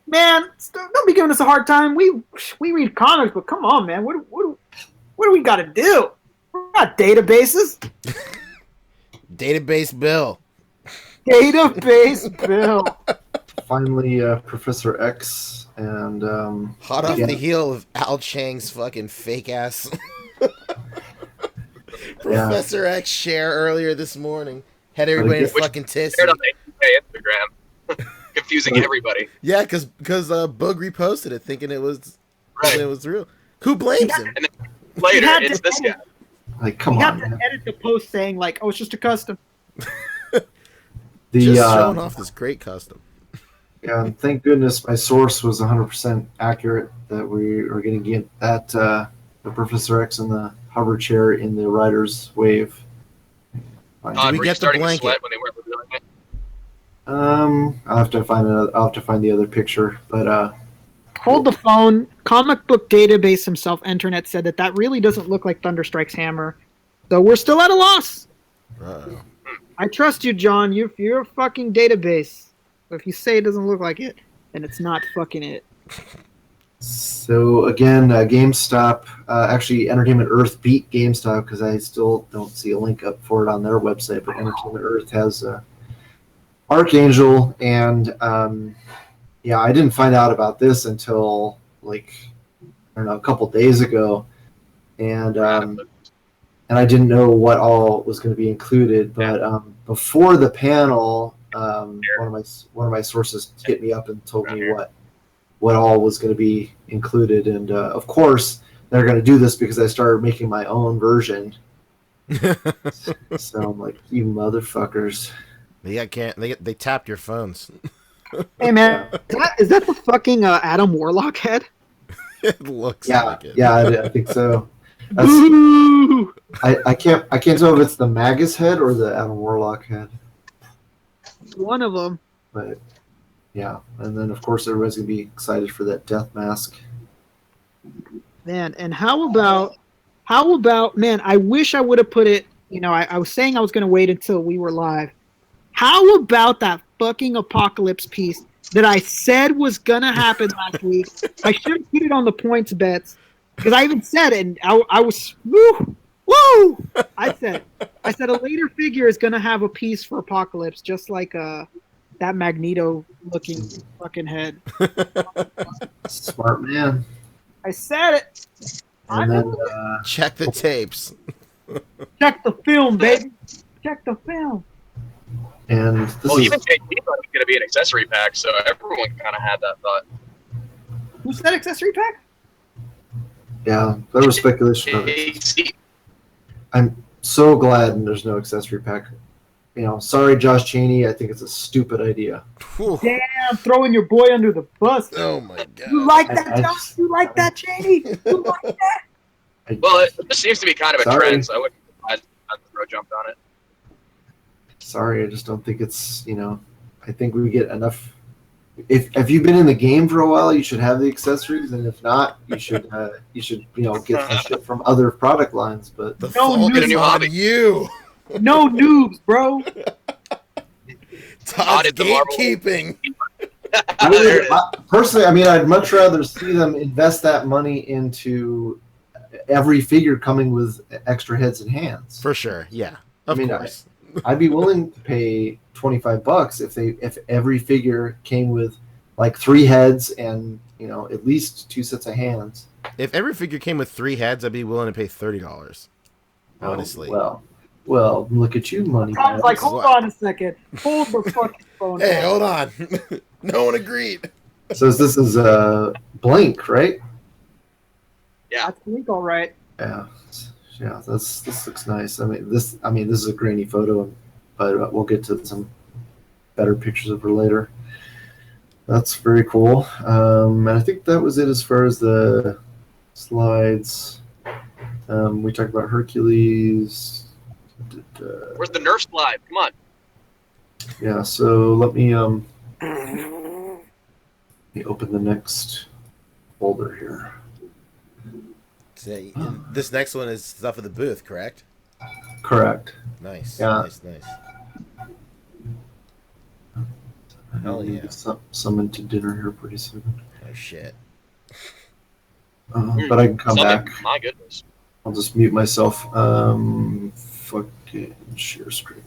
man, don't be giving us a hard time. We read comics, but come on, man. What do we got to do? We're not databases. Database Bill. Database Bill. Finally, Professor X and hot off the heel of Al Chang's fucking fake ass Professor X share earlier this morning. Had everybody fucking tissy. Shared on the Instagram, confusing everybody. Yeah, because Boog reposted it, thinking it was real. Who blames him? And then later, it's this guy. Like, come you on, have to man. edit the post saying like, "Oh, it's just a custom." Just showing off this great custom. Yeah, and thank goodness my source was 100% accurate that we are going to get that the Professor X in the hover chair in the Rider's Wave. Did we get the blanket? When they weren't revealing it? I'll have to find the other picture, but hold the phone. Comic book database himself, Internet, said that really doesn't look like Thunderstrike's hammer. So we're still at a loss. Uh-oh. I trust you, John. You're a fucking database. But if you say it doesn't look like it, then it's not fucking it. So again, GameStop, actually Entertainment Earth beat GameStop because I still don't see a link up for it on their website, but Entertainment Earth has Archangel, and yeah, I didn't find out about this until like, I don't know, a couple days ago, and I didn't know what all was going to be included. But before the panel, one of my sources hit me up and told me what all was going to be included, and of course they're going to do this because I started making my own version. So I'm like, you motherfuckers. They tapped your phones. Hey man, is that the fucking Adam Warlock head? It looks Yeah, like it. yeah, I think so. Boo! I can't tell if it's the Magus head or the Adam Warlock head. One of them. But yeah, and then of course everybody's gonna be excited for that death mask. Man, and how about man, I wish I would have put it, I was saying I was gonna wait until we were live. How about that fucking apocalypse piece that I said was gonna happen last week? I should have put it on the points bets because I even said it, and I was woo. I said a later figure is gonna have a piece for apocalypse, just like that Magneto looking fucking head. Smart man. I said it. And then Check the tapes. Check the film, baby. Check the film. and this Well, is even JT thought it was going to be an accessory pack, so everyone kind of had that thought. Who's that accessory pack? yeah, there was speculation of it. AC. I'm so glad there's no accessory pack. Sorry, Josh Cheney. I think it's a stupid idea. Whew. Damn, throwing your boy under the bus. Oh my god. You like that, I Josh? just- You like that, Cheney? You like that? Well, it seems to be kind of a Sorry. trend, so I wouldn't be surprised if the throw jumped on it. Sorry, I just don't think it's. I think we get enough. If you've been in the game for a while, you should have the accessories, and if not, you should get some shit from other product lines. But The No, fault get a is new on hobby. you. No noobs, bro. Todd's Audit the Marvel- gatekeeping. There it is. Personally, I'd much rather see them invest that money into every figure coming with extra heads and hands. For sure, yeah. Of I mean, course. I'd be willing to pay $25 if every figure came with like 3 heads and at least 2 sets of hands. If every figure came with 3 heads, I'd be willing to pay $30. Honestly. Well, look at you, money. I was man. like, hold on a second. Hold the fucking phone. Hey, down. hold on. No one agreed. So this is Blink, right? That's Blink, all right. Yeah. This looks nice. This is a grainy photo, but we'll get to some better pictures of her later. That's very cool. And I think that was it as far as the slides. We talked about Hercules. Where's the Nerf slide? Come on. Yeah. So let me open the next folder here. Say, this next one is stuff at the booth, correct? Correct. Nice. Yeah. Nice. I know Hell we yeah. get summoned to dinner here pretty soon. Oh shit. But I can come Something- back. My goodness. I'll just mute myself. Fucking share screen.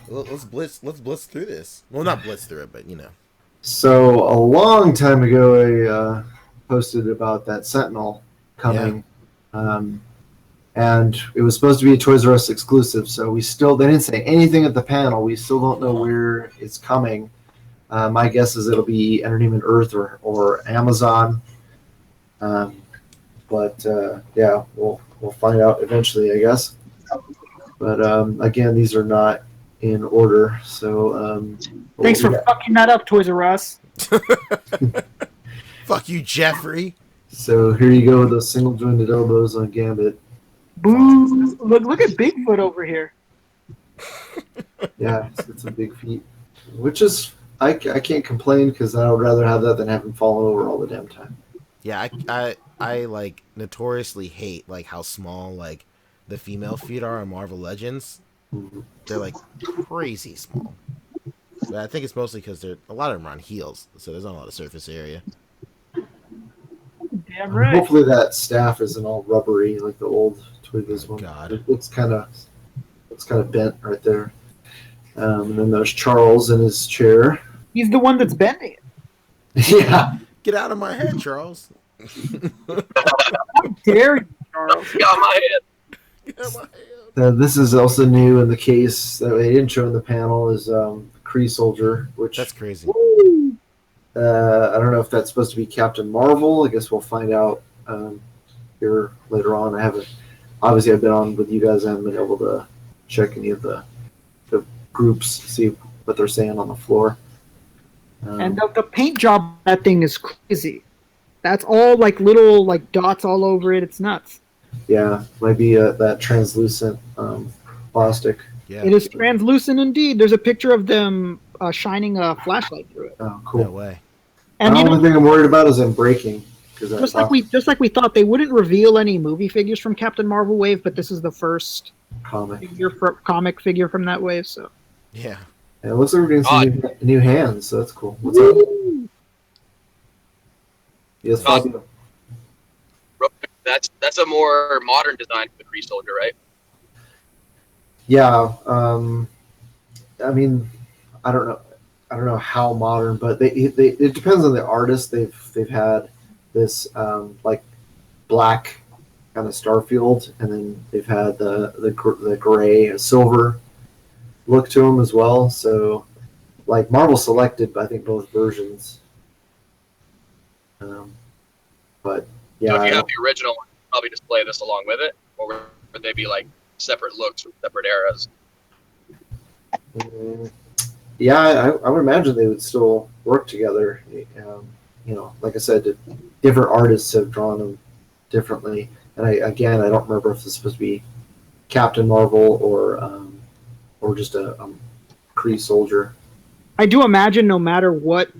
Well, let's blitz through this. Well, not blitz through it, but So a long time ago, I posted about that Sentinel coming, and it was supposed to be a Toys R Us exclusive. So they didn't say anything at the panel. We still don't know where it's coming. My guess is it'll be Entertainment Earth or Amazon. But yeah, we'll find out eventually, I guess. But again, these are not in order. So Thanks for fucking that up, Toys R Us. fuck you, Jeffrey. So here you go with those single jointed elbows on Gambit. Boo! Look at Bigfoot over here. Yeah, it's a big feat. Which is I can't complain because I would rather have that than have him falling over all the damn time. Yeah, I like notoriously hate like how small like the female feet are on Marvel Legends. They're like crazy small. But I think it's mostly because a lot of them are on heels, so there's not a lot of surface area. Damn right. Hopefully that staff isn't all rubbery like the old Twiggles one. God. It looks kind of bent right there. And then there's Charles in his chair. He's the one that's bending it. Yeah. Get out of my head, Charles. How dare you, Charles? Got my head. Get out of my head. This is also new in the case that they didn't show in the panel is Kree Soldier, which That's crazy. I don't know if that's supposed to be Captain Marvel. I guess we'll find out here later on. Obviously I've been on with you guys. I haven't been able to check any of the groups, see what they're saying on the floor. And the paint job on that thing is crazy. That's all like little like dots all over it. It's nuts. Yeah, might be that translucent plastic. Yeah. It is translucent indeed. There's a picture of them shining a flashlight through it. Oh, cool. No way. And The only thing I'm worried about is them breaking. just like we thought, they wouldn't reveal any movie figures from Captain Marvel wave, but this is the first comic. comic figure from that wave. So Yeah. And it looks like we're getting some new hands, so that's cool. What's up? Yes, Fabio. That's a more modern design for the Kree Soldier, right? Yeah. I mean, I don't know how modern, but it depends on the artist. They've had this like black kind of Starfield, and then they've had the gray and silver look to them as well. So, like Marvel selected, I think both versions. But yeah, So if you have the original one, probably display this along with it, or would they be like separate looks from separate eras? Yeah, I would imagine they would still work together. Like I said, different artists have drawn them differently. And I don't remember if this is supposed to be Captain Marvel or just a Kree Soldier. I do imagine no matter what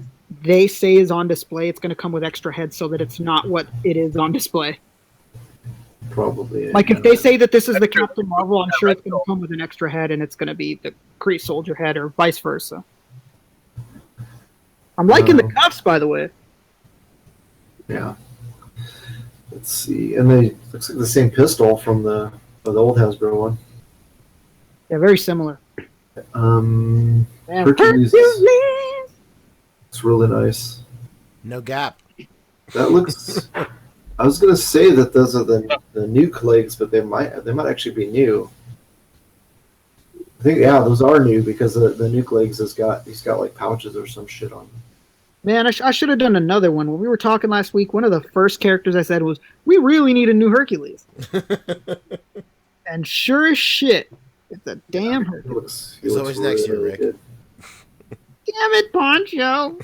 they say is on display, it's going to come with extra heads so that it's not what it is on display. Probably. Like if they say that this is the Captain Marvel, I'm sure it's going to come with an extra head and it's going to be the Kree Soldier head or vice versa. I'm liking the cuffs, by the way. Yeah. Let's see. And they looks like the same pistol from the old Hasbro one. Yeah, very similar. Hercules. It's really nice. No gap. That looks. I was gonna say that those are the nuke legs, but they might actually be new. I think those are new because the nuke legs he's got like pouches or some shit on them. Man, I should have done another one. When we were talking last week, one of the first characters I said was, we really need a new Hercules. And sure as shit, it's a damn Hercules. He looks always next year, Rick. good. Damn it, Pancho!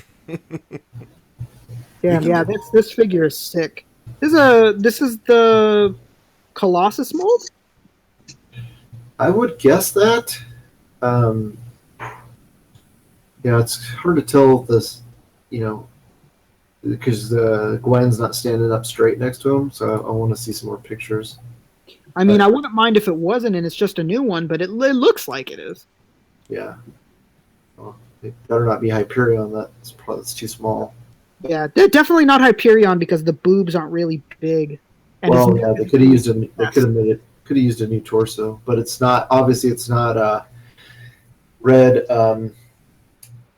Damn, yeah, this figure is sick. This is the Colossus mold? I would guess that. It's hard to tell this, because Gwen's not standing up straight next to him, so I want to see some more pictures. I mean, I wouldn't mind if it wasn't and it's just a new one, but it looks like it is. Yeah. Well, it better not be Hyperion. That's too small. Yeah, they're definitely not Hyperion because the boobs aren't really big. And They could have used a new torso, but it's not. Obviously, it's not red,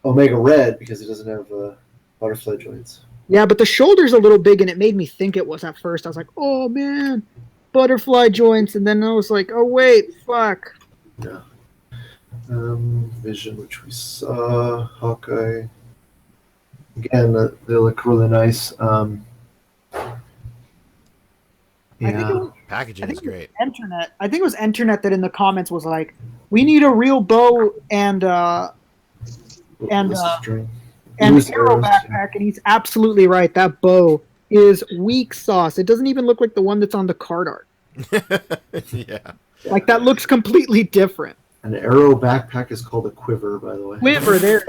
Omega Red, because it doesn't have butterfly joints. Yeah, but the shoulder's a little big, and it made me think it was at first. I was like, oh man, butterfly joints, and then I was like, oh wait, fuck. Yeah. Vision, which we saw, Hawkeye. Again, they look really nice. Packaging is great. I think it was Internet that in the comments was like, we need a real bow and arrow backpack, and he's absolutely right. That bow is weak sauce. It doesn't even look like the one that's on the card art. Yeah. Like that looks completely different. An arrow backpack is called a quiver, by the way. Quiver there.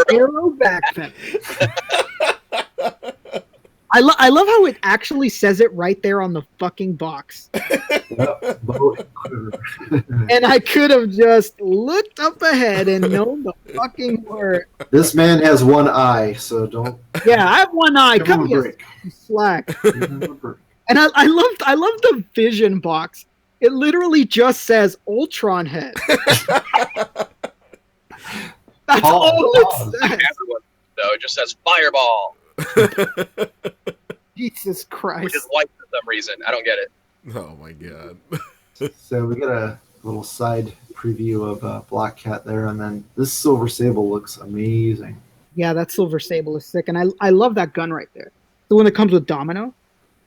Arrow backpack. I love how it actually says it right there on the fucking box. Yep, bow and quiver. And I could have just looked up ahead and known the fucking word. This man has one eye, so don't Yeah, I have one eye. give him Come a here, break. you slack. Give him a break. And I love the vision box. It literally just says Ultron head. That's all it says. Everyone, though, it just says Fireball, Jesus which Christ. is white for some reason. I don't get it. Oh my god. So we got a little side preview of Black Cat there, and then this Silver Sable looks amazing. Yeah, that Silver Sable is sick. And I love that gun right there. The one that comes with Domino.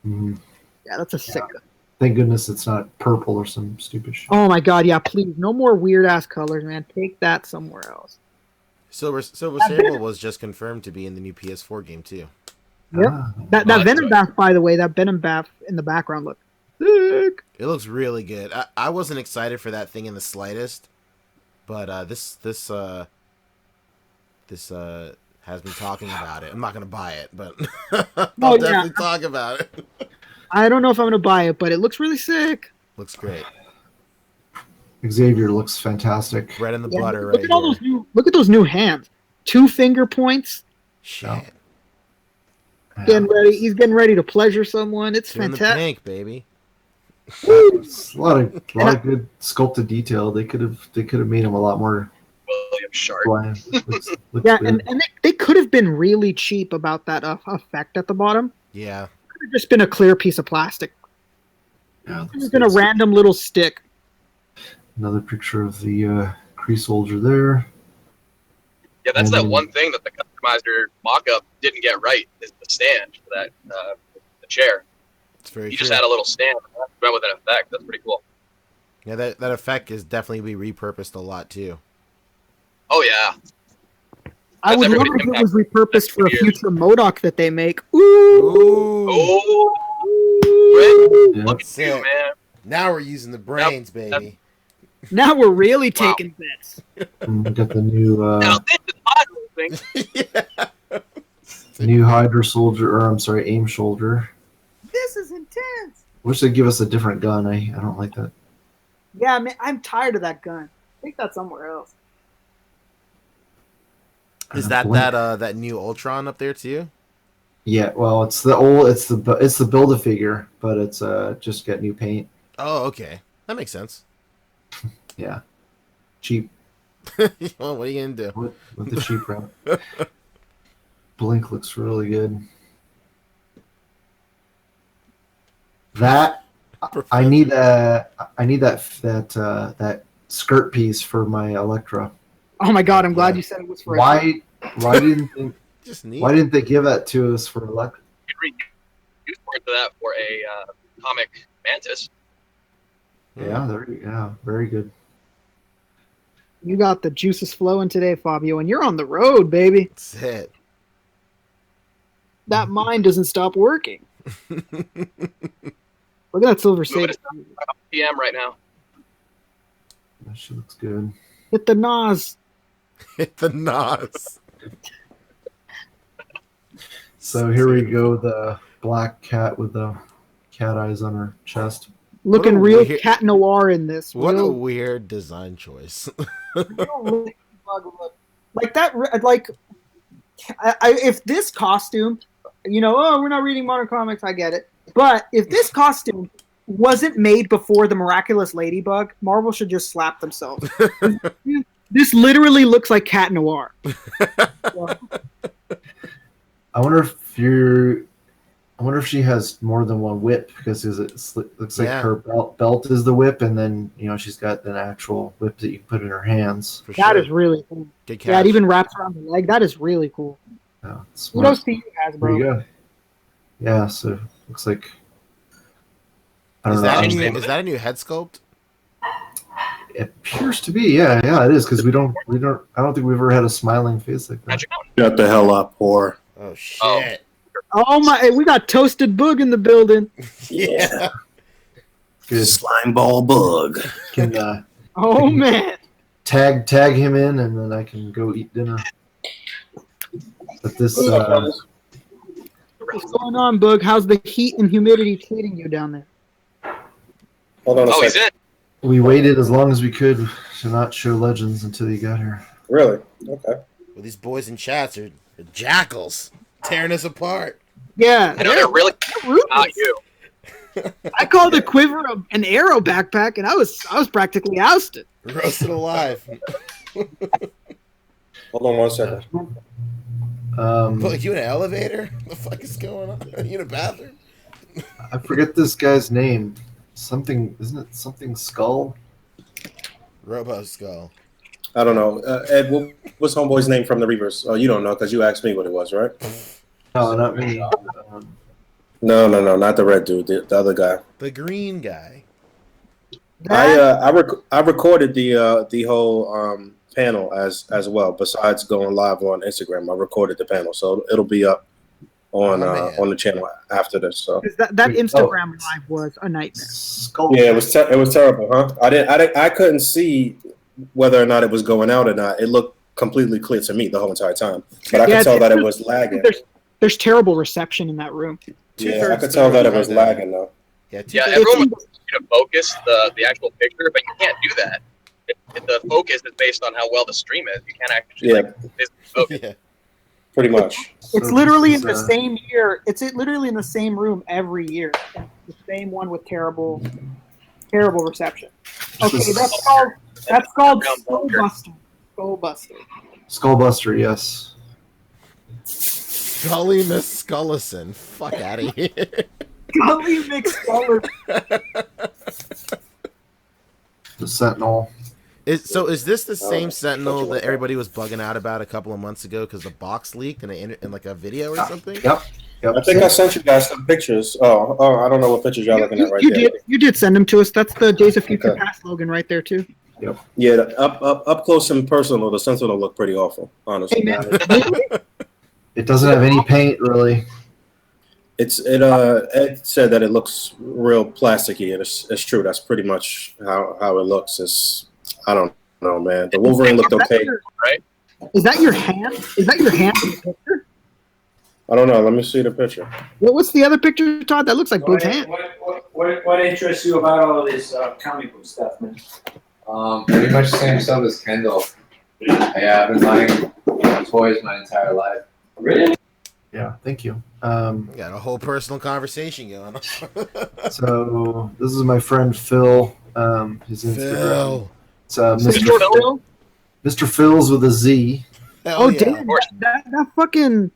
Mhm. Yeah, that's a sick gun. Thank goodness it's not purple or some stupid shit. Oh my god, yeah, please. No more weird ass colors, man. Take that somewhere else. Silver Sable was just confirmed to be in the new PS4 game too. Yep. Ah, That that's Venom right. BAF, by the way, that Venom BAF in the background look sick. It looks really good. I wasn't excited for that thing in the slightest, but this has me talking about it. I'm not gonna buy it, but I'll definitely talk about it. I don't know if I'm gonna buy it, but it looks really sick. Looks great. Xavier looks fantastic. Bread and the Yeah, butter look right at all here. those those new hands. 2 finger points. Shit. Getting ready. He's getting ready to pleasure someone. It's Doing the fantastic. pink, baby. It's a lot of good sculpted detail. They could have made him a lot more William Shark. bland. Looks Yeah, good. and they could have been really cheap about that effect at the bottom. Yeah. Could have just been a clear piece of plastic. Yeah, It's looks been a good. random little stick. Another picture of the Kree soldier there. Yeah, that's that And- one thing that the customizer mock-up didn't get right is the stand for that the chair. It's very He true. just had a little stand and went with an effect. That's pretty cool. Yeah, that effect is definitely be repurposed a lot too. Oh yeah, I That's would love everybody's if it was impact. repurposed for a Years. future MODOK that they make. Ooh. Ooh. Oh, Red, Yeah. look at That's you, it. man. Now we're using the brains, baby. Now we're really Wow. taking bits. And we got the new Now this is odd thing. new Hydra soldier, or I'm sorry, AIM shoulder. This is intense. Wish they'd give us a different gun. I don't like that. Yeah, man, I'm tired of that gun. Take that somewhere else. Is And that Blink. that new Ultron up there too? Yeah, well, it's the build a figure, but it's just got new paint. Oh, okay. That makes sense. Yeah, cheap Well, what are you gonna do? with the cheap route. Blink looks really good. That I need that skirt piece for my Electra. Oh my god, I'm glad Yeah. you said it was for Why Just neat. didn't they give that to us for Electra? You could use part of that for a comic Mantis. Yeah, very good. You got the juices flowing today, Fabio, and you're on the road, baby. That's it. That mind doesn't stop working. Look at that silver Moving sable. to PM right now. That shit looks good. Hit the Nas. Hit the nos. So here we go, the black cat with the cat eyes on her chest. Looking What a real weird- cat noir in this. What a real, weird design choice. real look. Like that. Like, if this costume, oh, we're not reading modern comics. I get it. But if this costume wasn't made before the Miraculous Ladybug, Marvel should just slap themselves. This literally looks like cat noir. I wonder if she has more than one whip, because it looks like Yeah. her belt is the whip, and then she's got an actual whip that you can put in her hands. For That sure. is really cool. Good catch. Yeah, it even wraps around the leg. That is really cool. Yeah, smart. Kudos to you, There you Hasbro. go. Yeah, so looks like I don't Is know. that, I a mean, new, is that a new head sculpt? it appears to be. Yeah, it is, because I don't think we've ever had a smiling face like that. Magic Mountain. Shut the hell up, whore. Oh shit! Oh my! We got Toasted Boog in the building. Yeah. Good. Slime ball bug. Can Oh man! tag him in, and then I can go eat dinner. But this What's going on, Boog? How's the heat and humidity treating you down there? Hold on a He's second. in. We waited as long as we could to not show Legends until you got here. Really? Okay. Well, these boys in chats are jackals, tearing us apart. Yeah, I know they're really not you. I called the quiver an arrow backpack, and I was practically ousted. Roasted alive. Hold on 1 second. Look, you in an elevator? What the fuck is going on? Are you in a bathroom? I forget this guy's name. Something, isn't it something Skull? Robo Skull. I don't know. Ed, what's homeboy's name from the Reavers? Oh, you don't know because you asked me what it was, right? No, not me. No, not the red dude. The other guy. The green guy. I recorded the whole panel as well. Besides going live on Instagram, I recorded the panel, so it'll be up on the channel after this. So that Instagram live was a nightmare. Skull. yeah, it was terrible, huh? I couldn't see whether or not it was going out or not. It looked completely clear to me the whole entire time, but I could tell that it was lagging. There's terrible reception in that room. Yeah, I could tell that it was lagging though. Yeah, everyone wants you to focus the actual picture, but you can't do that. The focus is based on how well the stream is. You can't actually physically focus. Yeah. Pretty much. It's literally in the same year. It's literally in the same room every year. The same one with terrible reception. Okay, that's called Skullbuster. Skullbuster, yes. Scully Miss Scullison. Fuck out of here. Scully McSculler. The Sentinel. Is this the same Sentinel that everybody was bugging out about a couple of months ago because the box leaked in like a video or something? Yep. I think I sent you guys some pictures. Oh, I don't know what pictures y'all looking at right there. You did send them to us. That's the Days of Future Past logan right there too. Yep. Yeah, up close and personal, the Sentinel looked pretty awful, honestly. Hey, man. It doesn't have any paint, really. Ed said that it looks real plasticky, and it's true. That's pretty much how it looks. I don't know, man. The Wolverine looked okay. Right? Is that your hand? Is that your hand in the picture? I don't know. Let me see the picture. What's the other picture, Todd? That looks like Boog's hand. What interests you about all of this comic book stuff, man? Pretty much the same stuff as Kendall. I've been buying toys my entire life. Really? Yeah, thank you. We got a whole personal conversation going on. So this is my friend Phil. His Instagram. Phil. It's Mr. Phil's with a Z. Hell yeah. Damn! That fucking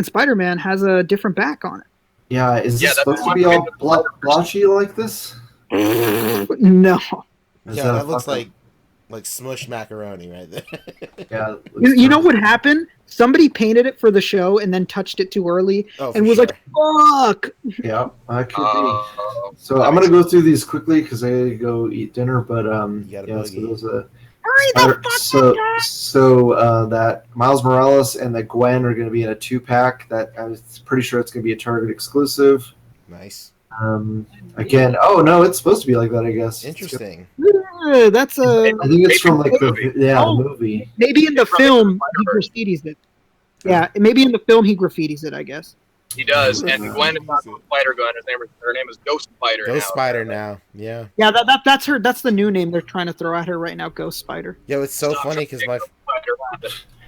Spider-Man has a different back on it. Yeah, is this supposed to be all blotchy like this? No. Yeah, that looks like smushed macaroni right there. Yeah. You know what happened? Somebody painted it for the show and then touched it too early and was like, "Fuck." Yeah, I could be. So I'm gonna go through these quickly because I gotta go eat dinner. But so that Miles Morales and the Gwen are gonna be in a 2-pack. That I was pretty sure it's gonna be a Target exclusive. Nice. Again, oh no, it's supposed to be like that. I guess. Interesting. Yeah, that's a. I think it's from like the movie. Maybe in the film he graffitis it. Yeah, maybe in the film he graffitis it. I guess. He does, and Gwen is not Spider-Gwen. Her name is Ghost Spider. Ghost Spider now. Yeah. Yeah, that's her. That's the new name they're trying to throw at her right now. Ghost Spider. Yeah, it's so funny because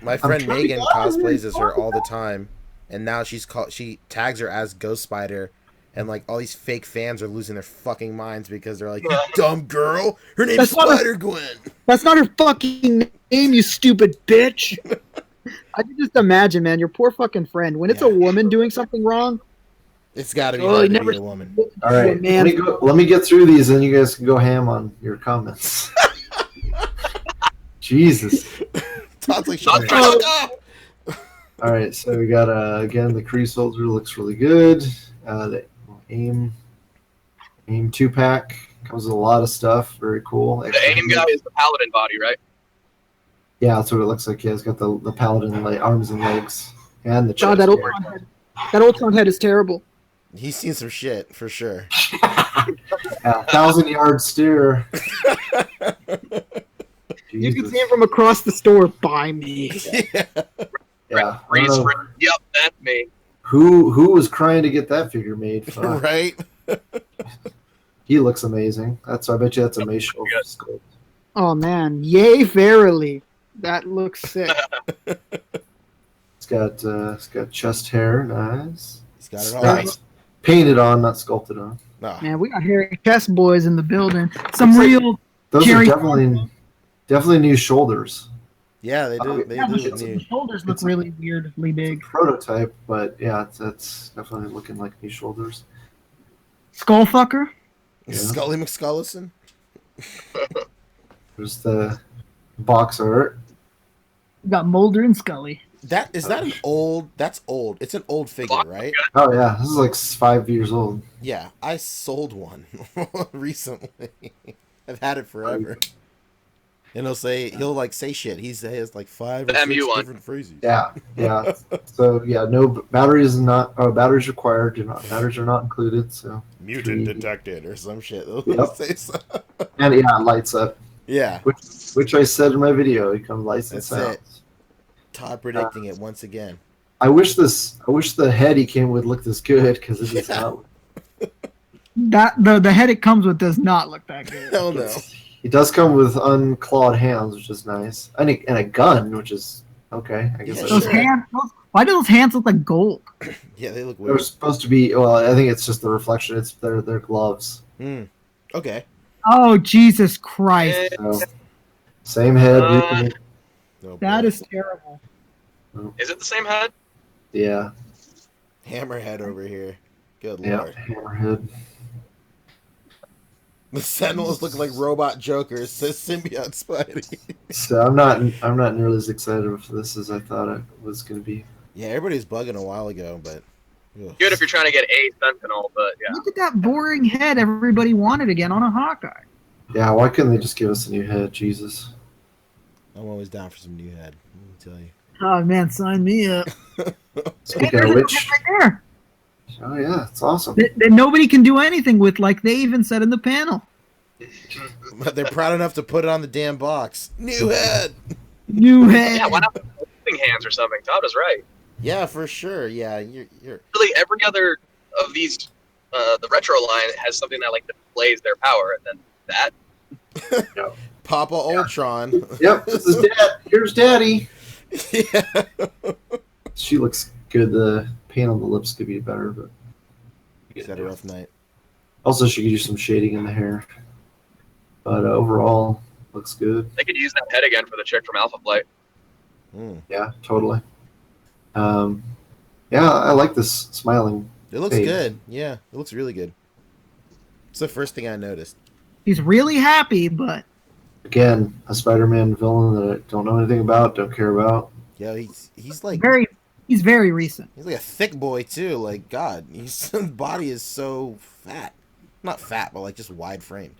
my friend Megan cosplays as her all the time, and now she tags her as Ghost Spider. And, like, all these fake fans are losing their fucking minds because they're like, "You dumb girl! Her name's Spider-Gwen!" That's not her fucking name, you stupid bitch! I can just imagine, man, your poor fucking friend. When it's a woman doing something wrong... It's gotta be hard to be a woman. All right, let me get through these, and you guys can go ham on your comments. Jesus. Todd's like, shut up! All right, so we got, again, the Kree Soldier looks really good. The AIM 2-pack comes with a lot of stuff. Very cool. The AIM guy is the Paladin body, right? Yeah, that's what it looks like. Yeah, it's got the Paladin arms and legs and the chest. God, that Ultron head is terrible. He's seen some shit for sure. 1,000-yard steer. You can see him from across the store. Buy me. Yeah. Yep, that's me. Who was crying to get that figure made? Right? He looks amazing. I bet you that's a Mace sculpt. Oh man, yay! Verily, that looks sick. It's got chest hair, nice. He's got it all. Nice. Painted on, not sculpted on. Oh. Man, we got hairy chest boys in the building. Some Looks like real. Those Jerry- are definitely new shoulders. Yeah, they do. They Yeah, do the look new. shoulders look really weirdly big. Prototype, but yeah, that's definitely looking like new shoulders. Skullfucker. Yeah. Scully McScullison. There's the box art. We got Mulder and Scully. That's old. It's an old figure, right? Oh yeah, this is like 5 years old. Yeah, I sold one recently. I've had it forever. And he'll say shit. He has like 5 or 6 different phrases. Yeah. So yeah, no batteries batteries required. Batteries are not included. So mutant detected or some shit. Yep. Say so. And yeah, it lights up. Yeah. Which I said in my video. It comes lights and sounds. Todd predicting it once again. I wish the head he came with looked as good because it does not. The head it comes with does not look that good. Hell no. He does come with unclawed hands, which is nice, and a gun, which is okay. I guess Those hands. Why do those hands look like gold? Yeah, they look they're weird. supposed to be. Well, I think it's just the reflection. It's their gloves. Okay. Oh Jesus Christ! So, same head. That is terrible. Is it the same head? Yeah. Hammerhead over here. Good Yeah, lord. Hammerhead. The Sentinels look like robot jokers, says Symbiote Spidey. So I'm not nearly as excited for this as I thought it was going to be. Yeah, everybody was bugging a while ago, but ugh. Good if you're trying to get a Sentinel, but yeah. Look at that boring head everybody wanted again on a Hawkeye. Yeah, why couldn't they just give us a new head? Jesus. I'm always down for some new head. Let me tell you. Oh man, sign me up. Speaking of which, right there. oh yeah, it's awesome. That nobody can do anything with, like they even said in the panel. But they're proud enough to put it on the damn box. New head. New head. Yeah, why not put holding hands or something? Todd is right. Yeah, for sure. Yeah, you're Really, every other of these, the retro line has something that like displays their power, and then that. Papa Ultron. Yep, this is Dad. Here's Daddy. Yeah. She looks good. The paint on the lips could be better, but He's had a rough night. also she could use some shading in the hair. But overall, looks good. They could use that head again for the chick from Alpha Flight. Yeah, totally. Yeah, I like this smiling. It looks face. good. Yeah, it looks really good. It's the first thing I noticed. He's really happy, but Again, a Spider-Man villain that I don't know anything about, don't care about. Yeah, he's like he's very recent. he's like a thick boy too. Like God, his body is so fat. Not fat, but like just wide framed.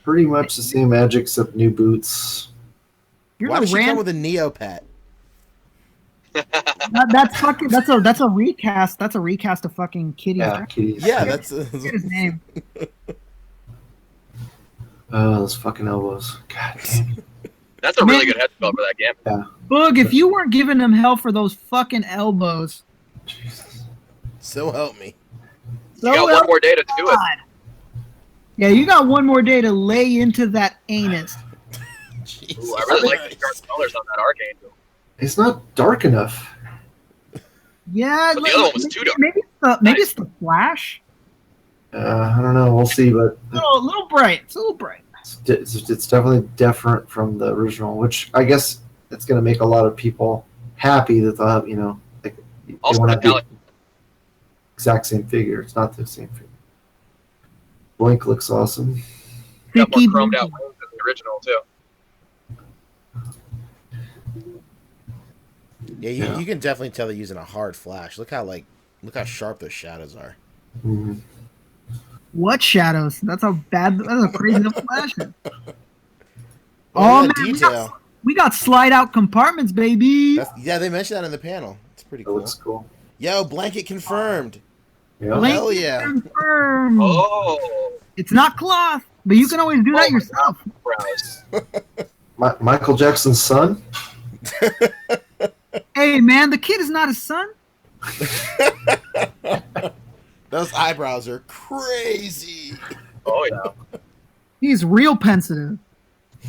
Pretty much the same magic except new boots. Why does she come with a Neopet? That's fucking. That's a recast. That's a recast of fucking Kitty. Yeah, kitties. Yeah, that's his name. Oh, those fucking elbows. God damn. That's a really good head sculpt for that game. Yeah. Boog, if you weren't giving him hell for those fucking elbows, So help me. You got one more day to do it. Yeah, you got one more day to lay into that anus. Ooh, I really like the dark colors on that Archangel. It's not dark enough. Yeah, But the other one was too dark. Maybe it's the flash. I don't know. We'll see, but A little bright. It's a little bright. it's definitely different from the original, which I guess it's going to make a lot of people happy that they'll have, like they Also, won't have the metallic. exact same figure. It's not the same figure. Blink looks awesome. Got more Sticky chromed out blue. wings than the original too. Yeah, you can definitely tell they're using a hard flash. Look how sharp those shadows are. Mhm. What shadows? That's a crazy little flash. Oh, man, detail. we got slide out compartments, baby. Yeah, they mentioned that in the panel. It's pretty That cool. looks cool. Yo, blanket confirmed. Yeah. Hell yeah. Confirmed. Oh, It's not cloth, but you can always do that yourself. gross. Michael Jackson's son. Hey, man, the kid is not his son. Those eyebrows are crazy. Oh yeah. He's real pensive.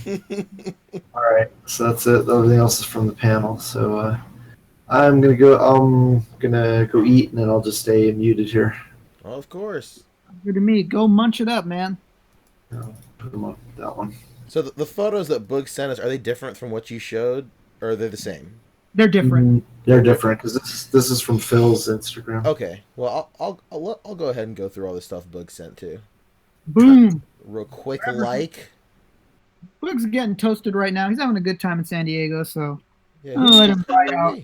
All right, so that's it. Everything else is from the panel. So I'm gonna go. I'm gonna go eat, and then I'll just stay muted here. Oh, of course. Good to me. Go munch it up, man. I'll put them up that one. So the photos that Boog sent us, are they different from what you showed, or are they the same? They're different. They're different because this is from Phil's Instagram. Okay. Well, I'll go ahead and go through all the stuff Boog sent too. Boom. Real quick, like. Boog's getting toasted right now. He's having a good time in San Diego, so Yeah, I'm gonna let him ride out.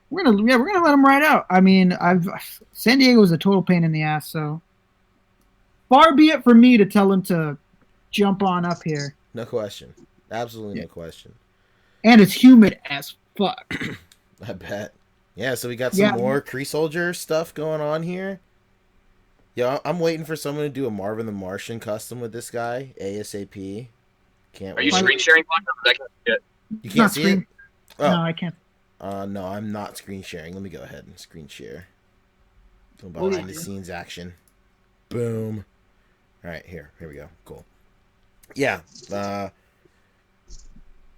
We're gonna let him ride out. I mean, San Diego is a total pain in the ass, so far be it for me to tell him to jump on up here. No question. Absolutely no question. And it's humid as fuck. I bet. Yeah, so we got some more Kree Soldier stuff going on here. Yeah, I'm waiting for someone to do a Marvin the Martian custom with this guy, ASAP. Can't. Are you screen sharing? I can't see it. You can't see it? Oh. No, I can't. No, I'm not screen sharing. Let me go ahead and screen share. Some behind the scenes action. Boom. All right, here we go. Cool. Yeah.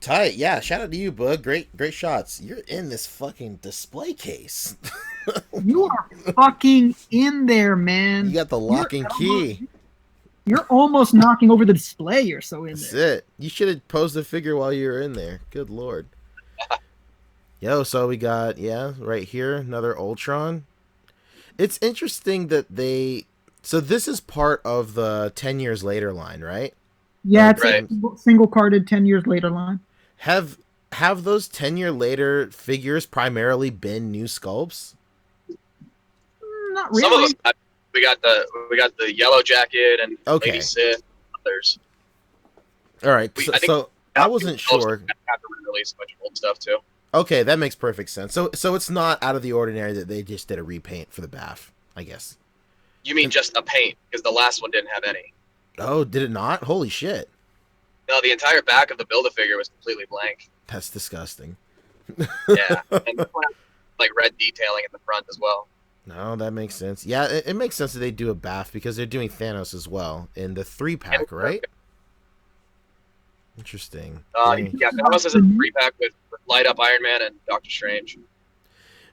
Tight. Yeah. Shout out to you, Boog. Great shots. You're in this fucking display case. You are fucking in there, man. You got the lock and key. You're almost knocking over the display. You're so in That's there. it. You should have posed the figure while you were in there. Good lord. Yo, so we got, right here, another Ultron. It's interesting that so this is part of the 10 years later line, right? Yeah, it's a single carded 10 years later line. Have those 10 year later figures primarily been new sculpts? Not really. Some of them. We got the Yellow Jacket and Lady Sith. Others. All right, so I wasn't sure. Have to release a bunch of old stuff too. Okay, that makes perfect sense. So it's not out of the ordinary that they just did a repaint for the BAF, I guess. You mean just a paint? Because the last one didn't have any. Oh, did it not? Holy shit! No, the entire back of the Build-A-Figure was completely blank. That's disgusting. Yeah, and like red detailing in the front as well. No, that makes sense. Yeah, it makes sense that they do a BAF because they're doing Thanos as well in the 3-pack, right? Interesting. Yeah, Thanos is a 3-pack with Light Up Iron Man and Doctor Strange.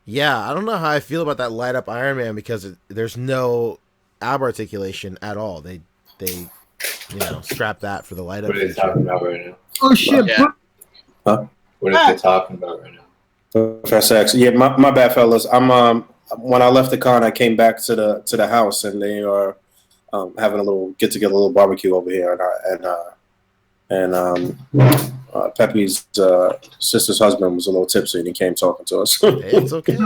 Yeah, I don't know how I feel about that Light Up Iron Man because there's no ab articulation at all. They strap that for the light up. What are they talking about right now? Oh shit! Yeah. Huh? What are they talking about right now? Professor X. Yeah, my bad, fellas. I'm when I left the con, I came back to the house, and they are having a little get together, a little barbecue over here, and Pepe's sister's husband was a little tipsy, and he came talking to us. Hey, it's okay.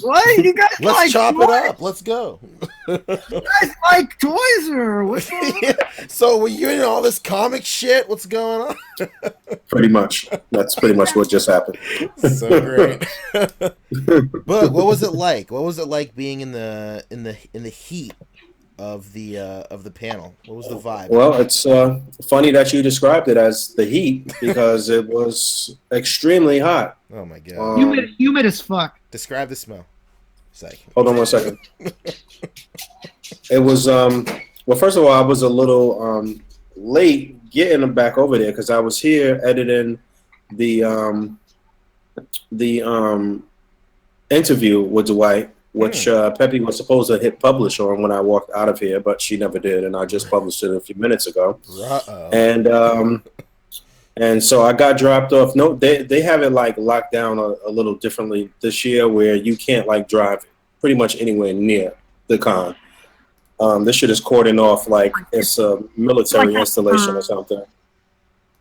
What? You guys Let's chop it up. Let's go. You guys like toys or what's going on? So were you in all this comic shit? What's going on? Pretty much. That's pretty much what just happened. So great. But what was it like? What was it like being in the heat of the panel? What was the vibe? Well, it's funny that you described it as the heat because it was extremely hot. Oh my god. Humid as fuck. Describe the smell. Psych. Hold on 1 second. It was well, first of all, I was a little late getting back over there because I was here editing the interview with Dwight, which Pepe was supposed to hit publish on when I walked out of here, but she never did, and I just published it a few minutes ago. And so I got dropped off. No, they have it like locked down a little differently this year, where you can't like drive pretty much anywhere near the con. This shit is cordoned off like it's a military installation or something.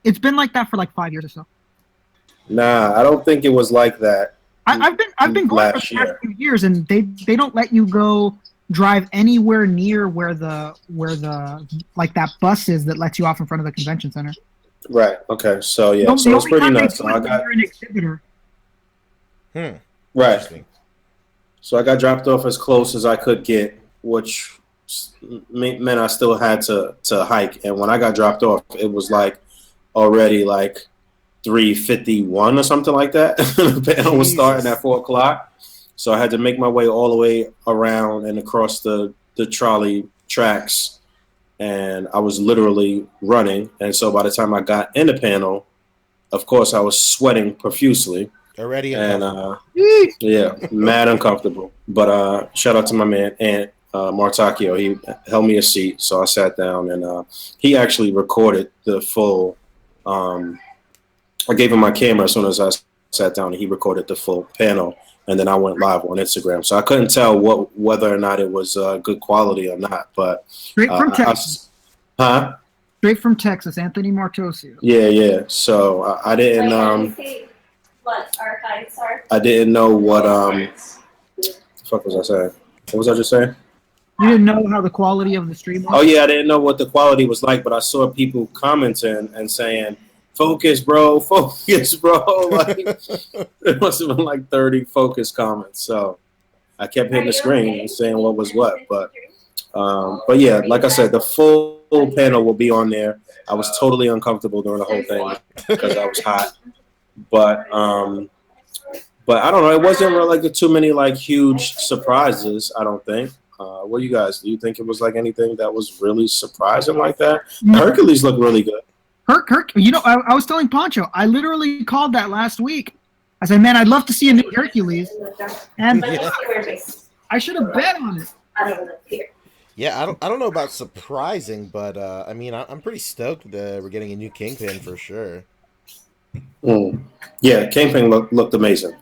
It's been like that for like 5 years or so. Nah, I don't think it was like that. I've been going for the past few years, and they don't let you go drive anywhere near where the like that bus is that lets you off in front of the convention center. Right. Okay. So yeah. So it's pretty nuts. So I got an exhibitor. Right. So I got dropped off as close as I could get, which meant I still had to hike. And when I got dropped off, it was like already like 3:51 or something like that. The panel was starting at 4 o'clock. So I had to make my way all the way around and across the trolley tracks, and I was literally running. And so by the time I got in the panel, of course, I was sweating profusely. Already and yeah, mad uncomfortable. But shout out to my man Ant Martacchio. He held me a seat, so I sat down, and he actually recorded the full. I gave him my camera as soon as I sat down, and he recorded the full panel, and then I went live on Instagram. So I couldn't tell whether or not it was good quality or not. But straight from Texas. Straight from Texas, Anthony Martosio. Yeah. So I didn't. What archives are? I didn't know what. The fuck was I saying? What was I just saying? You didn't know how the quality of the stream was? Oh yeah, I didn't know what the quality was like, but I saw people commenting and saying, "Focus, bro, focus, bro." Like there must have been like 30 focus comments. So I kept hitting the screen and saying what was what. But yeah, like I said, the full panel will be on there. I was totally uncomfortable during the whole thing because I was hot. But I don't know. It wasn't really like too many like huge surprises. I don't think. What do you guys? Do you think it was like anything that was really surprising like that? Hercules looked really good. You know, I was telling Pancho, I literally called that last week. I said, man, I'd love to see a new Hercules, and I should have bet on it. Yeah, I don't know about surprising, but I mean, I'm pretty stoked that we're getting a new Kingpin for sure. Yeah, Kingpin looked amazing.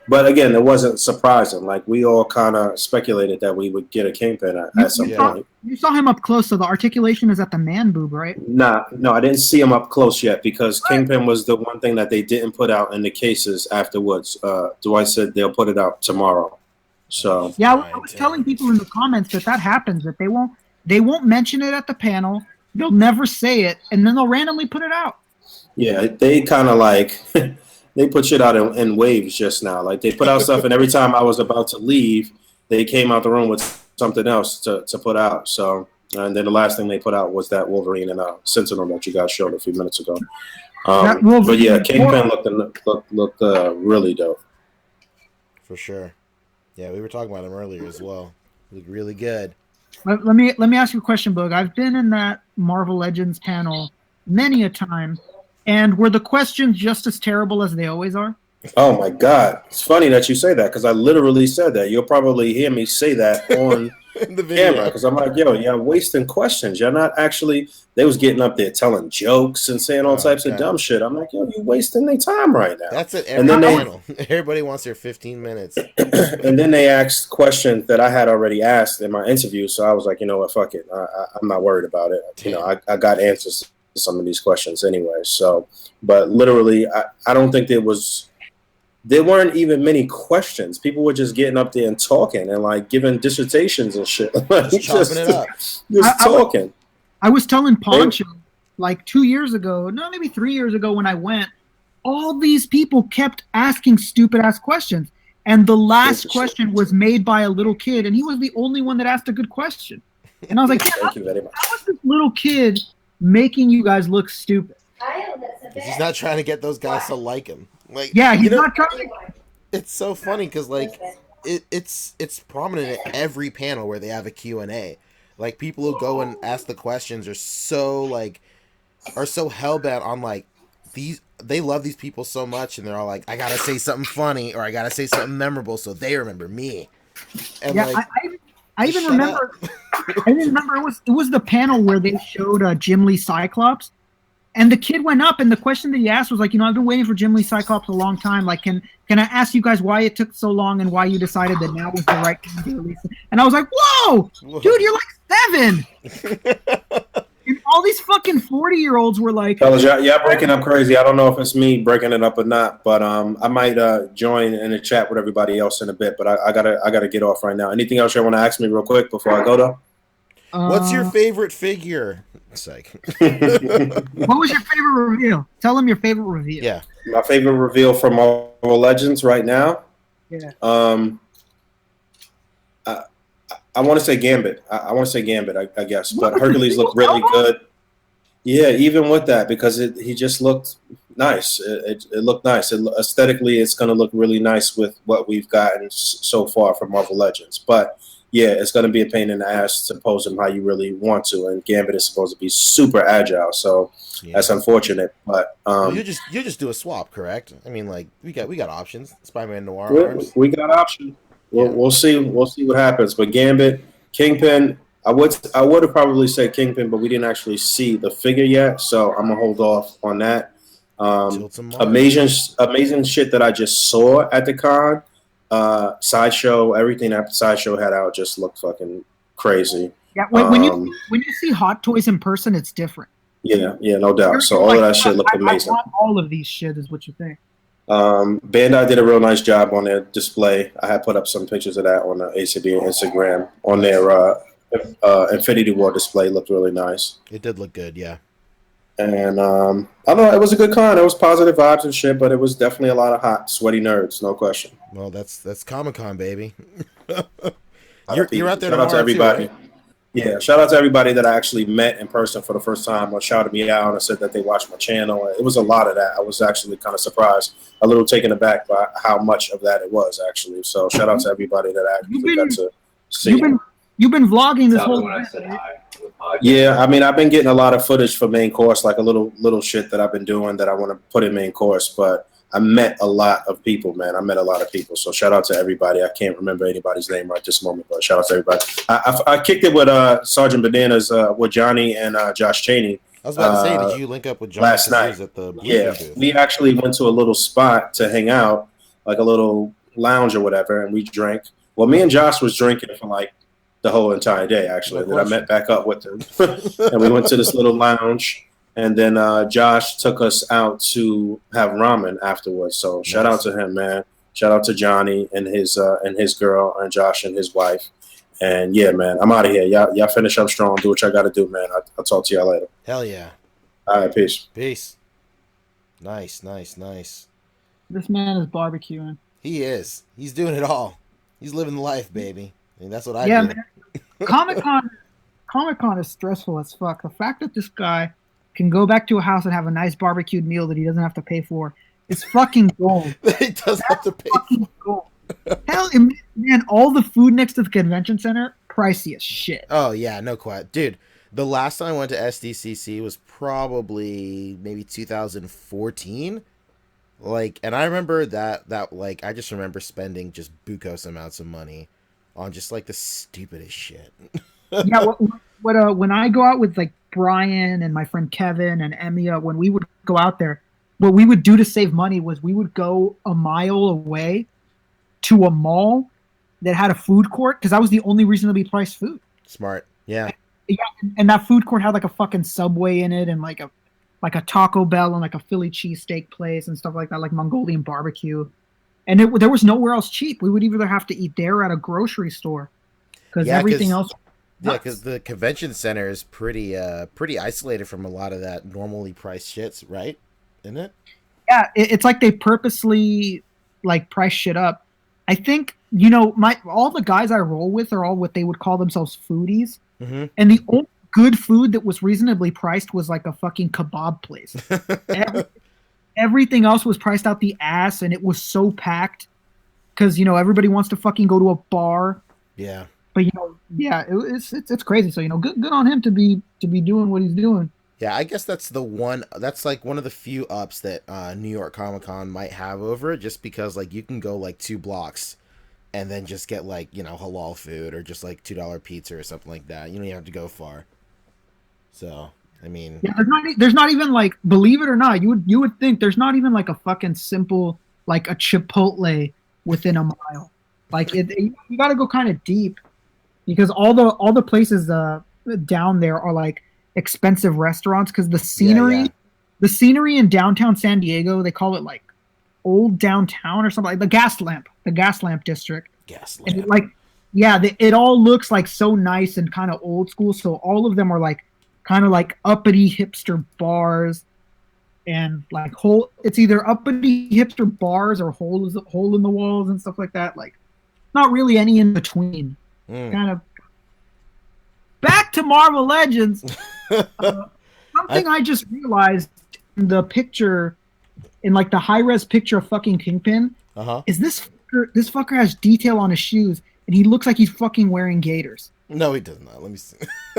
But again, it wasn't surprising. Like we all kind of speculated that we would get a Kingpin at some point. You saw him up close, so the articulation is at the man boob, right? No, I didn't see him up close yet because Kingpin was the one thing that they didn't put out in the cases afterwards. Dwight said they'll put it out tomorrow. So yeah, I was telling people in the comments that happens, that they won't mention it at the panel. They'll never say it, and then they'll randomly put it out. Yeah, they kind of like they put shit out in waves just now. Like they put out stuff, and every time I was about to leave, they came out the room with something else to put out. So, and then the last thing they put out was that Wolverine and Sentinel that you guys showed a few minutes ago. But yeah, Kingpin looked really dope. For sure. Yeah, we were talking about him earlier as well. He looked really good. Let me ask you a question, Boog. I've been in that Marvel Legends panel many a time. And were the questions just as terrible as they always are? Oh, my God. It's funny that you say that because I literally said that. You'll probably hear me say that on the camera because I'm like, yo, you're wasting questions. You're not actually – they was getting up there telling jokes and saying all types of dumb shit. I'm like, yo, you're wasting their time right now. That's it. Everybody wants their 15 minutes. And then they asked questions that I had already asked in my interview. So I was like, you know what, fuck it. I'm not worried about it. Damn. You know, I got answers some of these questions anyway. So, but literally, I don't think there weren't even many questions. People were just getting up there and talking and like giving dissertations and shit. just it up. Just talking. I was telling Pancho like 2 years ago, no, maybe 3 years ago when I went, all these people kept asking stupid ass questions. And the last question was made by a little kid, and he was the only one that asked a good question. And I was like, thank you very much. How was this little kid making you guys look stupid? He's not trying to get those guys to like him. Like, yeah, he's not trying to. It's so funny because like it's prominent at every panel where they have a Q&A. Like people who go and ask the questions are so hell-bent on like these. They love these people so much, and they're all like, I gotta say something funny or I gotta say something memorable so they remember me. And yeah, like, I even remember. I didn't remember it was the panel where they showed Jim Lee Cyclops, and the kid went up and the question that he asked was like, you know, I've been waiting for Jim Lee Cyclops a long time. Like, can I ask you guys why it took so long and why you decided that now was the right time to release it? And I was like, whoa, dude, you're like 7. And all these fucking 40-year-olds were like, fellas, y'all breaking up crazy. I don't know if it's me breaking it up or not, but I might join in the chat with everybody else in a bit. But I gotta get off right now. Anything else you want to ask me real quick before I go though? What's your favorite figure? Psych. What was your favorite reveal? Tell them your favorite reveal. Yeah, my favorite reveal from Marvel Legends right now. Yeah. I want to say Gambit. I want to say Gambit, I guess. But Hercules looked really good. Yeah, even with that, because he just looked nice. It looked nice. Aesthetically, it's going to look really nice with what we've gotten so far from Marvel Legends. But yeah, it's going to be a pain in the ass to pose him how you really want to. And Gambit is supposed to be super agile, so that's unfortunate. But well, you just do a swap, correct? I mean, like we got options. Spider-Man Noir arms. We got options. We'll see. We'll see what happens. But Gambit, Kingpin. I would have probably said Kingpin, but we didn't actually see the figure yet, so I'm gonna hold off on that. Amazing shit that I just saw at the con. Sideshow, everything that Sideshow had out just looked fucking crazy. Yeah, when you see Hot Toys in person, it's different. Yeah, no doubt. So all of that shit looked amazing. I want all of these shit, is what you think. Bandai did a real nice job on their display. I had put up some pictures of that on the A.C.B.A Instagram on their Infinity War display. Looked really nice. It did look good, yeah. And I don't know, it was a good con. It was positive vibes and shit, but it was definitely a lot of hot, sweaty nerds, no question. Well, that's Comic-Con, baby. you're out there. Shout out to everybody. Too, right? Yeah, shout out to everybody that I actually met in person for the first time or shouted me out and said that they watched my channel. It was a lot of that. I was actually kind of surprised, a little taken aback by how much of that it was, actually. So shout out to everybody that I actually got to see. You've been vlogging this whole time. Yeah, I mean, I've been getting a lot of footage for main course, like a little shit that I've been doing that I want to put in main course. But I met a lot of people, man. I met a lot of people. So shout out to everybody. I can't remember anybody's name right this moment, but shout out to everybody. I kicked it with Sergeant Bananas, with Johnny and Josh Cheney. I was about to say, did you link up with Johnny last night? At the booth? We actually went to a little spot to hang out, like a little lounge or whatever, and we drank. Well, me and Josh was drinking for like the whole entire day, actually. Then I met back up with him, and we went to this little lounge. And then Josh took us out to have ramen afterwards. So shout out to him, man. Shout out to Johnny and his girl, and Josh and his wife. And yeah, man, I'm out of here. Y'all finish up strong. Do what y'all got to do, man. I'll talk to y'all later. Hell yeah. All right, peace. Peace. Nice. This man is barbecuing. He is. He's doing it all. He's living the life, baby. I mean, that's what I do. Man. Comic-Con is stressful as fuck. The fact that this guy can go back to a house and have a nice barbecued meal that he doesn't have to pay for is fucking gold. He doesn't have to pay for. Gold. Hell, man, all the food next to the convention center, pricey as shit. Oh, yeah, no question. Dude, the last time I went to SDCC was probably maybe 2014. Like, and I remember that like, I just remember spending just bucos amounts of money on just like the stupidest shit. Yeah, when I go out with like Brian and my friend Kevin and Emia, when we would go out there, what we would do to save money was we would go a mile away to a mall that had a food court, because that was the only reasonably priced food. Smart. Yeah. And that food court had like a fucking Subway in it, and like a Taco Bell and like a Philly cheesesteak place and stuff like that, like Mongolian barbecue. And there was nowhere else cheap. We would either have to eat there or at a grocery store, because everything else. Yeah, because the convention center is pretty isolated from a lot of that normally priced shits, right? Isn't it? Yeah, it's like they purposely like price shit up. I think all the guys I roll with are all what they would call themselves foodies, and the only good food that was reasonably priced was like a fucking kebab place. Everything else was priced out the ass, and it was so packed because everybody wants to fucking go to a bar. Yeah. But it's crazy. So good on him to be doing what he's doing. Yeah, I guess that's like one of the few ups that New York Comic-Con might have over it, just because like you can go like 2 blocks and then just get like halal food or just like $2 pizza or something like that. You don't even have to go far. So I mean, yeah, there's not even like, believe it or not, you would think there's not even like a fucking simple like a Chipotle within a mile. Like you got to go kind of deep, because all the places down there are like expensive restaurants, because the scenery in downtown San Diego, they call it like old downtown or something, like the gas lamp district. And it all looks like so nice and kind of old school. So all of them are like kind of like uppity hipster bars, and like it's either uppity hipster bars or hole in the walls and stuff like that. Like not really any in between. Kind of. Back to Marvel Legends. Something I just realized in the picture in like the high res picture of fucking Kingpin, is this fucker has detail on his shoes, and he looks like he's fucking wearing gaiters. No, he does not. Let me see.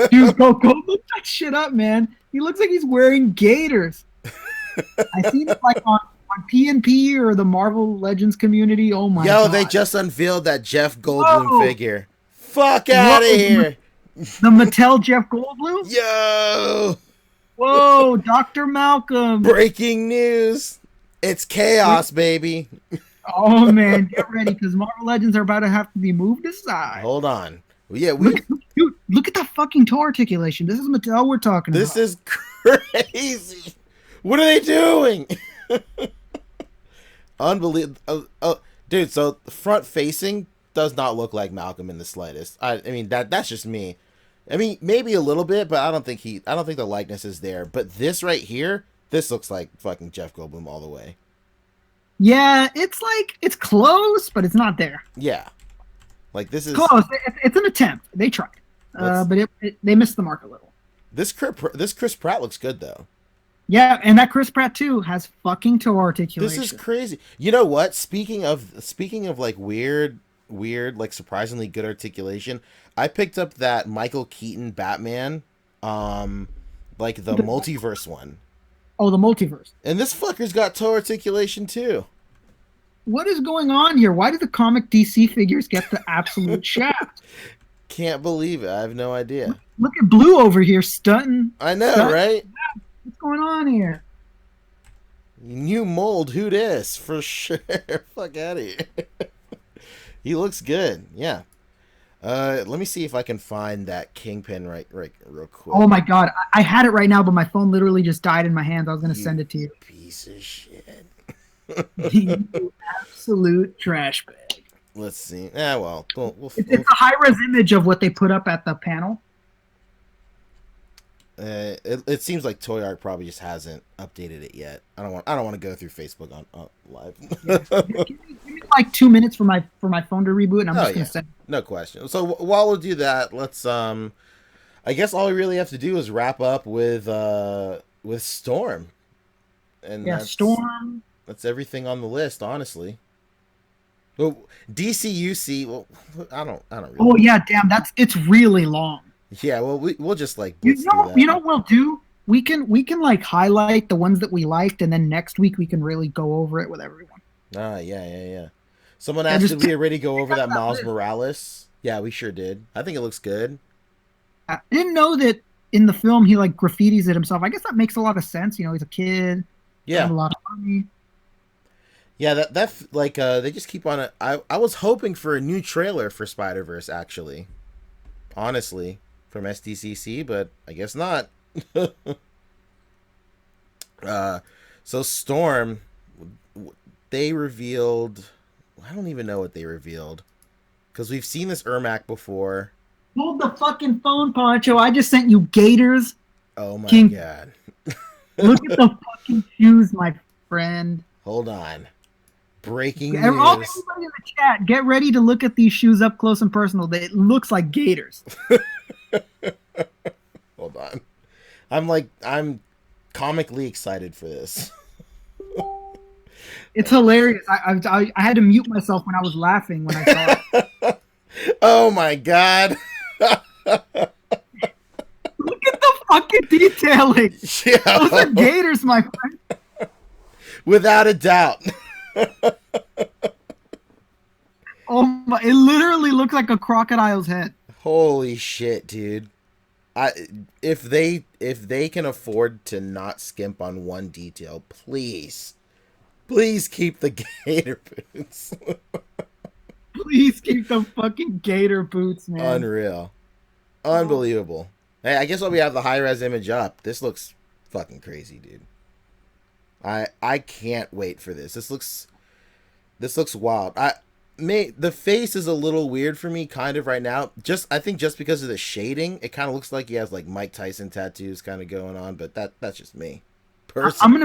Dude, go look that shit up, man. He looks like he's wearing gaiters. I seen it like on PNP or the Marvel Legends community. Oh my god. Yo, they just unveiled that Jeff Goldblum figure. Fuck out of here. The Mattel Jeff Goldblum? Yo. Whoa, Dr. Malcolm. Breaking news. It's chaos, baby. Oh man, get ready because Marvel Legends are about to have to be moved aside. Hold on. Well, yeah, look at that fucking toe articulation. This is Mattel we're talking about. This is crazy. What are they doing? Unbelievable. Dude, so front facing does not look like Malcolm in the slightest. I mean that's just me. I mean, maybe a little bit, but I don't think the likeness is there. But this right here, this looks like fucking Jeff Goldblum all the way. Yeah, it's close, but it's not there. Yeah. Like this is close. It's an attempt. They tried. But they missed the mark a little. This Chris Pratt looks good though. Yeah, and that Chris Pratt too has fucking toe articulation. This is crazy. You know what? Speaking of like weird, like surprisingly good articulation, I picked up that Michael Keaton Batman, like the multiverse one. Oh, the multiverse. And this fucker's got toe articulation too. What is going on here? Why do the comic DC figures get the absolute shaft? Can't believe it. I have no idea. Look at Blue over here stunting. I know, right? What's going on here? New mold, who dis? For sure. Fuck out of here. He looks good. Yeah. Let me see if I can find that Kingpin right real quick. Oh my god. I had it right now, but my phone literally just died in my hands. I was going to send it to you. Piece of shit. You absolute trash bag. Let's see. Well. It's a high-res image of what they put up at the panel. It seems like Toy Art probably just hasn't updated it yet. I don't want to go through Facebook on live. give me like 2 minutes for my phone to reboot, and I'm just gonna send. No question. So while we'll do that, let's I guess all we really have to do is wrap up with Storm. And Storm. That's everything on the list, honestly. Well, DCUC. Well, I don't really. Oh yeah, damn. It's really long. Yeah, well, we'll just like you know what we'll do? We can like highlight the ones that we liked, and then next week we can really go over it with everyone. Yeah. Someone asked did we already go over that Miles Morales? Yeah, we sure did. I think it looks good. I didn't know that in the film he like graffitis it himself. I guess that makes a lot of sense. You know, he's a kid. Yeah, a lot of money. Yeah, that like they just keep on it. I was hoping for a new trailer for Spider-Verse actually, honestly, from SDCC, but I guess not. So Storm, they revealed. I don't even know what they revealed because we've seen this Ermac before. Hold the fucking phone, Pancho. I just sent you gators. Oh my god! Look at the fucking shoes, my friend. Hold on. Breaking news. Everybody in the chat, get ready to look at these shoes up close and personal. It looks like gators. Hold on. I'm comically excited for this. It's hilarious. I had to mute myself when I was laughing when I saw it. Oh my god. Look at the fucking detailing. Yeah. Those are gators, my friend. Without a doubt. Oh my! It literally looks like a crocodile's head. Holy shit, dude! If they can afford to not skimp on one detail, please keep the gator boots. Please keep the fucking gator boots, man. Unreal, unbelievable. Hey, I guess while we have the high res image up, this looks fucking crazy, dude. I can't wait for this. This looks wild. The face is a little weird for me kind of right now. I think just because of the shading, it kind of looks like he has like Mike Tyson tattoos kind of going on, but that's just me. Personally. I'm going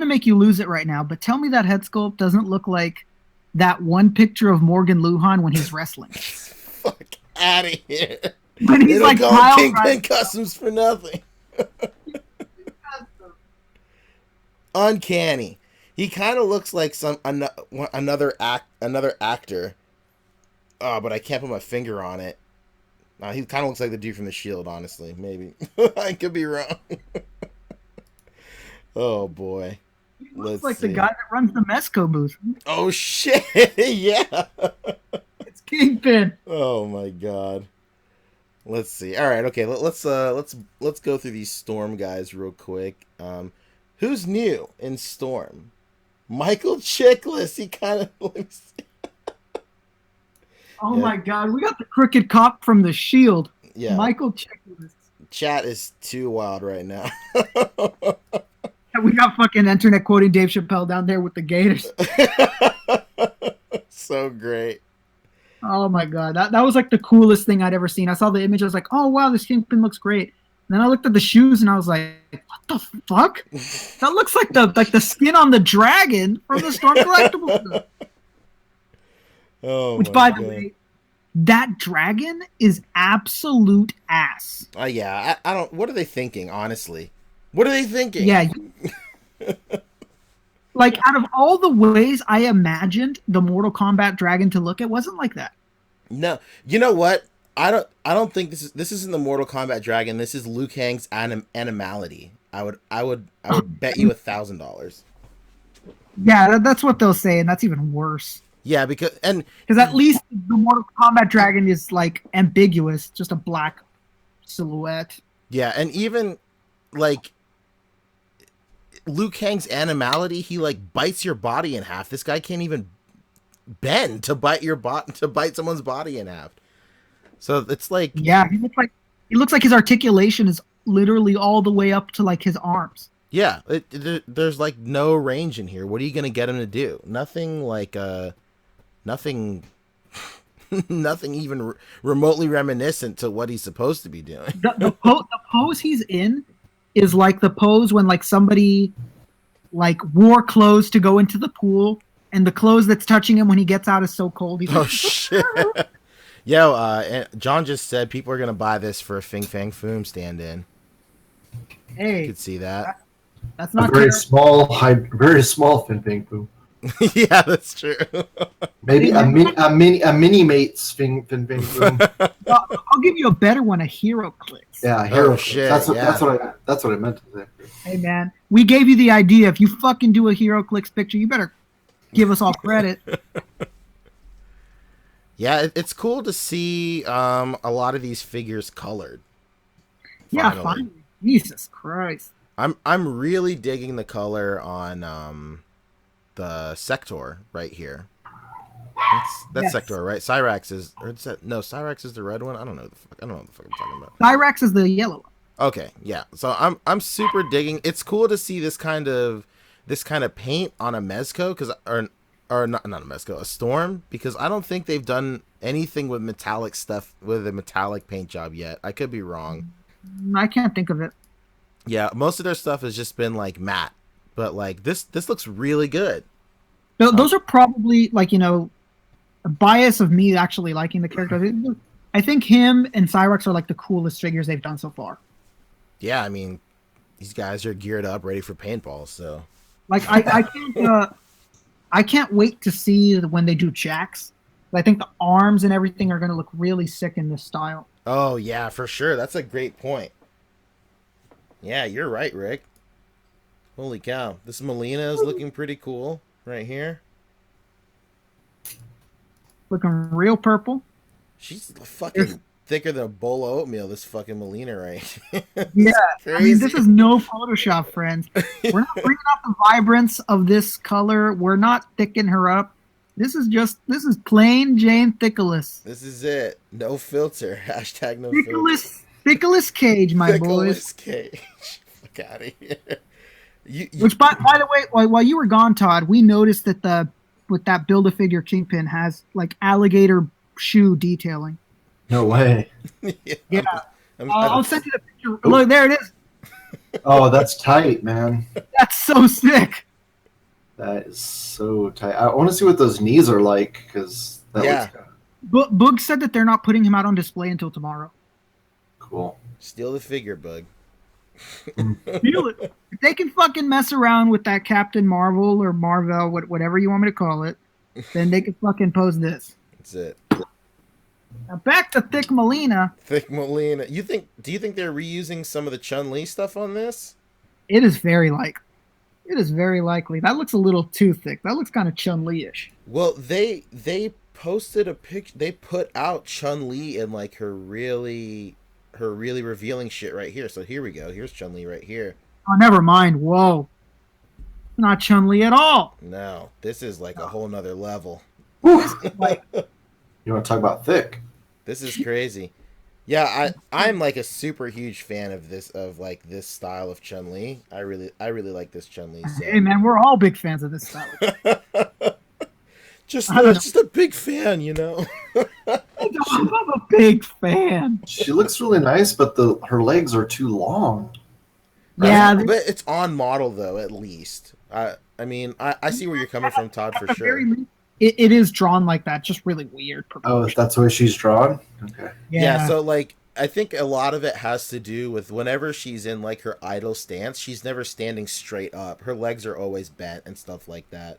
to make you lose it right now, but tell me that head sculpt doesn't look like that one picture of Morgan Lujan when he's wrestling. Fuck out of here. When he's like Kingpin Customs for nothing. Uncanny. He kind of looks like another actor. Oh, but I can't put my finger on it. He kind of looks like the dude from The Shield, honestly. Maybe. I could be wrong. Oh, boy. He looks like the guy that runs the Mezco booth. Oh, shit. Yeah. It's Kingpin. Oh, my God. Let's see. All right. Okay. Let's go through these Storm guys real quick. Who's new in Storm? Michael Chiklis. He kind of looks... Oh my God, we got the crooked cop from The Shield. Yeah. Michael Chiklis. Chat is too wild right now. We got fucking internet quoting Dave Chappelle down there with the Gators. So great. Oh my God, that was like the coolest thing I'd ever seen. I saw the image, I was like, oh wow, this Kingpin looks great. And then I looked at the shoes and I was like, what the fuck? That looks like the skin on the dragon from the Storm Collectibles. Oh, which, by the way, that dragon is absolute ass. Yeah, I don't. What are they thinking? Honestly, what are they thinking? Yeah, like out of all the ways I imagined the Mortal Kombat dragon to look, it wasn't like that. No, you know what? I don't think this isn't the Mortal Kombat dragon. This is Liu Kang's animality. I would bet you $1,000. Yeah, that's what they'll say, and that's even worse. Yeah, because at least the Mortal Kombat dragon is like ambiguous, just a black silhouette. Yeah, and even like Liu Kang's animality, he like bites your body in half. This guy can't even bend to bite someone's body in half. So it's like, yeah, he looks like his articulation is literally all the way up to like his arms. Yeah, there's like no range in here. What are you gonna get him to do? Nothing like nothing even remotely reminiscent to what he's supposed to be doing. The pose he's in is like the pose when like somebody like wore clothes to go into the pool, and the clothes that's touching him when he gets out is so cold. He's oh like, shit! Yo, John just said people are gonna buy this for a Fing Fang Foom stand-in. Hey, you could see that. That's not very small Fin Fang Foom. Yeah, that's true. Maybe a mini mate's Fin Fang Foom. I'll give you a better one, a Hero Clicks. Yeah, Hero Clicks. Shit, that's what I meant to say. Hey man, we gave you the idea. If you fucking do a Hero Clicks picture, you better give us all credit. Yeah, it's cool to see a lot of these figures colored. Yeah, finally. Jesus Christ. I'm really digging the color on the Sector right here. That's yes. Sector, right? Cyrax is Cyrax is the red one. I don't know what the fuck I'm talking about. Cyrax is the yellow one. Okay, yeah. So I'm super digging. It's cool to see this kind of paint on a Mezco or not a Mezco, a Storm, because I don't think they've done anything with metallic stuff with a metallic paint job yet. I could be wrong. I can't think of it. Yeah, most of their stuff has just been like matte, but like this looks really good. No, those are probably like, a bias of me actually liking the character. I think him and Cyrax are like the coolest figures they've done so far. Yeah, I mean, these guys are geared up, ready for paintball. So, like, I can't wait to see when they do Jax. I think the arms and everything are going to look really sick in this style. Oh yeah, for sure. That's a great point. Yeah, you're right, Rick. Holy cow. This Melina is looking pretty cool right here. Looking real purple. She's fucking thicker than a bowl of oatmeal, this fucking Melina right Yeah, crazy. I mean, this is no Photoshop, friends. We're not bringing out the vibrance of this color. We're not thickening her up. This is plain Jane Thickless. This is it. No filter. Hashtag no filter. Thickless Cage, my boys. Thickless Cage. Fuck out of here. Which, by the way, while you were gone, Todd, we noticed that with that Build-A-Figure Kingpin has like alligator shoe detailing. No way. Yeah. I'll send you the picture. Look, there it is. Oh, that's tight, man. That's so sick. That is so tight. I want to see what those knees are like, because Boog said that they're not putting him out on display until tomorrow. Cool. Steal the figure, Boog. Feel it. If they can fucking mess around with that Captain Marvel or Marvel, whatever you want me to call it, then they can fucking pose this. That's it. Now back to Thick Melina. Thick Melina. Do you think they're reusing some of the Chun-Li stuff on this? It is very likely. It is very likely. That looks a little too thick. That looks kind of Chun-Li-ish. Well, they posted a picture. They put out Chun-Li in like her really revealing shit right here. So here we go. Here's Chun-Li right here. Oh, never mind. Whoa. Not Chun-Li at all. No, this is like a whole nother level. Like, You want to talk about thick? This is crazy. Yeah, I'm like a super huge fan of this style of Chun-Li. I really like this Chun-Li. So. hey man, we're all big fans of this style. just a big fan, you know. I'm a big fan. She looks really nice, but her legs are too long. Yeah, but it's on model though, at least. I mean, I see where you're coming from, Todd, for sure. It is drawn like that, just really weird. Oh, that's the way she's drawn? Okay. Yeah, so like I think a lot of it has to do with whenever she's in like her idle stance, she's never standing straight up. Her legs are always bent and stuff like that.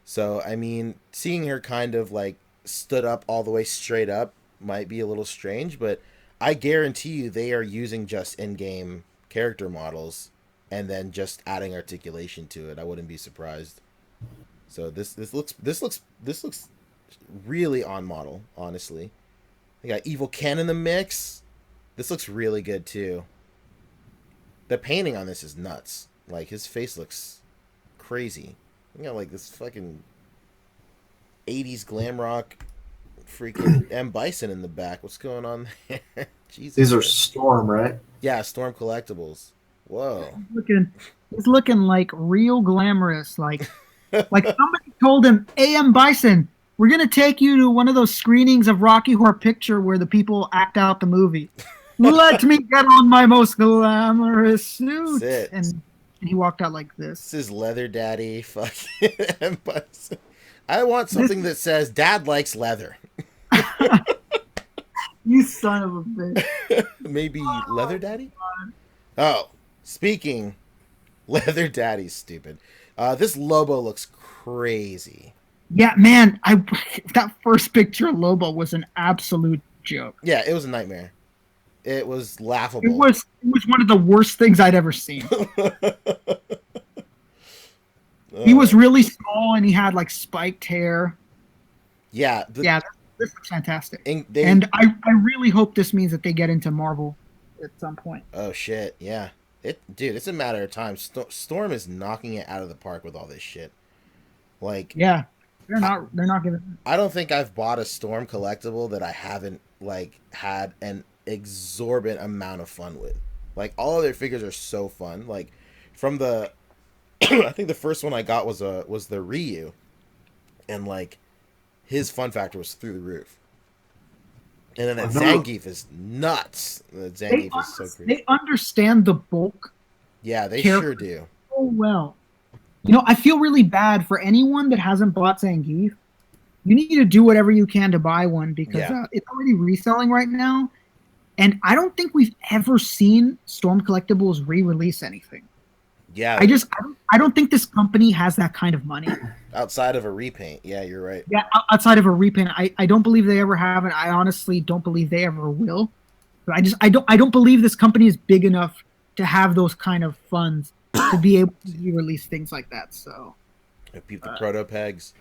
So, I mean, seeing her kind of like stood up all the way straight up might be a little strange, but I guarantee you they are using just in-game character models and then just adding articulation to it. I wouldn't be surprised. So this looks really on model, honestly. They got Evil Ken in the mix. This looks really good too. The painting on this is nuts. Like his face looks crazy. You got like this fucking 80s glam rock freaking M Bison in the back. What's going on there? Jesus. These are Storm, right? Yeah, Storm collectibles. Whoa. He's looking like real glamorous, like somebody told him, "Hey, M Bison, we're gonna take you to one of those screenings of Rocky Horror Picture where the people act out the movie. Let me get on my most glamorous suit." And he walked out like this. This is Leather Daddy fucking M Bison. I want something that says Dad likes leather. You son of a bitch. Maybe Leather Daddy? Oh, speaking Leather Daddy's stupid. This Lobo looks crazy. Yeah, man, that first picture of Lobo was an absolute joke. Yeah, it was a nightmare. It was laughable. It was one of the worst things I'd ever seen. He was really small and he had like spiked hair. Yeah. This looks fantastic. And I really hope this means that they get into Marvel at some point. Oh shit, yeah. Dude, it's a matter of time. Storm is knocking it out of the park with all this shit. Like, yeah, they're not giving. I don't think I've bought a Storm collectible that I haven't like had an exorbitant amount of fun with. Like, all of their figures are so fun. Like, from the, I think the first one I got was the Ryu, and like, his fun factor was through the roof. And then that Zangief is nuts. The Zangief is so great. They understand the bulk. Yeah, they sure do. So well. You know, I feel really bad for anyone that hasn't bought Zangief. You need to do whatever you can to buy one because it's already reselling right now. And I don't think we've ever seen Storm Collectibles re-release anything. Yeah. I don't think this company has that kind of money. Outside of a repaint. Yeah, you're right. Yeah, outside of a repaint. I don't believe they ever have it. I honestly don't believe they ever will. But I don't believe this company is big enough to have those kind of funds to be able to release things like that. So peep the proto pegs.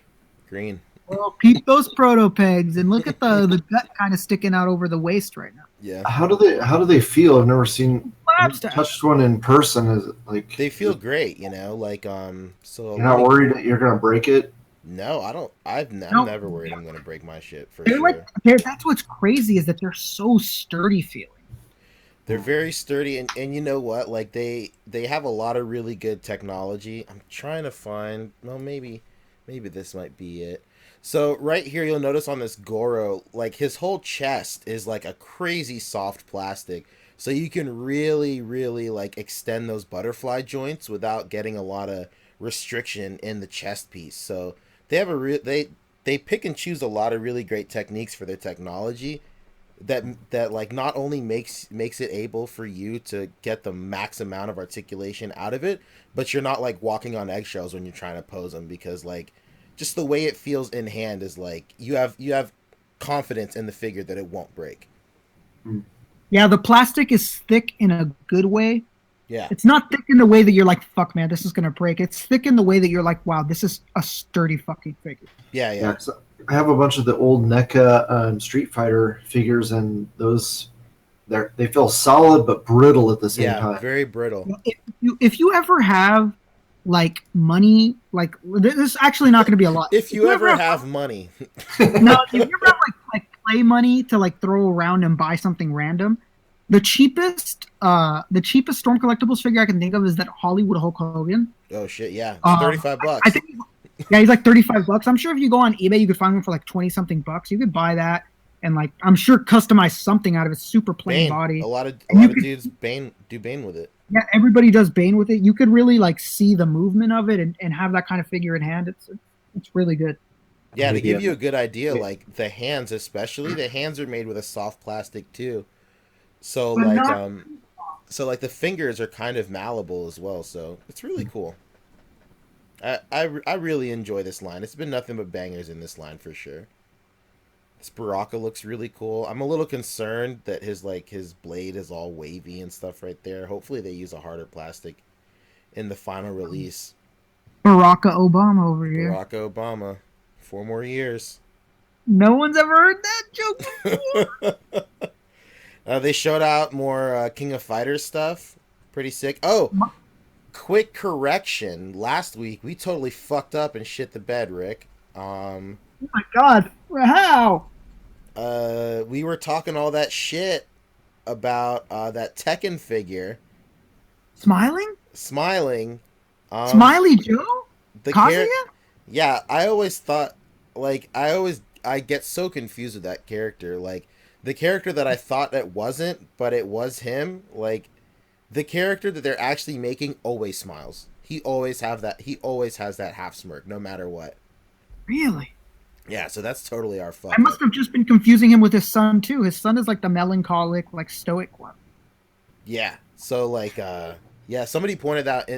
Green. Well, peep those proto pegs and look at the gut kind of sticking out over the waist right now. Yeah. How do they feel? I've never touched one in person. Is it like they feel great, you know, like so you're not worried that you're gonna break it? No, I don't. I'm never worried I'm gonna break my shit for sure. Like, that's what's crazy is that they're so sturdy feeling. They're very sturdy, and you know what? Like they have a lot of really good technology. I'm trying to find. Well, maybe this might be it. So right here, you'll notice on this Goro, like his whole chest is like a crazy soft plastic, so you can really, really like extend those butterfly joints without getting a lot of restriction in the chest piece. So they have they pick and choose a lot of really great techniques for their technology, that like not only makes it able for you to get the max amount of articulation out of it, but you're not like walking on eggshells when you're trying to pose them, because like just the way it feels in hand is like you have confidence in the figure that it won't break. Yeah, the plastic is thick in a good way. Yeah. It's not thick in the way that you're like, fuck, man, this is going to break. It's thick in the way that you're like, wow, this is a sturdy fucking figure. Yeah, yeah. So I have a bunch of the old NECA Street Fighter figures, and those they feel solid but brittle at the same time. Yeah, very brittle. If you ever have like money, like this is actually not going to be a lot. If you ever have money. No, if you ever have like play money to like throw around and buy something random, the cheapest Storm Collectibles figure I can think of is that Hollywood Hulk Hogan. Oh shit, yeah. It's $35. I think he's like $35. I'm sure if you go on eBay you could find one for like 20 something bucks. You could buy that and like I'm sure customize something out of its super plain body. A lot of dudes do Bane with it. Yeah, everybody does Bane with it. You could really like see the movement of it and have that kind of figure in hand. It's really good. Yeah, to give you a good idea, like the hands especially, the hands are made with a soft plastic too. So like the fingers are kind of malleable as well, so it's really cool. I really enjoy this line. It's been nothing but bangers in this line for sure. This Baraka looks really cool. I'm a little concerned that his blade is all wavy and stuff right there. Hopefully they use a harder plastic in the final release. Barack Obama over here. Barack Obama. 4 more years. No one's ever heard that joke before. They showed out more King of Fighters stuff. Pretty sick. Oh, quick correction. Last week, we totally fucked up and shit the bed, Rick. Oh my god. How? We were talking all that shit about that Tekken figure. Smiling? Smiley Joe? Kazuya? Yeah, I always thought, like, I get so confused with that character. Like, the character that I thought it wasn't, but it was him, like, the character that they're actually making always smiles. He always has that half smirk, no matter what. Really? Yeah, so that's totally our fault. I must have just been confusing him with his son, too. His son is, like, the melancholic, like, stoic one. Yeah, so, like, yeah, somebody pointed that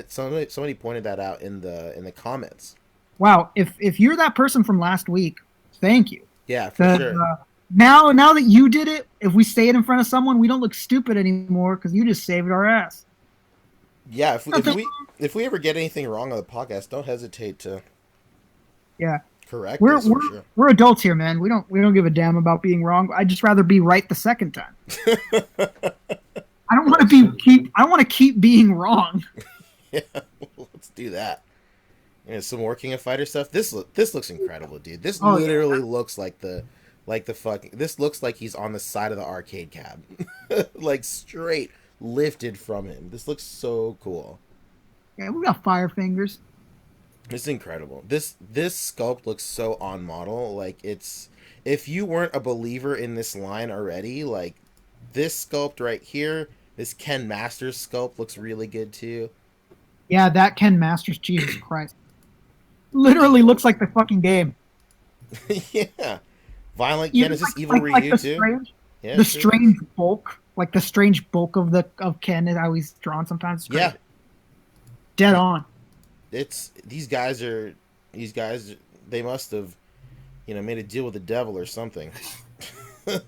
out in the comments. Wow, if you're that person from last week, thank you. Yeah, for sure. Now that you did it, if we say it in front of someone, we don't look stupid anymore because you just saved our ass. Yeah, if we ever get anything wrong on the podcast, don't hesitate to correct us. We're adults here, man. We don't give a damn about being wrong. I'd just rather be right the second time. I don't want to keep being wrong. Yeah, let's do that. And some more King of Fighter stuff. This looks incredible, dude. This literally looks like this looks like he's on the side of the arcade cab. Like straight lifted from him. This looks so cool. Yeah, we got fire fingers. It's incredible. This sculpt looks so on model. Like if you weren't a believer in this line already, like this sculpt right here, this Ken Masters sculpt looks really good too. Yeah, that Ken Masters, Jesus Christ. Literally looks like the fucking game. Yeah. Violent Ken, is this Evil Ryu too? Yeah, the strange bulk. Like the strange bulk of Ken is how he's drawn sometimes. Yeah. Dead on. It's these guys they must have, made a deal with the devil or something.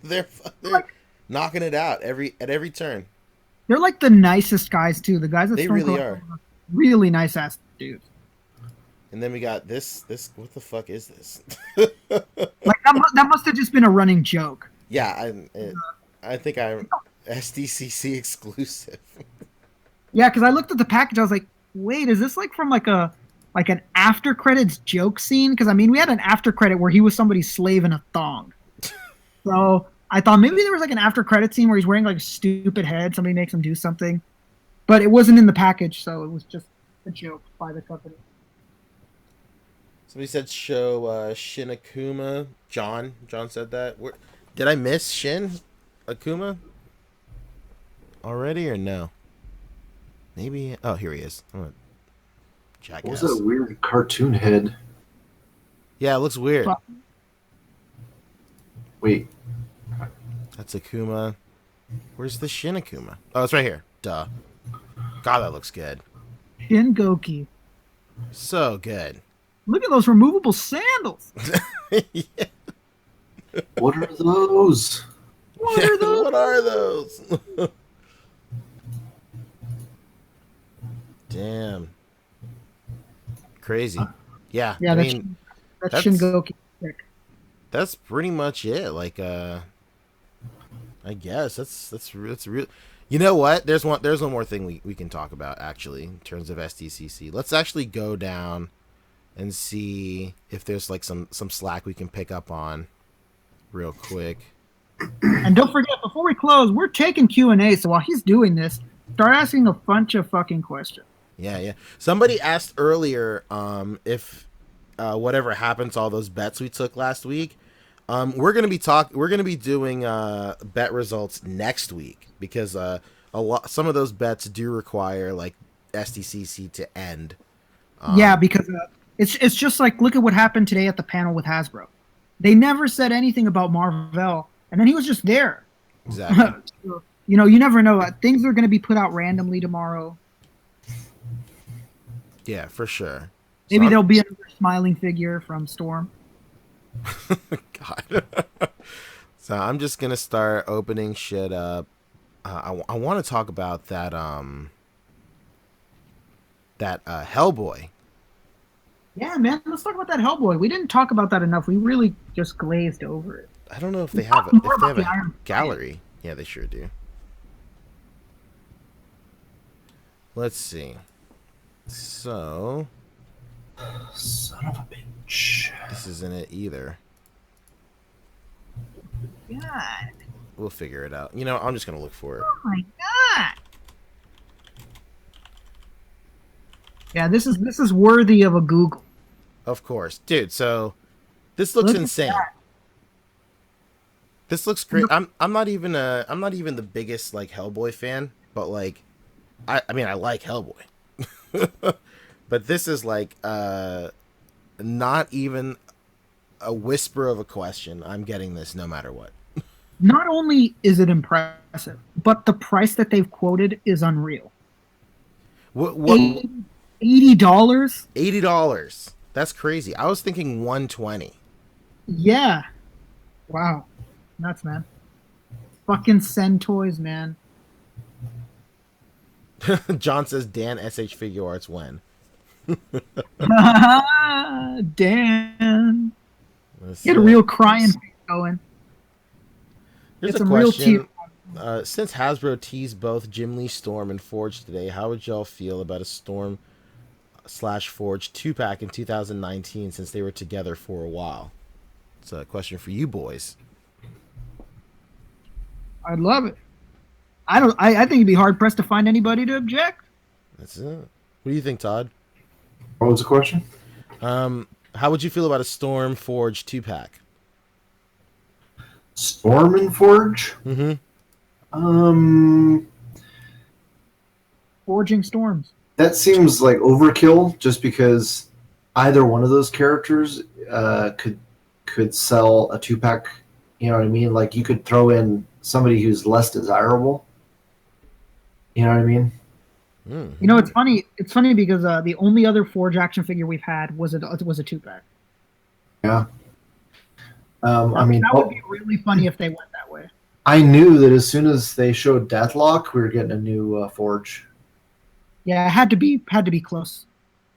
they're like, knocking it out at every turn. They're like the nicest guys too. The guys that they really are. Really nice ass dudes. And then we got this. What the fuck is this? Like that must have just been a running joke. Yeah, I think I'm SDCC exclusive. Yeah, because I looked at the package. I was like, wait, is this like from an after credits joke scene? Because I mean, we had an after credit where he was somebody's slave in a thong. So I thought maybe there was like an after credit scene where he's wearing like a stupid head. Somebody makes him do something, but it wasn't in the package, so it was just a joke by the company. Somebody said show Shin Akuma. John said that. Did I miss Shin Akuma already or no? Maybe. Oh, here he is. Jackass. What was that weird cartoon head? Yeah, it looks weird. Wait. That's Akuma. Where's the Shin Akuma? Oh, it's right here. Duh. God, that looks good. Shin Goki. So good. Look at those removable sandals. Yeah. What are those? What are those? What are those? Damn. Crazy. Yeah. Yeah, I that's, mean, that's that's Shin Goki. that's pretty much it. Like, I guess that's real. You know what? There's one more thing we can talk about actually in terms of SDCC. Let's actually go down and see if there's like some slack we can pick up on real quick. And don't forget, before we close, we're taking Q&A. So while he's doing this, start asking a bunch of fucking questions. Yeah. Somebody asked earlier if whatever happened to all those bets we took last week. We're gonna be doing bet results next week because some of those bets do require like SDCC to end. Yeah, because it's just like, look at what happened today at the panel with Hasbro. They never said anything about Marvel, and then he was just there. Exactly. So, you know, you never know. Things are going to be put out randomly tomorrow. Yeah, for sure. Maybe there'll be another smiling figure from Storm. God. So I'm just gonna start opening shit up. I want to talk about that Hellboy. Yeah, man. Let's talk about that Hellboy. We didn't talk about that enough. We really just glazed over it. I don't know if they have a gallery. Yeah, they sure do. Let's see. So, Son of a bitch. this isn't it either. God. We'll figure it out. You know, I'm just gonna look for it. Oh my God. Yeah, this is worthy of a Google. Of course, dude. So, this looks insane. This looks great. I'm not even the biggest like Hellboy fan, but like, I mean I like Hellboy. But this is like not even a whisper of a question. I'm getting this no matter what. Not only is it impressive, but the price that they've quoted is unreal. What $80? $80. That's crazy. I was thinking 120. Yeah. Wow. Nuts, man. Fucking send toys, man. John says Dan SH Figure Arts when. Dan. Get a real crying face going. Here's It's a a real question. Since Hasbro teased both Jim Lee Storm and Forge today, how would y'all feel about a Storm / Forge 2-pack in 2019 since they were together for a while? It's a question for you boys. I'd love it. I think it'd be hard pressed to find anybody to object. That's it. What do you think, Todd? What was the question? How would you feel about a Storm Forge 2-pack? Storm and Forge? Mm-hmm. Forging Storms. That seems like overkill just because either one of those characters could sell a 2-pack. You know what I mean? Like you could throw in somebody who's less desirable. You know what I mean? Mm-hmm. You know, it's funny. It's funny because the only other Forge action figure we've had was a 2-pack. Yeah. I mean, that would be really funny if they went that way. I knew that as soon as they showed Deathlock, we were getting a new Forge. Yeah, it had to be close.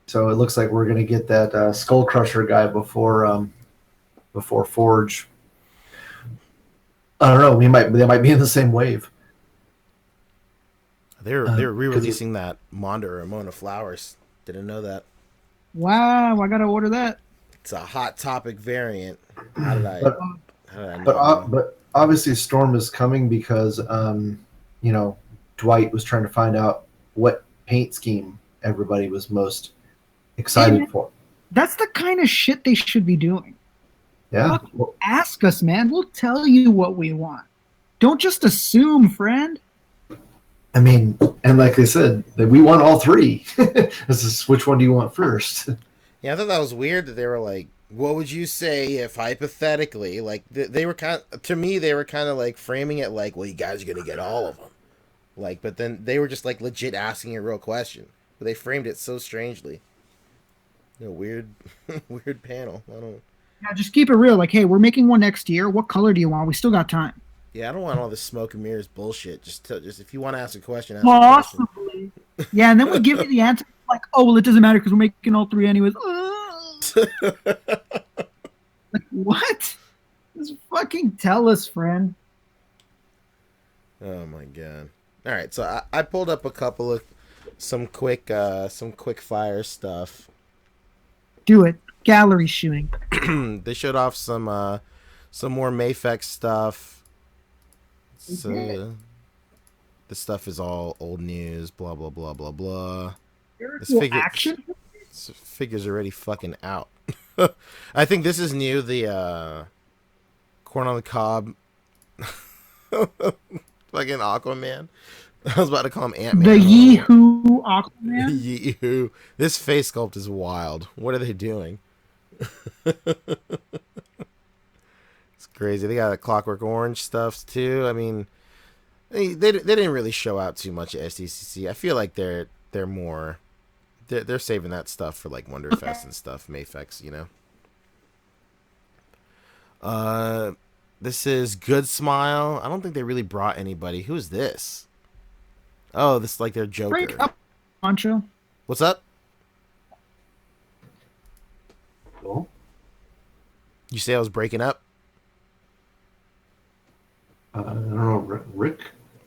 So it looks like we're going to get that Skull Crusher guy before Forge. I don't know. They might be in the same wave. They're re-releasing that Monda or Ramona Flowers. Didn't know that. Wow, I gotta order that. It's a hot topic variant. How did I know? But obviously Storm is coming because Dwight was trying to find out what paint scheme everybody was most excited for. That's the kind of shit they should be doing. Yeah. Ask us, man. We'll tell you what we want. Don't just assume, friend. I mean, and like they said, that we want all three. This is which one do you want first? Yeah, I thought that was weird that they were like What would you say if hypothetically, like they were kind of, to me, they were kind of like framing it like, well, you guys are gonna get all of them, like, but then they were just like legit asking a real question, but they framed it so strangely. Weird, weird panel. I don't. Yeah, just keep it real. Like, hey, we're making one next year. What color do you want? We still got time. Yeah, I don't want all this smoke and mirrors bullshit. Just if you want to ask a question, ask a question. Yeah, and then we give you the answer like, oh, well, it doesn't matter because we're making all three anyways. Like, what? Just fucking tell us, friend. Oh my god! All right, so I pulled up a couple of some quick fire stuff. Do it. Gallery shooting. They showed off some more Mafex stuff. So this stuff is all old news. Blah blah blah blah blah. This figure's already fucking out. I think this is new. The corn on the cob. Fucking Aquaman. I was about to call him Ant-Man. The Yee-Hoo Aquaman? Yee-Hoo. This face sculpt is wild. What are they doing? It's crazy. They got a Clockwork Orange stuff too. I mean, they didn't really show out too much at SDCC. I feel like they're saving that stuff for like Wonderfest and stuff. Mafex, you know. This is Good Smile. I don't think they really brought anybody. Who is this? Oh, this is like their Joker. Break up, Pancho. What's up? Cool. You say I was breaking up? I don't know. Rick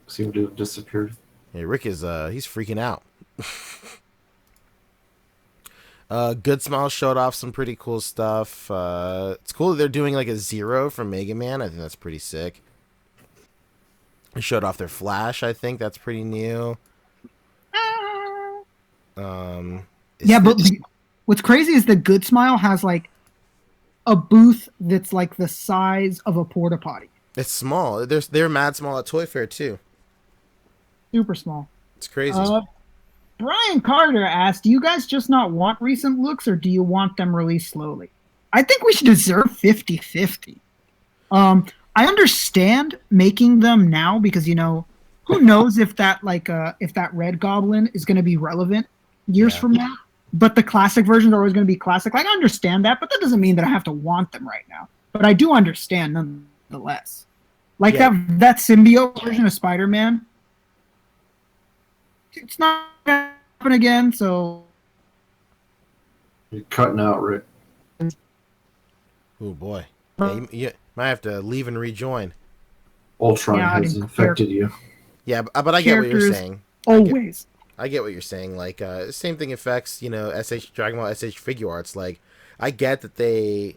seemed to have disappeared. Yeah, Rick is he's freaking out. Good Smile showed off some pretty cool stuff. It's cool that they're doing like a Zero from Mega Man. I think that's pretty sick. They showed off their Flash. I think that's pretty new. Yeah, but what's crazy is the Good Smile has like a booth that's like the size of a porta potty. It's small. They're mad small at Toy Fair too. Super small. It's crazy. Brian Carter asked, do you guys just not want recent looks or do you want them released slowly? I think we should deserve 50-50. I understand making them now because, you know, who knows if that Red Goblin is going to be relevant years from now. But the classic versions are always going to be classic. Like, I understand that, but that doesn't mean that I have to want them right now. But I do understand nonetheless. Like that symbiote version of Spider-Man, it's not going to happen again, so... You're cutting out, Rick. Oh, boy. Yeah, you might have to leave and rejoin. Ultron has infected you. Yeah, but I get what you're saying. Always. I get what you're saying. Like, same thing affects, you know, Dragon Ball SH Figure Arts. Like, I get that they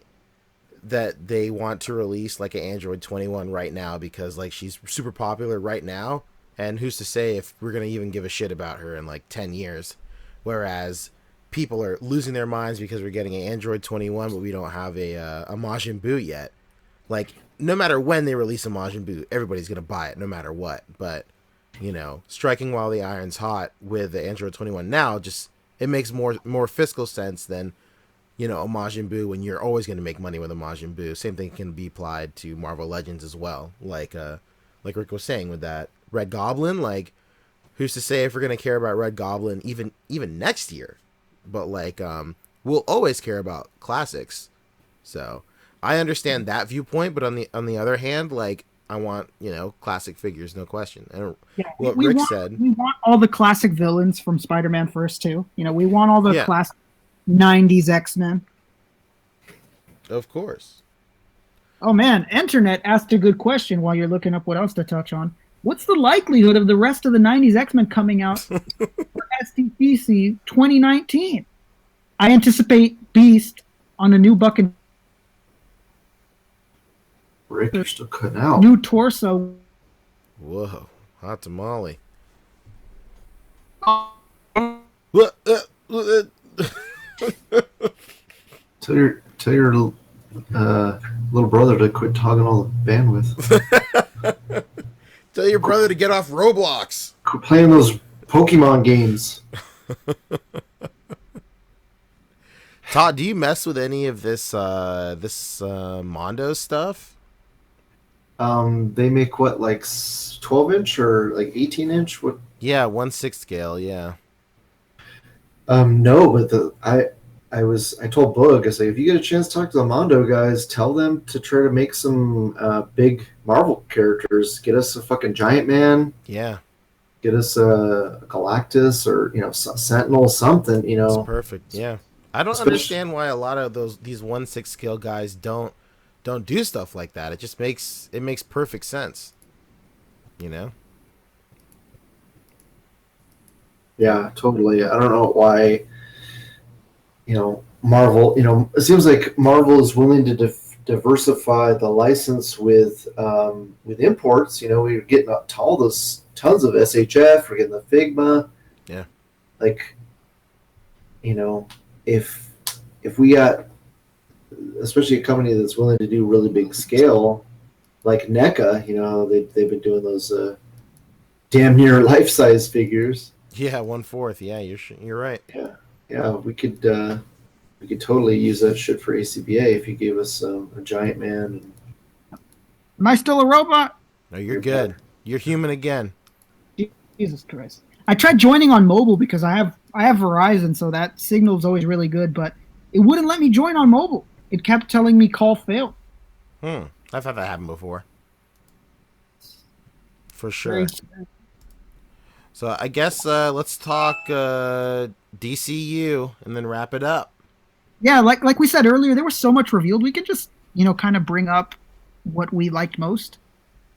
want to release, like, an Android 21 right now because, like, she's super popular right now. And who's to say if we're going to even give a shit about her in, like, 10 years. Whereas people are losing their minds because we're getting an Android 21, but we don't have a Majin Buu yet. Like, no matter when they release a Majin Buu, everybody's going to buy it no matter what. But, you know, striking while the iron's hot with the Android 21 now, just, it makes more fiscal sense than, you know, a Majin Buu when you're always going to make money with a Majin Buu. Same thing can be applied to Marvel Legends as well. Like Rick was saying with that Red Goblin, like, who's to say if we're going to care about Red Goblin even next year? But, like, we'll always care about classics. So, I understand that viewpoint, but on the other hand, like, I want, you know, classic figures, no question. And what Rick said, we want all the classic villains from Spider-Man First too. You know, we want all the classic 90s X-Men. Of course. Oh man, Internet asked a good question while you're looking up what else to touch on. What's the likelihood of the rest of the 90s X-Men coming out for SDCC 2019? I anticipate Beast on a new bucket. Rick, you're still cutting out. New torso. Whoa, hot tamale. Tell your little brother to quit hogging all the bandwidth. Tell your brother to get off Roblox. Quit playing those Pokemon games. Todd, do you mess with any of this Mondo stuff? They make what, like 12-inch or like 18-inch? What? Yeah, 1/6 scale. Yeah. No, but I told Boog, I say, if you get a chance to talk to the Mondo guys, tell them to try to make some big Marvel characters. Get us a fucking Giant Man. Yeah. Get us a Galactus or Sentinel, something. It's perfect. Yeah. I don't understand why a lot of these 1/6 scale guys don't do stuff like that. It just makes perfect sense. Yeah, totally. I don't know why. Marvel. It seems like Marvel is willing to diversify the license with imports. We're getting all those tons of SHF. We're getting the Figma. Yeah. Like, if we got, especially a company that's willing to do really big scale, like NECA, they've been doing those damn near life-size figures. Yeah, 1/4. Yeah, you're right. Yeah, we could totally use that shit for A.C.B.A. if you gave us a Giant Man. Am I still a robot? No, you're good. Better. You're human again. Jesus Christ! I tried joining on mobile because I have Verizon, so that signal is always really good, but it wouldn't let me join on mobile. It kept telling me call failed. I've had that happen before. For sure. So I guess let's talk DCU and then wrap it up. Yeah, like we said earlier, there was so much revealed. We could just kind of bring up what we liked most.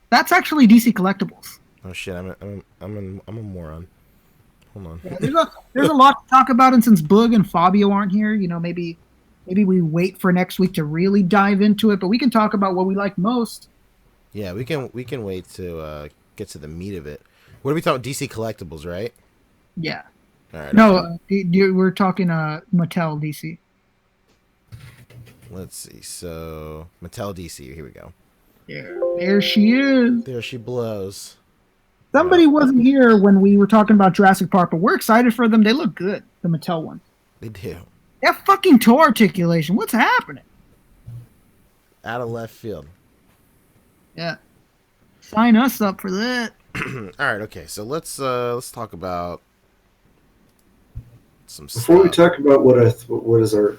That's actually DC Collectibles. Oh shit! I'm a moron. Hold on. Yeah, there's a lot to talk about, and since Boog and Fabio aren't here, maybe we wait for next week to really dive into it. But we can talk about what we like most. Yeah, we can wait to get to the meat of it. What are we talking? DC Collectibles, right? Yeah. All right. No, we're talking Mattel DC. Let's see. So Mattel DC. Here we go. There she is. There she blows. Somebody wasn't here when we were talking about Jurassic Park, but we're excited for them. They look good, the Mattel ones. They do. That fucking toe articulation. What's happening? Out of left field. Yeah. Sign us up for that. All right. Okay. So let's talk about some stuff. Before we talk about what is our,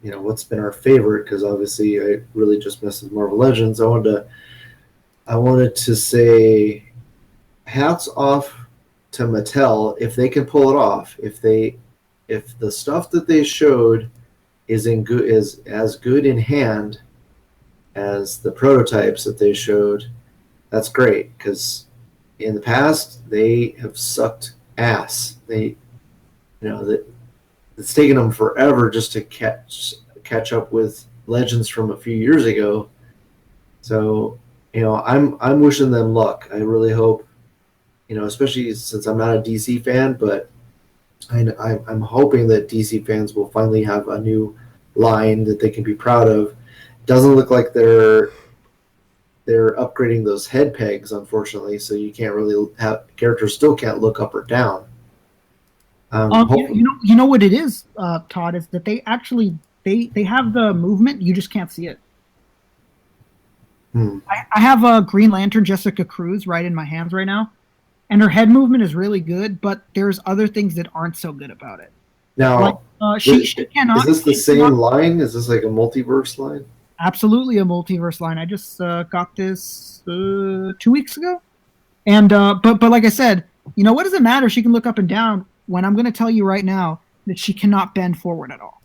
what's been our favorite, because obviously I really just messed with Marvel Legends. I wanted to say, hats off to Mattel if they can pull it off. If the stuff that they showed is as good in hand as the prototypes that they showed, that's great, because in the past they have sucked ass. It's taken them forever just to catch up with Legends from a few years ago. So I'm wishing them luck. I really hope, especially since I'm not a DC fan, but I'm hoping that DC fans will finally have a new line that they can be proud of. Doesn't look like they're upgrading those head pegs, unfortunately, so you can't really have characters still can't look up or down. You know what it is, Todd, is that they actually they have the movement, you just can't see it. I have a Green Lantern Jessica Cruz right in my hands right now, and her head movement is really good, but there's other things that aren't so good about it. Now, she cannot. Is this the same line? Is this like a multiverse line? Absolutely a multiverse line. I just got this 2 weeks ago, and but like I said, what does it matter? She can look up and down. When I'm going to tell you right now that she cannot bend forward at all.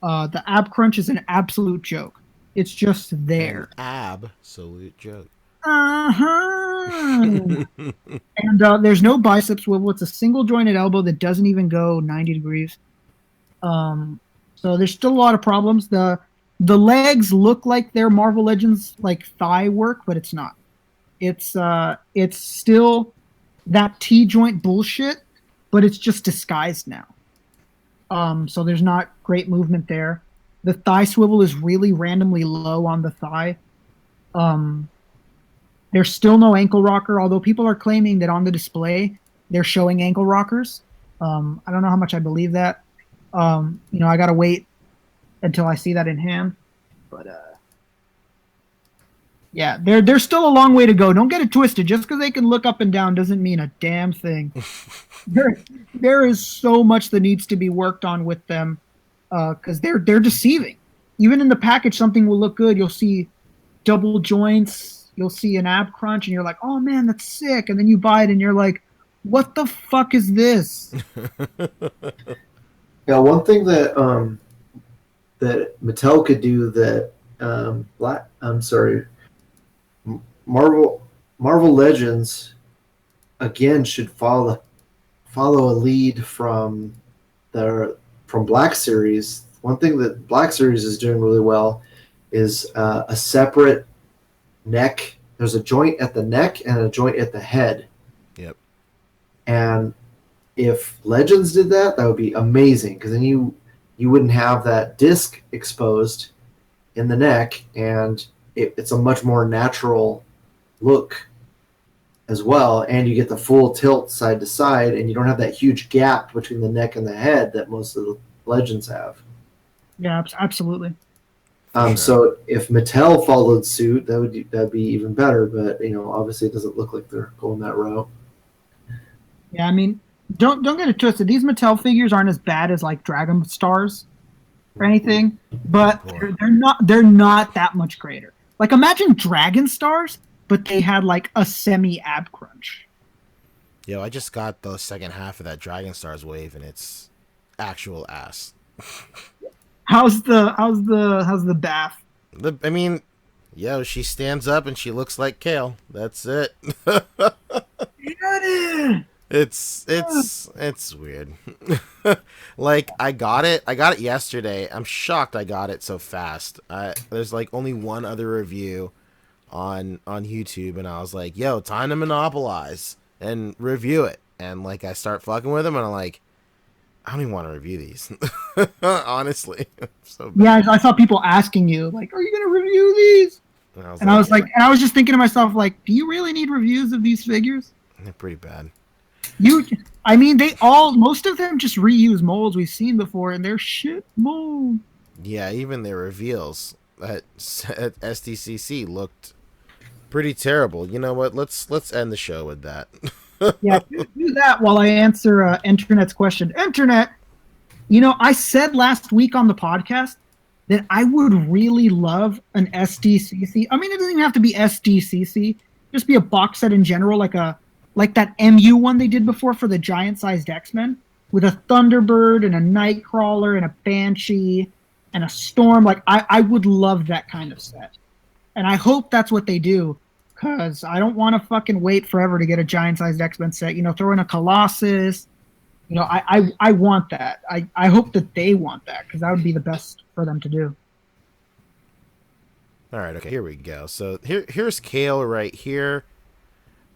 The ab crunch is an absolute joke. It's just there. An absolute joke. And there's no bicep swivel. It's a single jointed elbow that doesn't even go 90 degrees. So there's still a lot of problems. The legs look like they're Marvel Legends like thigh work, but it's not. It's still that T-joint bullshit, but it's just disguised now. So there's not great movement there. The thigh swivel is really randomly low on the thigh. There's still no ankle rocker, although people are claiming that on the display they're showing ankle rockers. I don't know how much I believe that. I gotta wait until I see that in hand. But yeah, there's still a long way to go. Don't get it twisted. Just because they can look up and down doesn't mean a damn thing. there is so much that needs to be worked on with them, because they're deceiving. Even in the package, something will look good. You'll see double joints. You'll see an ab crunch, and you're like, "Oh man, that's sick!" And then you buy it, and you're like, "What the fuck is this?" Yeah, one thing that that Mattel could do that Marvel Legends again should follow a lead from Black Series. One thing that Black Series is doing really well is a separate neck. There's a joint at the neck and a joint at the head. Yep. And if Legends did that, that would be amazing, because then you wouldn't have that disc exposed in the neck, and it's a much more natural look as well, and you get the full tilt side to side, and you don't have that huge gap between the neck and the head that most of the Legends have. Yeah, absolutely. Sure. So if Mattel followed suit, that'd be even better. But obviously, it doesn't look like they're going that route. Yeah, I mean, don't get it twisted. These Mattel figures aren't as bad as like Dragon Stars or anything, but they're not that much greater. Like, imagine Dragon Stars, but they had like a semi ab crunch. Yo, I just got the second half of that Dragon Stars wave, and it's actual ass. How's the BAF? I mean, yo, she stands up and she looks like Kale. That's it. It's weird. Like, I got it yesterday. I'm shocked I got it so fast. There's like only one other review on YouTube, and I was like, yo, time to monopolize and review it. And like, I start fucking with them, and I'm like, I don't even want to review these. Honestly. So bad. Yeah, I saw people asking you, like, are you going to review these? And I was just thinking to myself, like, do you really need reviews of these figures? They're pretty bad. I mean, most of them just reuse molds we've seen before, and they're shit molds. Yeah, even their reveals at SDCC looked pretty terrible. You know what? Let's end the show with that. Yeah, do that while I answer Internet's question. Internet, I said last week on the podcast that I would really love an SDCC. I mean, it doesn't even have to be SDCC. Just be a box set in general, like that MU one they did before for the giant-sized X-Men, with a Thunderbird and a Nightcrawler and a Banshee and a Storm. Like, I would love that kind of set. And I hope that's what they do, because I don't want to fucking wait forever to get a giant-sized X-Men set. Throw in a Colossus. I want that. I hope that they want that, because that would be the best for them to do. All right, okay, here we go. So here's Kale right here.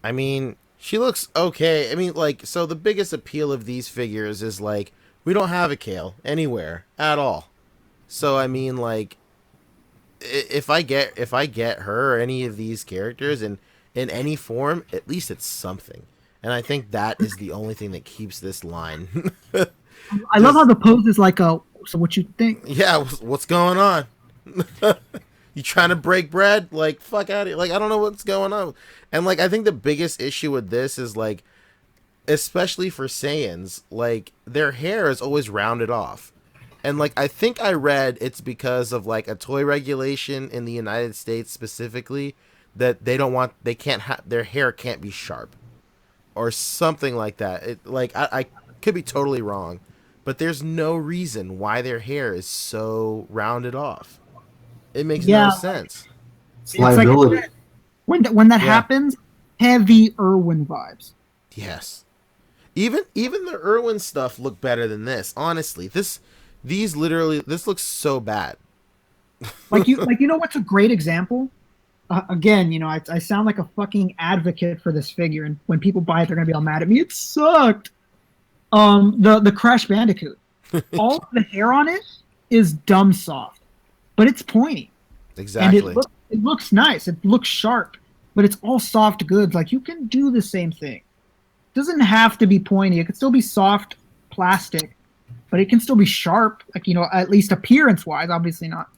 I mean, she looks okay. I mean, like, so the biggest appeal of these figures is, like, we don't have a Kale anywhere at all. So, I mean, like, if I get her or any of these characters in any form, at least it's something. And I think that is the only thing that keeps this line. I love how the pose is like so what you think? Yeah, what's going on? You trying to break bread? Like, fuck out of here. Like, I don't know what's going on. And, like, I think the biggest issue with this is, like, especially for Saiyans, like, their hair is always rounded off. And, like, I think I read it's because of, like, a toy regulation in the United States specifically that their hair can't be sharp. Or something like that. I could be totally wrong. But there's no reason why their hair is so rounded off. It makes no sense. It's liability. Like, when that happens, heavy Irwin vibes. Yes. Even the Irwin stuff look better than this. Honestly, this looks so bad. Like you know what's a great example? Again, I sound like a fucking advocate for this figure, and when people buy it, they're gonna be all mad at me. It sucked. The Crash Bandicoot. All of the hair on it is dumb soft, but it's pointy. Exactly. And it looks nice. It looks sharp, but it's all soft goods. Like, you can do the same thing. It doesn't have to be pointy. It could still be soft plastic, but it can still be sharp, like, you know, at least appearance wise. Obviously not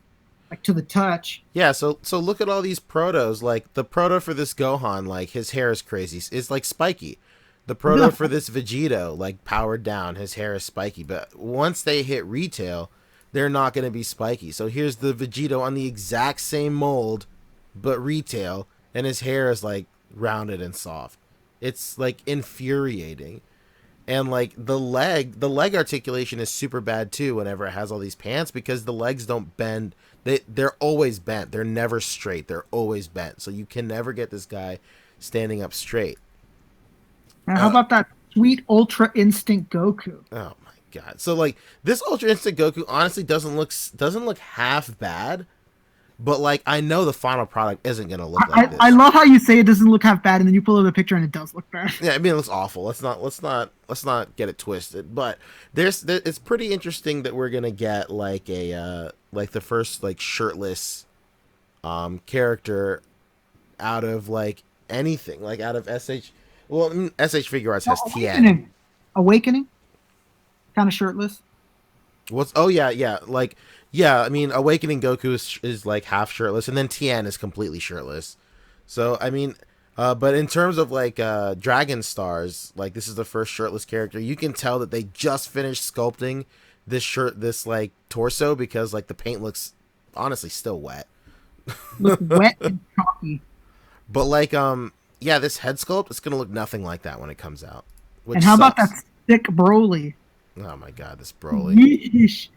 like to the touch. Yeah, so look at all these protos. Like the proto for this Gohan, like his hair is crazy. It's like spiky. The proto for this Vegito, like powered down, his hair is spiky. But once they hit retail, they're not going to be spiky. So here's the Vegito on the exact same mold, but retail, and his hair is like rounded and soft. It's like infuriating. And like the leg articulation is super bad too whenever it has all these pants, because the legs don't bend. They're always bent. They're never straight. They're always bent. So you can never get this guy standing up straight. And how about that sweet Ultra Instinct Goku? Oh my god! So like this Ultra Instinct Goku honestly doesn't look half bad, but like I know the final product isn't gonna look like this. I love how you say it doesn't look half bad, and then you pull up a picture and it does look bad. Yeah, I mean it looks awful. Let's not get it twisted. But it's pretty interesting that we're gonna get like a like the first like shirtless character out of like anything, like out of SH. Well, SH Figure Arts has Tien. Awakening? Kind of shirtless. Oh yeah. Like, yeah, I mean, Awakening Goku is like half shirtless, and then Tien is completely shirtless. So, I mean, but in terms of like Dragon Stars, like this is the first shirtless character. You can tell that they just finished sculpting this like torso, because like the paint looks honestly still wet. Looks wet and chalky. But like, yeah, this head sculpt, it's gonna look nothing like that when it comes out. And how about that thick Broly? Oh my god, this Broly. Yeesh.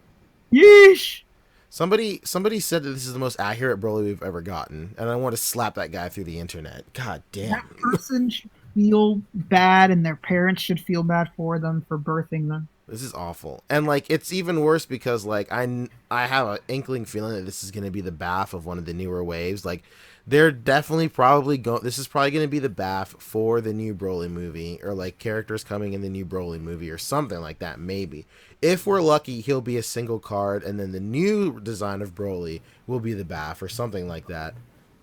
Yeesh. Somebody said that this is the most accurate Broly we've ever gotten, and I want to slap that guy through the internet. God damn. That person should feel bad, and their parents should feel bad for them for birthing them. This is awful. And like it's even worse because like I have an inkling feeling that this is going to be the BAF of one of the newer waves. Like they're definitely this is probably going to be the BAF for the new Broly movie, or like characters coming in the new Broly movie or something like that. Maybe if we're lucky, he'll be a single card, and then the new design of Broly will be the BAF or something like that.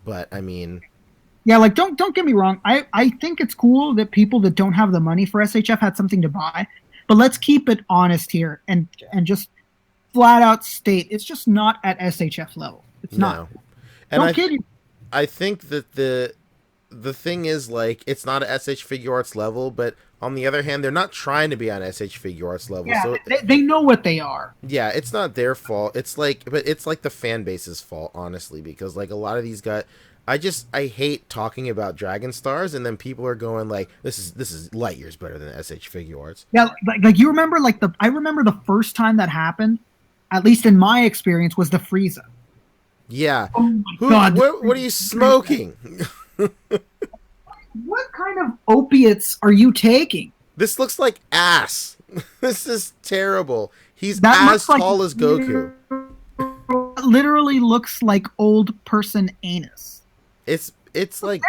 But I mean, yeah, like don't get me wrong. I think it's cool that people that don't have the money for SHF had something to buy. But let's keep it honest here and just flat out state it's just not at SHF level. It's not. And don't kid you. I think that the thing is like it's not at SH Figure Arts level, but on the other hand, they're not trying to be on SH Figure Arts level. Yeah, so they know what they are. Yeah, it's not their fault. It's like the fan base's fault, honestly, because like a lot of these guys. I hate talking about Dragon Stars, and then people are going like, this is light years better than SH Figure Arts. Yeah, like you remember I remember the first time that happened, at least in my experience, was the Frieza. Yeah. Oh my god. What are you smoking? What kind of opiates are you taking? This looks like ass. This is terrible. He's as tall as Goku. It literally looks like old person anus. It's like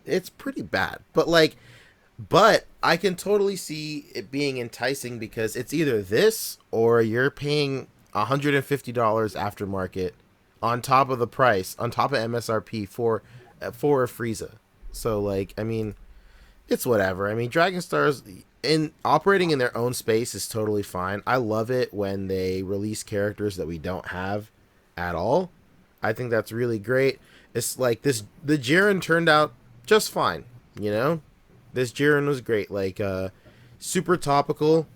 it's pretty bad, but I can totally see it being enticing, because it's either this or you're paying $150 aftermarket on top of the price, on top of MSRP for a Frieza. So like, I mean, it's whatever. I mean, Dragon Stars operating in their own space is totally fine. I love it when they release characters that we don't have at all. I think that's really great. It's like the Jiren turned out just fine, you know? This Jiren was great, like super topical.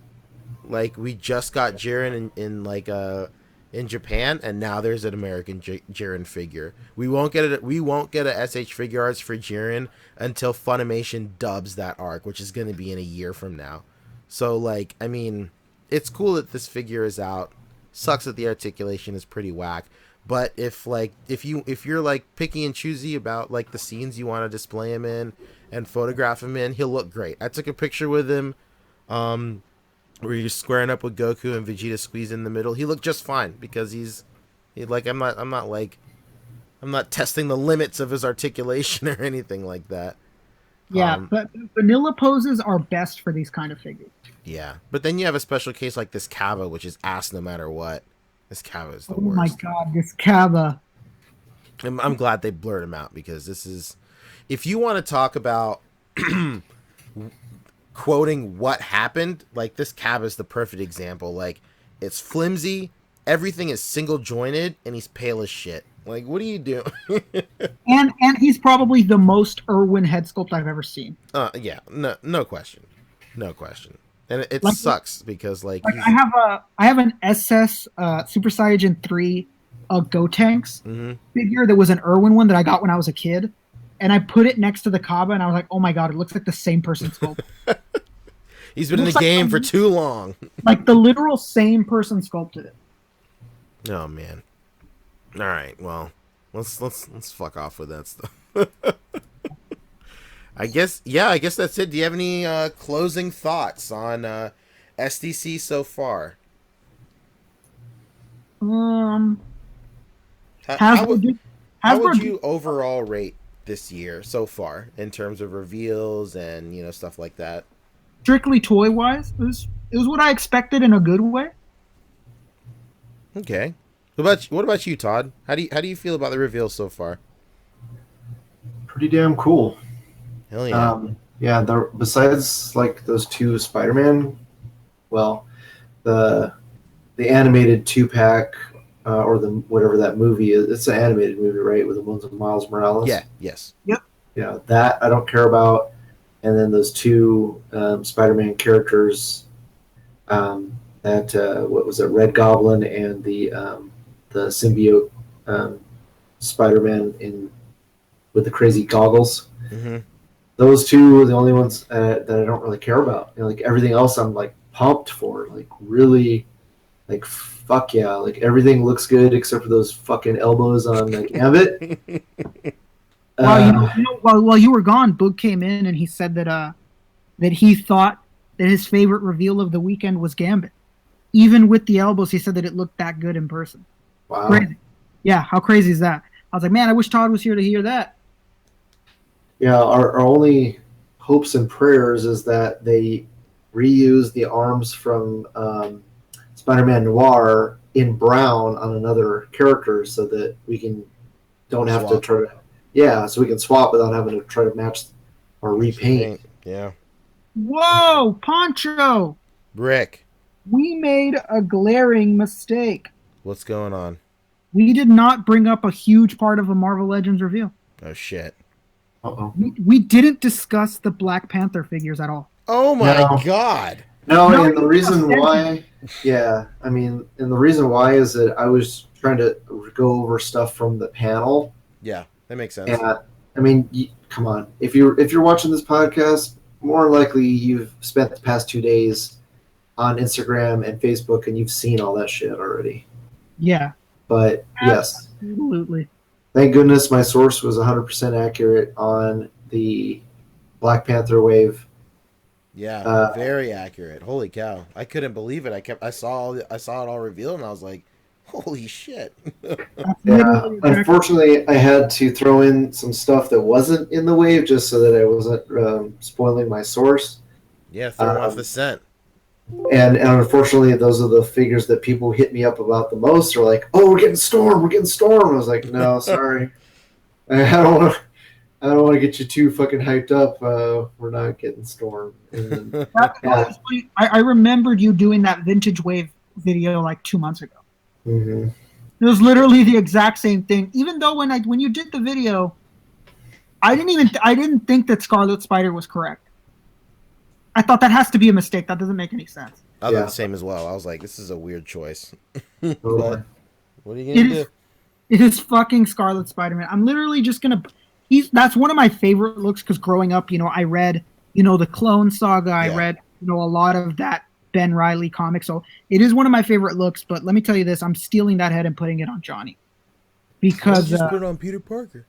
Like we just got Jiren in Japan, and now there's an American Jiren figure. We won't get a SH Figure Arts for Jiren until Funimation dubs that arc, which is going to be in a year from now. So like, I mean, it's cool that this figure is out. Sucks that the articulation is pretty whack. But if you're like picky and choosy about like the scenes you want to display him in and photograph him in, he'll look great. I took a picture with him where you're squaring up with Goku and Vegeta squeezed in the middle. He looked just fine, because he's like, I'm not testing the limits of his articulation or anything like that. Yeah, but vanilla poses are best for these kind of figures. Yeah, but then you have a special case like this Kava, which is ass no matter what. This Kava is the worst. Oh my god, this Kava. I'm glad they blurred him out, because this is... If you want to talk about quoting what happened, like this cab is the perfect example. Like, it's flimsy, everything is single jointed, and he's pale as shit. Like, what are you doing? and he's probably the most Irwin head sculpt I've ever seen. Yeah, no question, and it Like, sucks because like I have an SS Super Saiyan 3 Go Tanks figure that was an Irwin one that I got when I was a kid, and I put it next to the Kaba, and I was like, oh my god, it looks like the same person sculpted. He's been in the game for too long. Like the literal same person sculpted it. Oh man. All right, well, let's fuck off with that stuff. I guess that's it. Do you have any closing thoughts on SDC so far? How would you overall rate this year so far in terms of reveals and stuff like that? Strictly toy wise, it was what I expected in a good way. Okay. What about you, Todd? How do you feel about the reveals so far? Pretty damn cool. Hell yeah. Yeah, besides like those two Spider-Man, well, the animated 2-pack or the whatever that movie is. It's an animated movie, right? With the ones of Miles Morales. Yeah. Yes. Yep. Yeah, that I don't care about. And then those two Spider-Man characters, what was it, Red Goblin and the symbiote Spider-Man with the crazy goggles. Mm-hmm. Those two are the only ones that I don't really care about. Like everything else, I'm like pumped for. Like really, like fuck yeah! Like everything looks good except for those fucking elbows on the Gambit. While you were gone, Boog came in and he said that he thought that his favorite reveal of the weekend was Gambit. Even with the elbows, he said that it looked that good in person. Wow. Crazy. Yeah, how crazy is that? I was like, man, I wish Todd was here to hear that. Yeah, our only hopes and prayers is that they reuse the arms from Spider-Man Noir in brown on another character so that we don't have to try to... Yeah, so we can swap without having to try to match or repaint. Yeah. Whoa, Pancho! Rick. We made a glaring mistake. What's going on? We did not bring up a huge part of a Marvel Legends reveal. Oh, shit. Uh-oh. We didn't discuss the Black Panther figures at all. Oh, my God. No, and the reason why... Yeah, I mean, and the reason why is that I was trying to go over stuff from the panel. Yeah. That makes sense. And I mean, come on. If you're watching this podcast, more likely you've spent the past 2 days on Instagram and Facebook, and you've seen all that shit already. Yeah. But yes, absolutely. Thank goodness my source was 100% accurate on the Black Panther wave. Yeah, very accurate. Holy cow! I couldn't believe it. I saw it all revealed, and I was like, holy shit. Yeah, unfortunately, I had to throw in some stuff that wasn't in the wave just so that I wasn't spoiling my source. Yeah, throw off the scent. And unfortunately, those are the figures that people hit me up about the most. Are like, "Oh, we're getting Storm. We're getting Storm." I was like, "No, sorry, I don't want to get you too fucking hyped up. We're not getting Storm." And then, I remembered you doing that vintage wave video like 2 months ago. Mm-hmm. It was literally the exact same thing. Even though when you did the video, I didn't think that Scarlet Spider was correct. I thought that has to be a mistake. That doesn't make any sense. I thought the same as well. I was like, this is a weird choice. But what are you gonna do? It is fucking Scarlet Spider-Man. I'm literally just gonna. That's one of my favorite looks because growing up, I read, the Clone Saga. I read, a lot of that Ben Reilly comic. So it is one of my favorite looks. But let me tell you this: I'm stealing that head and putting it on Johnny because just put it on Peter Parker.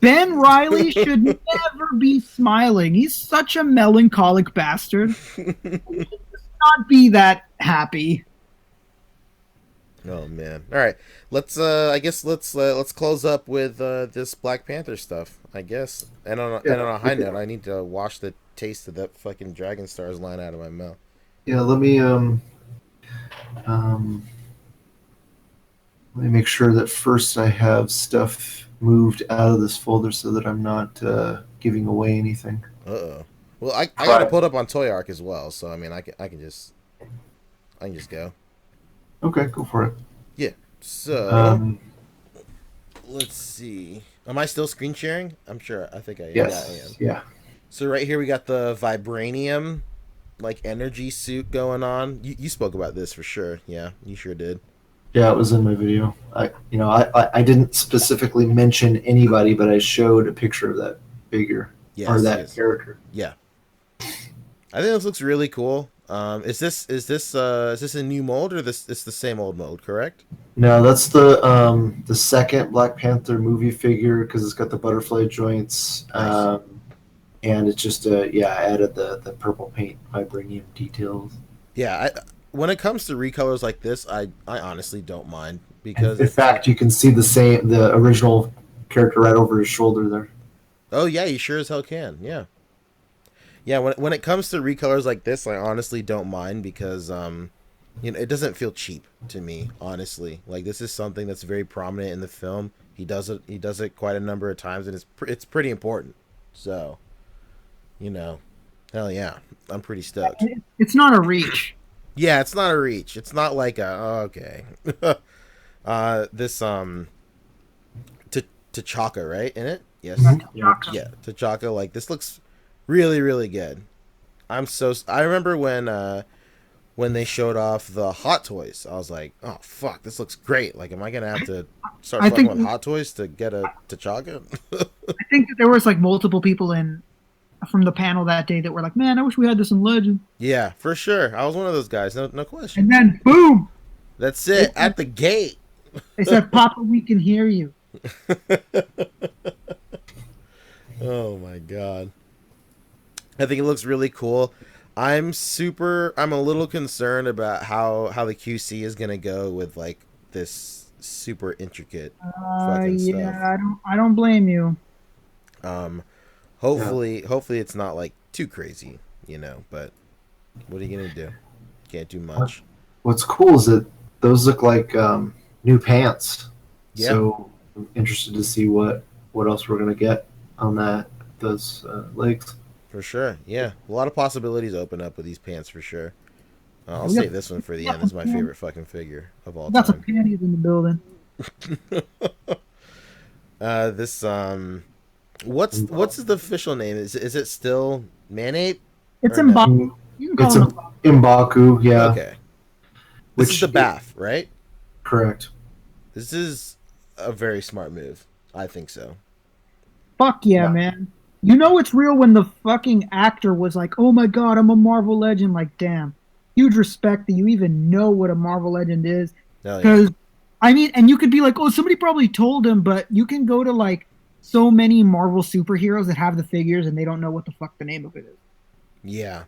Ben Reilly should never be smiling. He's such a melancholic bastard. He should not be that happy. Oh man! All right, let's close up with this Black Panther stuff. I guess, and on a high note, I need to wash the taste of that fucking Dragon Stars line out of my mouth. Yeah, let me make sure that first I have stuff moved out of this folder so that I'm not giving away anything. Uh-oh. Well, I got to put up on Toy Arc as well, so I mean, I can just go. Okay, go for it. Yeah. So let's see. Am I still screen sharing? I'm sure. I think I am. Yes. Yeah, I am. Yeah. So right here we got the vibranium, like energy suit going on. You spoke about this for sure. Yeah, you sure did. Yeah, it was in my video. I didn't specifically mention anybody, but I showed a picture of that figure or that character. Yeah. I think this looks really cool. Is this a new mold or it's the same old mold, correct? No, that's the second Black Panther movie figure because it's got the butterfly joints, Nice. and it's just added the purple paint vibranium details. Yeah, when it comes to recolors like this, I honestly don't mind because in fact you can see the original character right over his shoulder there. Oh yeah, you sure as hell can. Yeah. Yeah, when it comes to recolors like this, I honestly don't mind because it doesn't feel cheap to me, honestly. Like this is something that's very prominent in the film. He does it quite a number of times, and it's pretty important. So, hell yeah, I'm pretty stoked. It's not a reach. Yeah, it's not a reach. It's not like okay. This T'Chaka, right? In it? Yes. Yeah, T'Chaka. Like this looks really, really good. I remember when they showed off the Hot Toys, I was like, oh fuck, this looks great. Like, am I gonna have to start fucking with Hot Toys to get a T'Chaka? I think that there was like multiple people from the panel that day that were like, man, I wish we had this in Legend. Yeah, for sure. I was one of those guys, no question. And then boom! That's it, at the gate. They said, Papa, we can hear you. Oh my god. I think it looks really cool. I'm a little concerned about how the QC is gonna go with like this super intricate fucking stuff. Yeah, I don't blame you. Hopefully it's not like too crazy, but what are you gonna do? Can't do much. What's cool is that those look like new pants. Yeah. So I'm interested to see what else we're gonna get on those legs. For sure, yeah. A lot of possibilities open up with these pants for sure. I'll save this one for the end. It's my favorite fucking figure of all time. Got some panties in the building. This what's the official name? Is it still Manape? It's M'Baku. It's M'Baku, yeah. Okay. This is the BAF, right? Correct. This is a very smart move. I think so. Fuck yeah, man. You know it's real when the fucking actor was like, oh my god, I'm a Marvel Legend. Like, damn. Huge respect that you even know what a Marvel Legend is. Because, I mean, and you could be like, oh, somebody probably told him, but you can go to, like, so many Marvel superheroes that have the figures and they don't know what the fuck the name of it is. Yeah.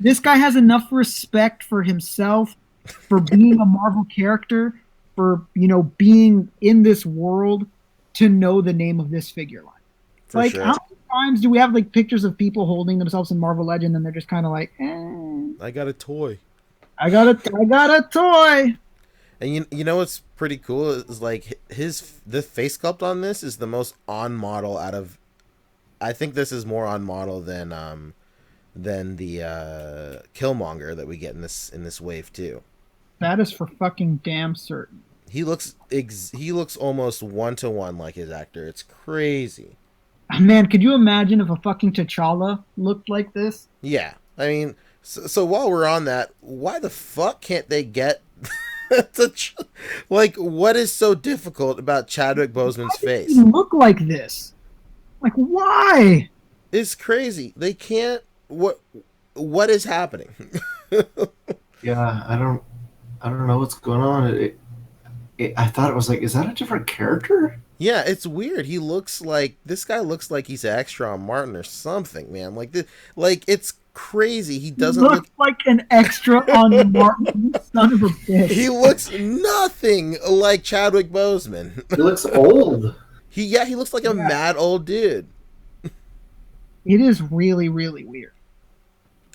This guy has enough respect for himself, for being a Marvel character, for, being in this world to know the name of this figure line. For like, sure. how many times do we have like pictures of people holding themselves in Marvel Legend and they're just kind of like, I got a toy. I got a toy. And you know what's pretty cool is like the face sculpt on this is the most on model out of. I think this is more on model than the Killmonger that we get in this wave too. That is for fucking damn certain. He looks almost 1-to-1 like his actor. It's crazy. Man, could you imagine if a fucking T'Challa looked like this? Yeah, I mean, so while we're on that, why the fuck can't they get like, what is so difficult about Chadwick Boseman's face? He look like this? Like, why? It's crazy. They can't. What is happening? Yeah, I don't know what's going on. I thought it was like, is that a different character? Yeah, it's weird. This guy looks like he's extra on Martin or something, man. Like it's crazy. He doesn't look like an extra on Martin, son of a bitch. He looks nothing like Chadwick Boseman. He looks old. He looks like a mad old dude. It is really, really weird.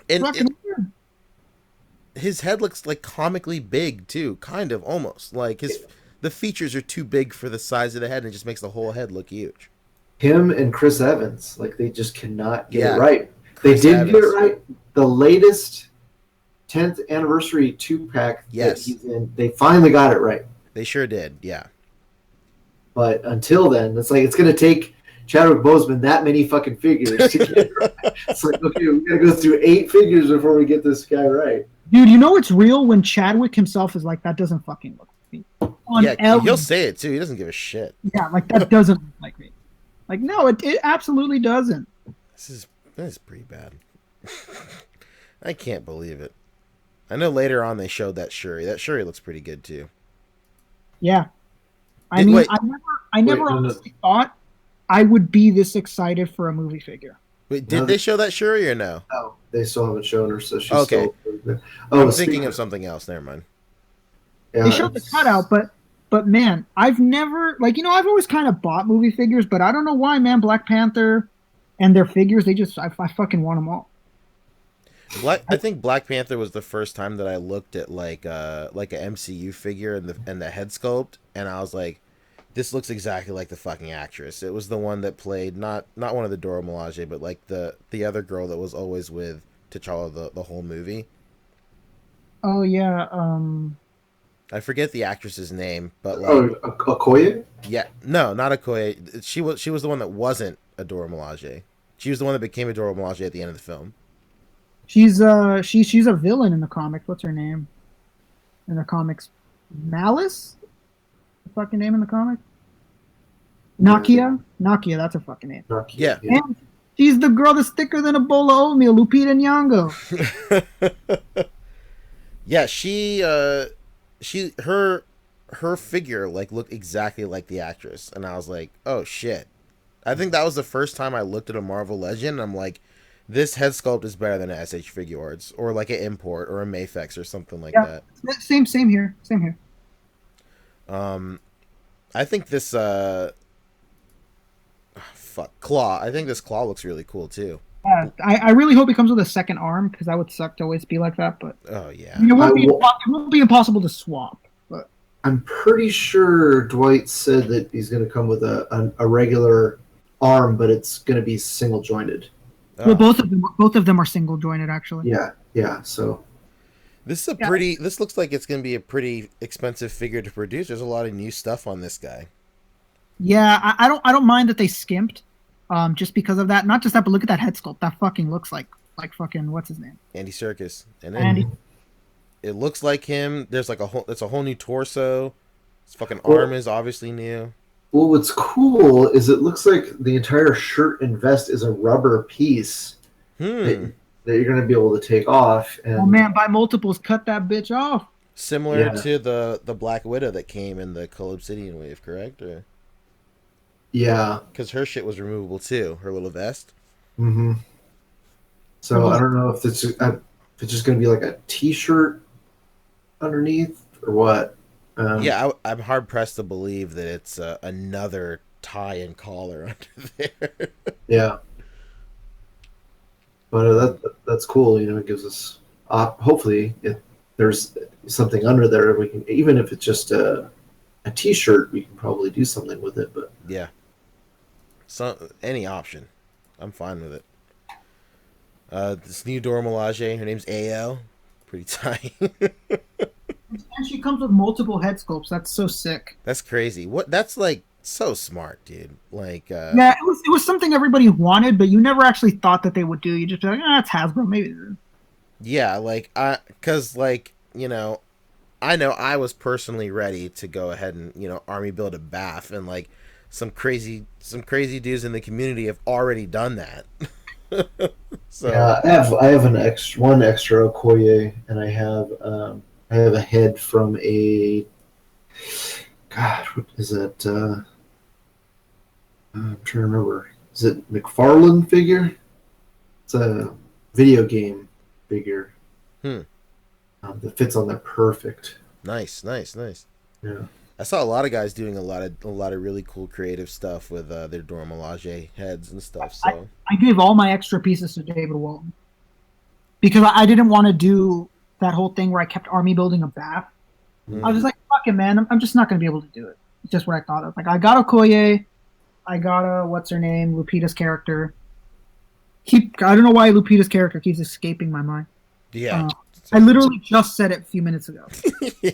And weird. His head looks like comically big too, kind of almost. Like the features are too big for the size of the head, and it just makes the whole head look huge. Him and Chris Evans, like they just cannot get it right. They Chris did Evans. get it right. The latest 10th anniversary 2-pack Yes. that he's in, they finally got it right. They sure did. Yeah. But until then, it's like it's going to take Chadwick Boseman that many fucking figures to get it right. It's like, okay, we got to go through 8 figures before we get this guy right. Dude, you know it's real when Chadwick himself is like, that doesn't fucking look like me. On Yeah, Ellen, he'll say it too. He doesn't give a shit. yeah, like that doesn't look like me. Like, no, it absolutely doesn't. This is pretty bad. I can't believe it. I know later on they showed that Shuri. That Shuri looks pretty good too. Yeah. Wait. I never honestly thought I would be this excited for a movie figure. Wait, did they show that Shuri or no? No, they still haven't shown her, so she's Okay. still. I'm thinking of something else. Never mind. Yeah, They showed the cutout, but man, I've never I've always kind of bought movie figures, but I don't know why, man. Black Panther and their figures, I fucking want them all. I think Black Panther was the first time that I looked at like a MCU figure and the head sculpt, and I was like, this looks exactly like the fucking actress. It was the one that played not one of the Dora Milaje, but like the other girl that was always with T'Challa the whole movie. Oh yeah, I forget the actress's name, but like Okoye? Yeah, no, not Okoye. She was the one that wasn't a Dora Milaje. She was the one that became a Dora Milaje at the end of the film. she's a villain in the comics. What's her name in the comics? Malice. The fucking name in the comic? Nakia, that's her fucking name. Yeah. And she's the girl that's thicker than a bowl of oatmeal, Lupita Nyong'o. Yeah, her figure like looked exactly like the actress, and I was like, oh shit. I think that was the first time I looked at a Marvel Legend, and I'm like, this head sculpt is better than a SH Figure Arts or like an Import or a Mafex or something like that. Same here. I think this Claw. I think this Claw looks really cool too. Yeah, I really hope it comes with a second arm, because that would suck to always be like that. But oh yeah, I mean, it won't be impossible to swap. But I'm pretty sure Dwight said that he's going to come with a regular arm, but it's going to be single jointed. well, both of them are single jointed, actually. Yeah. So this is This looks like it's going to be a pretty expensive figure to produce. There's a lot of new stuff on this guy. Yeah, I don't mind that they skimped, just because of that. Not just that, but look at that head sculpt. That fucking looks like fucking what's his name? Andy Serkis. And then it looks like him. There's like it's a whole new torso. His fucking arm is obviously new. Well, what's cool is it looks like the entire shirt and vest is a rubber piece that you're going to be able to take off. And oh man, buy multiples, cut that bitch off. Similar to the Black Widow that came in the Cull Obsidian wave, correct? Or yeah, because her shit was removable too, her little vest. Mm-hmm. So I don't know if it's just going to be like a T-shirt underneath or what. I'm hard pressed to believe that it's another tie and collar under there. Yeah, but that's cool. It gives us hopefully if there's something under there, we can, even if it's just a T-shirt, we can probably do something with it. But yeah, so any option, I'm fine with it. This new Dora Milaje, her name's AL, pretty tight. And she comes with multiple head sculpts. That's so sick. That's crazy. That's like so smart, dude. Like yeah, it was something everybody wanted, but you never actually thought that they would do. You just be like, it's Hasbro, maybe. Yeah, like because like I know I was personally ready to go ahead and army build a BAF, and like some crazy dudes in the community have already done that. So yeah, I have one extra Okoye, and I have a head from a what is that? I'm trying to remember. Is it McFarlane figure? It's a video game figure. That fits on there perfect. Nice. Yeah. I saw a lot of guys doing a lot of really cool creative stuff with their Dora Milaje heads and stuff. So I gave all my extra pieces to David Walton because I didn't want to do that whole thing where I kept army building a BAF. I was just like, fuck it, man. I'm just not going to be able to do it. It's just what I thought of. Like, I got Okoye. I got what's her name? Lupita's character. I don't know why Lupita's character keeps escaping my mind. Yeah. I literally just said it a few minutes ago. Yeah.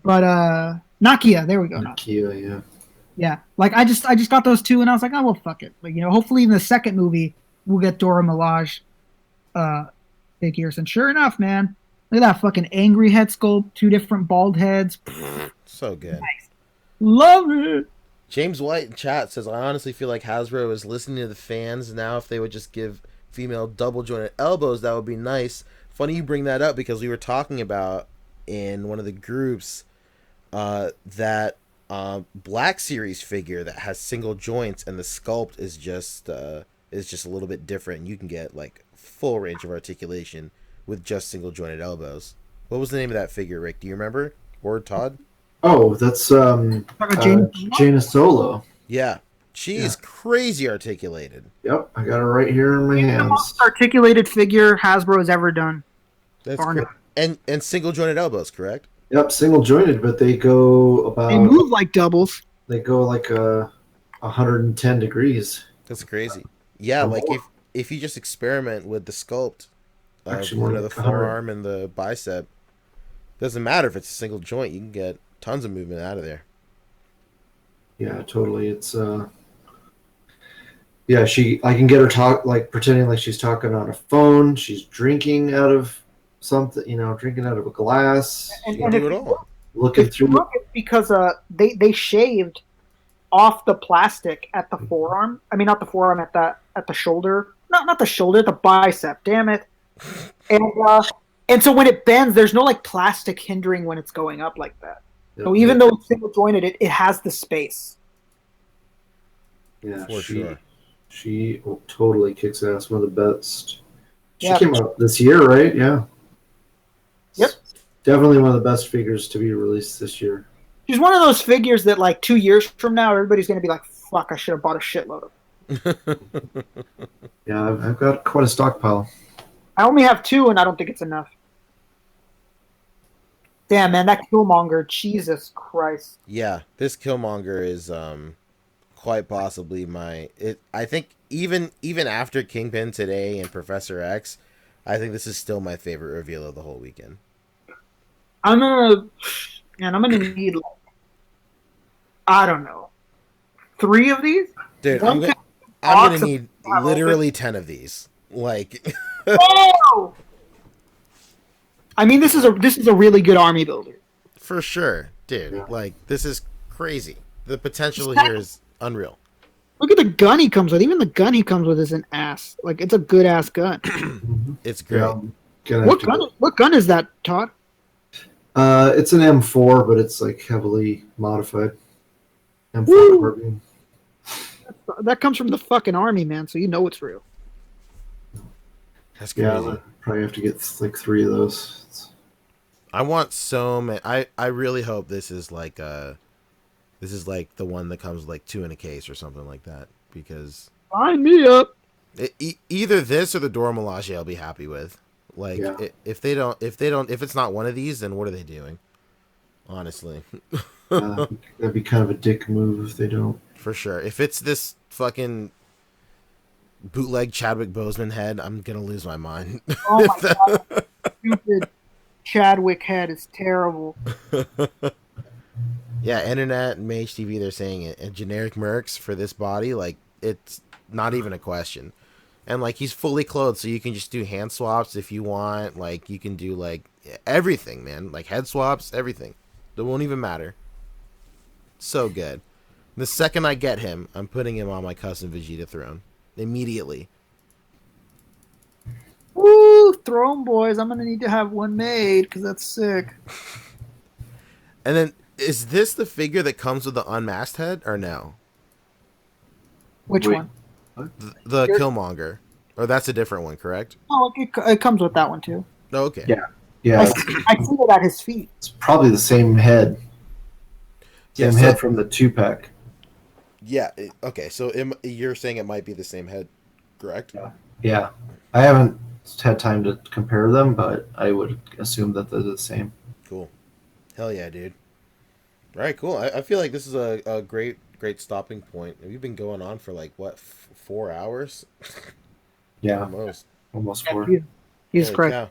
But Nakia, there we go. Nakia, yeah. Yeah, like I just got those two, and I was like, oh well, fuck it. Like, hopefully in the second movie we'll get Dora Milaje figures, and sure enough, man, look at that fucking angry head sculpt, 2 different bald heads. So good. Nice. Love it. James White in chat says, I honestly feel like Hasbro is listening to the fans now. If they would just give female double jointed elbows, that would be nice. Funny you bring that up, because we were talking about in one of the groups that Black Series figure that has single joints, and the sculpt is just a little bit different. You can get like full range of articulation with just single jointed elbows. What was the name of that figure, Rick? Do you remember? Or Todd? Oh, that's Jaina Solo. Yeah, she is crazy articulated. Yep, I got her right here in my hands. The most articulated figure Hasbro has ever done. That's and single jointed elbows, correct? Yep, single jointed, but they go about. They move like doubles. They go like 110 degrees. That's crazy. Yeah, like if you just experiment with the sculpt of the forearm and the bicep, doesn't matter if it's a single joint. You can get tons of movement out of there. Yeah, totally. It's yeah, I can get her like pretending like she's talking on a phone. She's drinking out of something, drinking out of a glass. And do it all. Looking through. Look, it's because they shaved off the plastic at the forearm. I mean, not the forearm, at the shoulder. Not the shoulder, the bicep. Damn it. And so when it bends, there's no like plastic hindering when it's going up like that. So even though it's single jointed, it has the space. Yeah, for sure. She totally kicks ass. One of the best. She came out this year, right? Yeah. Yep. Definitely one of the best figures to be released this year. She's one of those figures that like 2 years from now, everybody's going to be like, fuck, I should have bought a shitload of. Yeah, I've got quite a stockpile. I only have 2, and I don't think it's enough. Damn, man, that Killmonger, Jesus Christ. Yeah, this Killmonger is quite possibly I think even after Kingpin today and Professor X, I think this is still my favorite reveal of the whole weekend. I'm gonna need like, I don't know, 3 of these? Dude, I'm gonna need literally 10 of these. Like oh! I mean, this is a really good army builder. For sure, dude. Yeah. Like, this is crazy. The potential here is unreal. Look at the gun he comes with. Even the gun he comes with is an ass. Like, it's a good ass gun. It's great. Yeah, what gun is that, Todd? It's an M4, but it's like heavily modified. M4 carbine. That comes from the fucking army, man. So you know it's real. That's crazy. Yeah, probably have to get like 3 of those. I want so many. I really hope this is like the one that comes with like 2 in a case or something like that, because sign me up. Either this or the Dora Milaje I'll be happy with. Like if it's not one of these, then what are they doing? Honestly. That'd be kind of a dick move if they don't. For sure. If it's this fucking bootleg Chadwick Boseman head, I'm gonna lose my mind. Oh my god, stupid Chadwick head is terrible. Yeah, Internet and Mage TV, they're saying it. And generic mercs for this body, like, it's not even a question. And like, he's fully clothed, so you can just do hand swaps if you want. Like, you can do like everything, man. Like head swaps, everything. It won't even matter. So good. The second I get him, I'm putting him on my custom Vegeta throne immediately. Woo, throne boys! I'm gonna need to have one made because that's sick. And then, is this the figure that comes with the unmasked head or no? Which one? The Killmonger, or that's a different one, correct? Oh, it comes with that one too. Oh, okay. Yeah. I see it at his feet. It's probably the same head. Same head from the 2-pack. Yeah. Okay. So you're saying it might be the same head, correct? Yeah. I haven't had time to compare them, but I would assume that they're the same. Cool. Hell yeah, dude. All right, cool. I feel like this is a great great stopping point. We've been going on for like what 4 hours? Yeah, almost 4. He's Holy correct. cow.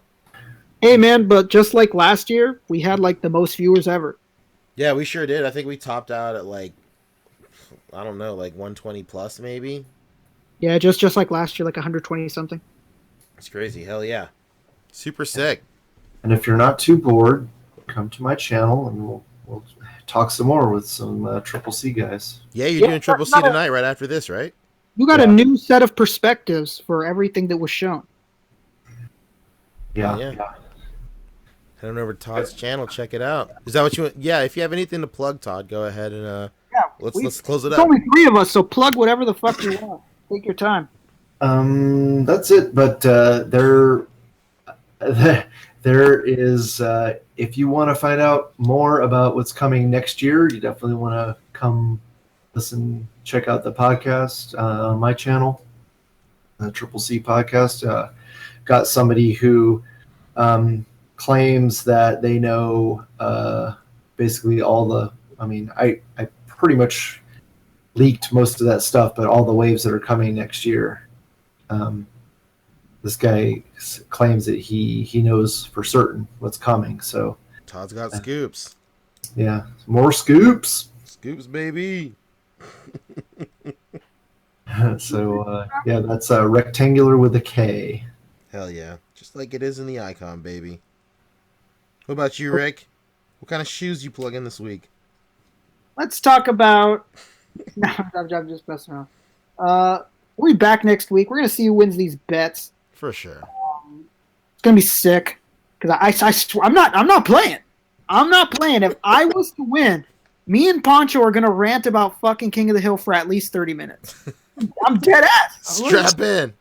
Hey man, but just like last year, we had like the most viewers ever. Yeah, we sure did. I think we topped out at like, I don't know, like 120 plus maybe. Yeah, just like last year, like 120 something. It's crazy. Hell yeah. Super sick. And if you're not too bored, come to my channel and we'll talk some more with some Triple C guys. Yeah, you're doing Triple C tonight right after this, right? You got a new set of perspectives for everything that was shown. Yeah. Head on over to Todd's channel, check it out. Is that what you want? Yeah, if you have anything to plug, Todd, go ahead and let's close it up. There's only 3 of us, so plug whatever the fuck you want. Take your time. That's it. But there is, if you want to find out more about what's coming next year, you definitely want to come listen, check out the podcast on my channel, the Triple C podcast. Got somebody who claims that they know basically all the, I mean, I pretty much leaked most of that stuff, but all the waves that are coming next year. This guy claims that he knows for certain what's coming. So Todd's got scoops. Yeah, more scoops. Scoops, baby. So yeah, that's rectangular with a K. Hell yeah, just like it is in the icon, baby. What about you, Rick? What kind of shoes you plug in this week? Let's talk about. No, I'm just messing around. We'll be back next week. We're gonna see who wins these bets. For sure. It's gonna be sick because I swear, I'm not playing. I'm not playing. If I was to win, me and Pancho are gonna rant about fucking King of the Hill for at least 30 minutes. I'm dead ass. Strap in.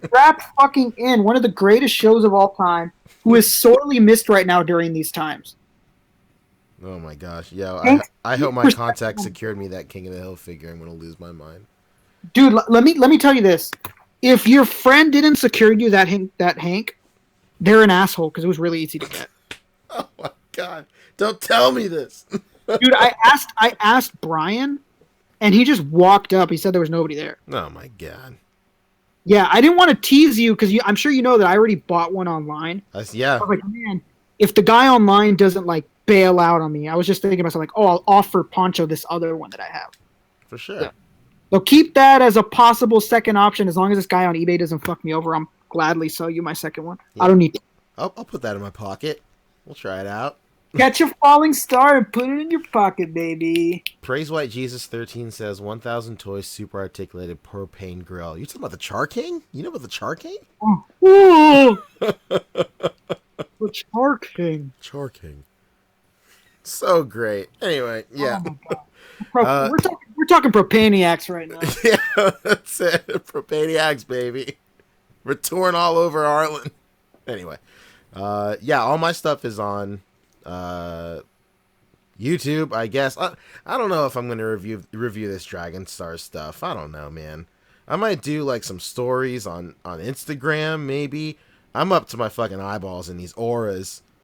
Strap fucking in. One of the greatest shows of all time, who is sorely missed right now during these times. Oh my gosh. Yo, I hope my contact secured me that King of the Hill figure. I'm gonna lose my mind. Dude, let me tell you this. If your friend didn't secure you that Hank, they're an asshole because it was really easy to get. Oh my god. Don't tell me this. Dude, I asked Brian, and he just walked up. He said there was nobody there. Oh my god. Yeah, I didn't want to tease you because I'm sure you know that I already bought one online. Yeah. I was like, man, if the guy online doesn't like bail out on me, I was just thinking to myself like, oh, I'll offer Pancho this other one that I have. For sure. So keep that as a possible second option. As long as this guy on eBay doesn't fuck me over, I'm gladly sell you my second one. Yeah. I don't need to. I'll put that in my pocket. We'll try it out. Catch a falling star and put it in your pocket, baby. Praise White Jesus 13 says 1,000 toys super articulated propane grill. You talking about the Char King? You know about the Char King? Oh. The Char King. Char King. So great. Anyway, yeah. Oh we're talking Propaniacs right now. Yeah, that's it. Propaniacs, baby. We're touring all over Ireland. Anyway, yeah, all my stuff is on YouTube, I guess. I don't know if I'm going to review this Dragon Star stuff. I don't know, man. I might do like some stories on Instagram, maybe. I'm up to my fucking eyeballs in these auras.